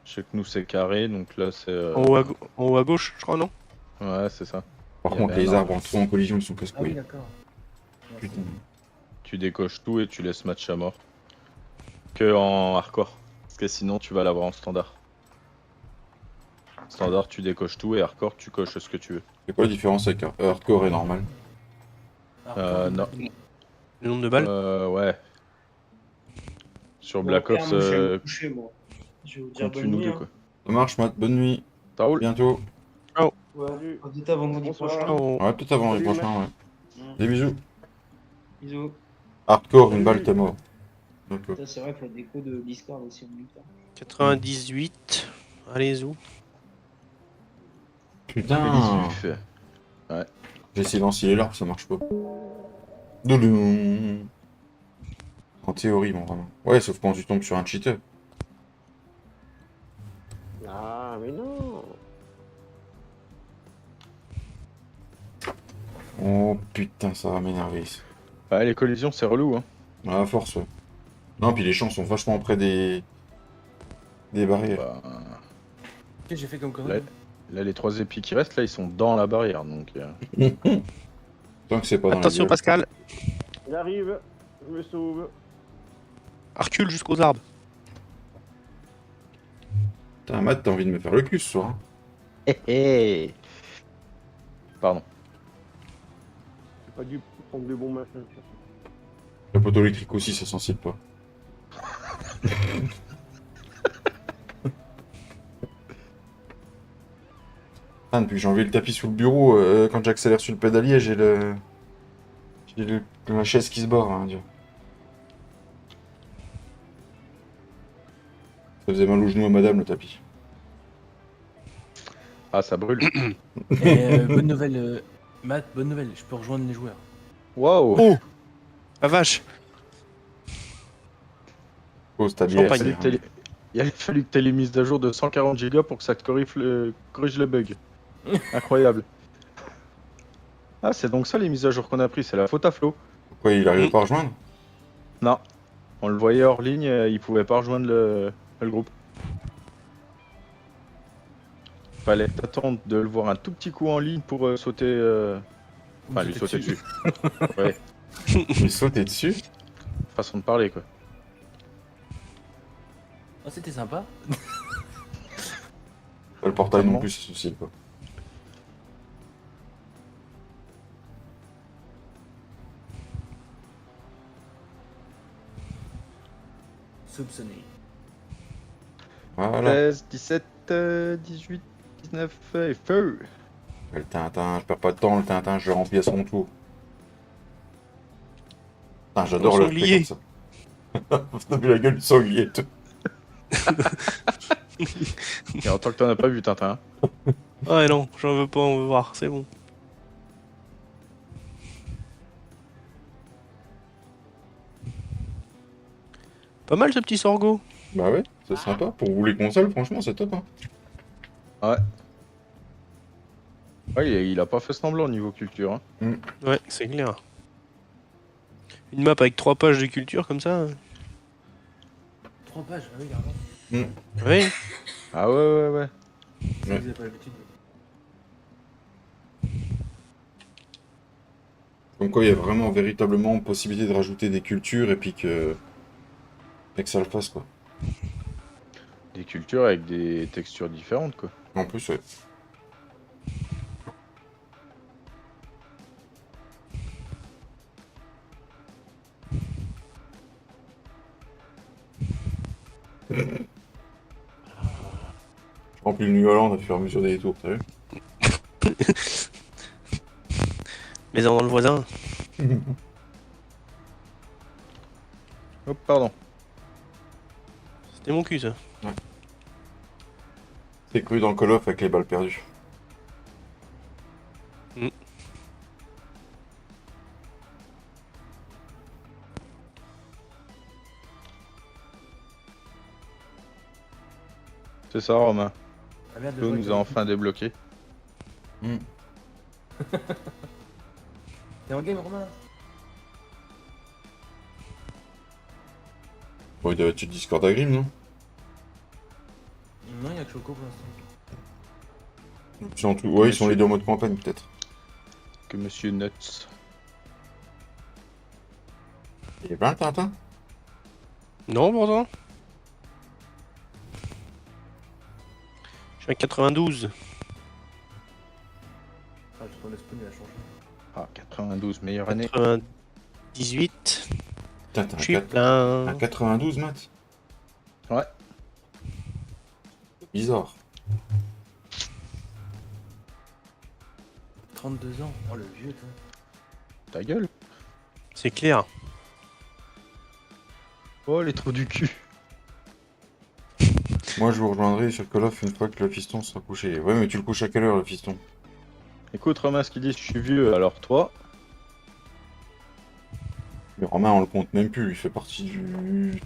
Je sais que nous c'est carré, donc là c'est... En haut à gauche, je crois, non? Ouais, c'est ça. Par Il y contre, avait les un arbres en trop en collision, ils sont Ah oui, casse-couilles. d'accord. Putain. Tu décoches tout et tu laisses match à mort. Que en hardcore. Parce que sinon tu vas l'avoir en standard. Standard tu décoches tout et hardcore tu coches ce que tu veux. C'est quoi la différence avec hardcore et normal? Non. Le nombre de balles? Ouais. Sur Black Ops, Je vais me coucher, moi. Je vais vous dire compte bonne une ou nuit. deux Hein. quoi. Ça marche, Matt, bonne nuit. Ça roule. Bientôt. Salut. Peut-être à vendredi Bonsoir. prochain. Oh. Ouais, peut-être avant les Salut, prochains, ouais. Mm. Des bisous. Bisous. Hardcore, une balle, t'es mort. D'accord. Ça, c'est vrai que la déco de Discord aussi, on dit ça. 98. Allez, où? Putain. Vif. J'ai silencié l'arbre, ça marche pas. Doudoum. En théorie, bon, vraiment. Ouais, sauf quand tu tombes sur un cheater. Ah, mais non. Oh putain, ça va m'énerver. Ça. Ouais, les collisions c'est relou hein. À force, ouais. Non, puis les champs sont vachement près des barrières. Bah, Qu'est-ce que j'ai fait comme là, connerie? là, les 3 épis qui restent là ils sont dans la barrière donc... Tant que c'est pas dans la Attention, gueule. Pascal. Il arrive. Je me sauve. Recule jusqu'aux arbres. Putain, Matt, t'as envie de me faire le cul ce soir. Hein. Pardon. J'ai pas dû prendre de bons machins. Le poteau électrique aussi, ça sensible pas. Ah, depuis que j'ai enlevé le tapis sous le bureau, quand j'accélère sur le pédalier, j'ai la chaise qui se barre, hein, Dieu. Ça faisait mal au genou à madame, le tapis. Ah ça brûle. Bonne nouvelle, Matt, bonne nouvelle, je peux rejoindre les joueurs. Waouh. Oh la vache. Pose ta Champagne. bière. Il a fallu que t'aies les mises à jour de 140 Go pour que ça te corrige le bug. Incroyable. Ah, c'est donc ça les mises à jour qu'on a pris, c'est la faute à Flo. Pourquoi il arrive pas à rejoindre? Non. On le voyait hors ligne, il pouvait pas rejoindre le groupe. Fallait attendre de le voir un tout petit coup en ligne pour sauter. Enfin, lui sauter dessus. Ouais, Il sautait dessus? façon de parler quoi. Oh, c'était sympa. Le portail non Vraiment. plus, c'est sensible, quoi. soupçonné. Voilà. 16, 17, 18, 19 et feu. Le Tintin, je perds pas de temps, le Tintin, je le remplis à son tour. Putain, j'adore Le le fait sanglier. comme ça. T'as vu la gueule du sanglier et tout. Et en tant que t'en as pas vu, Tintin. Ouais, non, j'en veux pas, on veut voir, c'est bon. Pas mal ce petit sorgho. Bah ouais, c'est sympa. Pour vous les consoles, franchement, c'est top. Hein. Ouais. Ouais, il a pas fait semblant au niveau culture. Hein. Ouais, c'est clair. Une map avec 3 pages de culture comme ça. 3 pages, ah oui, carrément. Oui. Ah ouais. Si vous avez pas l'habitude. Comme quoi, il y a vraiment véritablement possibilité de rajouter des cultures et puis et que ça le fasse, quoi. Des cultures avec des textures différentes, quoi. En plus, ouais. Je remplis le New Holland à fur et à mesure des tours, t'as vu? Mais dans le voisin. Hop, pardon. C'était mon cul ça. C'est cru dans le Call of avec les balles perdues. C'est ça, Romain. Ah merde, Flo nous a enfin débloqué. T'es en game, Romain? Bon, il doit être sur Discord à Grim, non? Non, il y a que Choco pour l'instant. Ils sont tous... Ouais, ils sont les deux en mode campagne, peut-être. Que Monsieur Nuts. Il est plein, le Tintin? Non, pourtant. Je suis à 92. Ah, je ton spawn, il a changé. Ah, 92, meilleure année. 98. Putain, t'as Je suis un plein. 92, Matt? Ouais. Bizarre. 32 ans. Oh, le vieux, toi. Ta gueule. C'est clair. Oh, les trous du cul. Moi, je vous rejoindrai sur Call of une fois que le fiston sera couché. Ouais, mais tu le couches à quelle heure, le fiston? Écoute, Romain, ce qu'il dit, je suis vieux, alors toi. Le Romain, on le compte même plus. Il fait partie du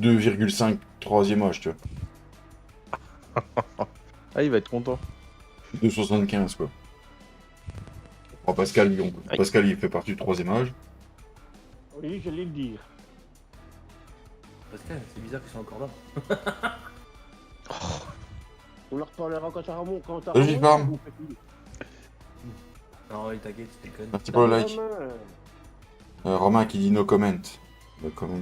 2,5 troisième âge, tu vois. Ah, il va être content. 2,75, quoi. Oh, Pascal, Aïe. Pascal, il fait partie du troisième âge. Oui, j'allais le dire. Pascal, c'est bizarre qu'ils soient encore là. On leur reparlera quand ça remonte. Quand ça Salut, remonte, Farm. vous faites une- Non, ouais, t'inquiète, tu déconnes. Merci pour le like. Romain, Romain qui dit no comment. No comment.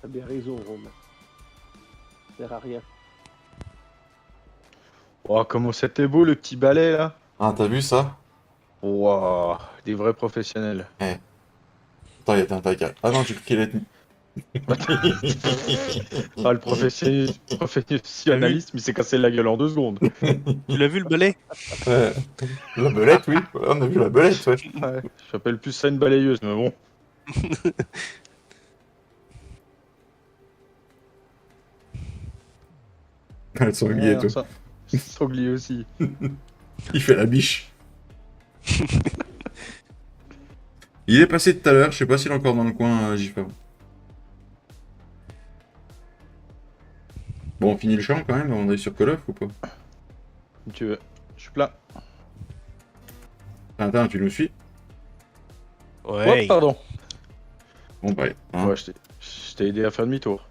T'as bien raison, Romain. Ça sert à rien. Oh, comment c'était beau, le petit balai, là. Ah, t'as vu ça? Waouh, des vrais professionnels. Attends, il y a un tac. Ah non, j'ai cru qu'il était... Ah, le professionnalisme, il s'est cassé la gueule en 2 secondes. Tu l'as vu le balai? La belette, oui. Voilà, on a vu la belette, ouais. Ouais, j'appelle plus ça une balayeuse, mais bon. Le sanglier et tout. ça. Sanglier aussi. Il fait la biche. Il est passé tout à l'heure, je sais pas s'il est encore dans le coin, Jiffard. Bon, on finit le champ quand même, on est sur Call of ou pas? Si tu veux. Je suis plein. Tintin, tu nous suis? Ouais. Oh, pardon. Bon, bah, hein. Ouais, je t'ai aidé à faire demi-tour.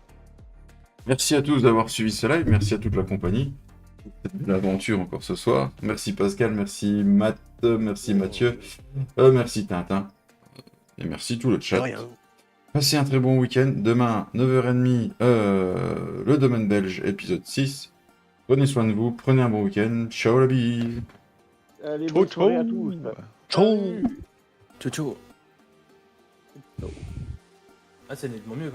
Merci à tous d'avoir suivi ce live, merci à toute la compagnie. Cette belle aventure encore ce soir. Merci Pascal, merci Matt, merci Mathieu, merci Tintin. Et merci tout le De chat. rien. Passez un très bon week-end. Demain, 9h30, le domaine belge, épisode 6. Prenez soin de vous, prenez un bon week-end. Ciao la bise. Allez, Ciao, bonne soirée à ciao. tous. Ciao. Salut. Ciao, ciao. Ah, c'est nettement mieux.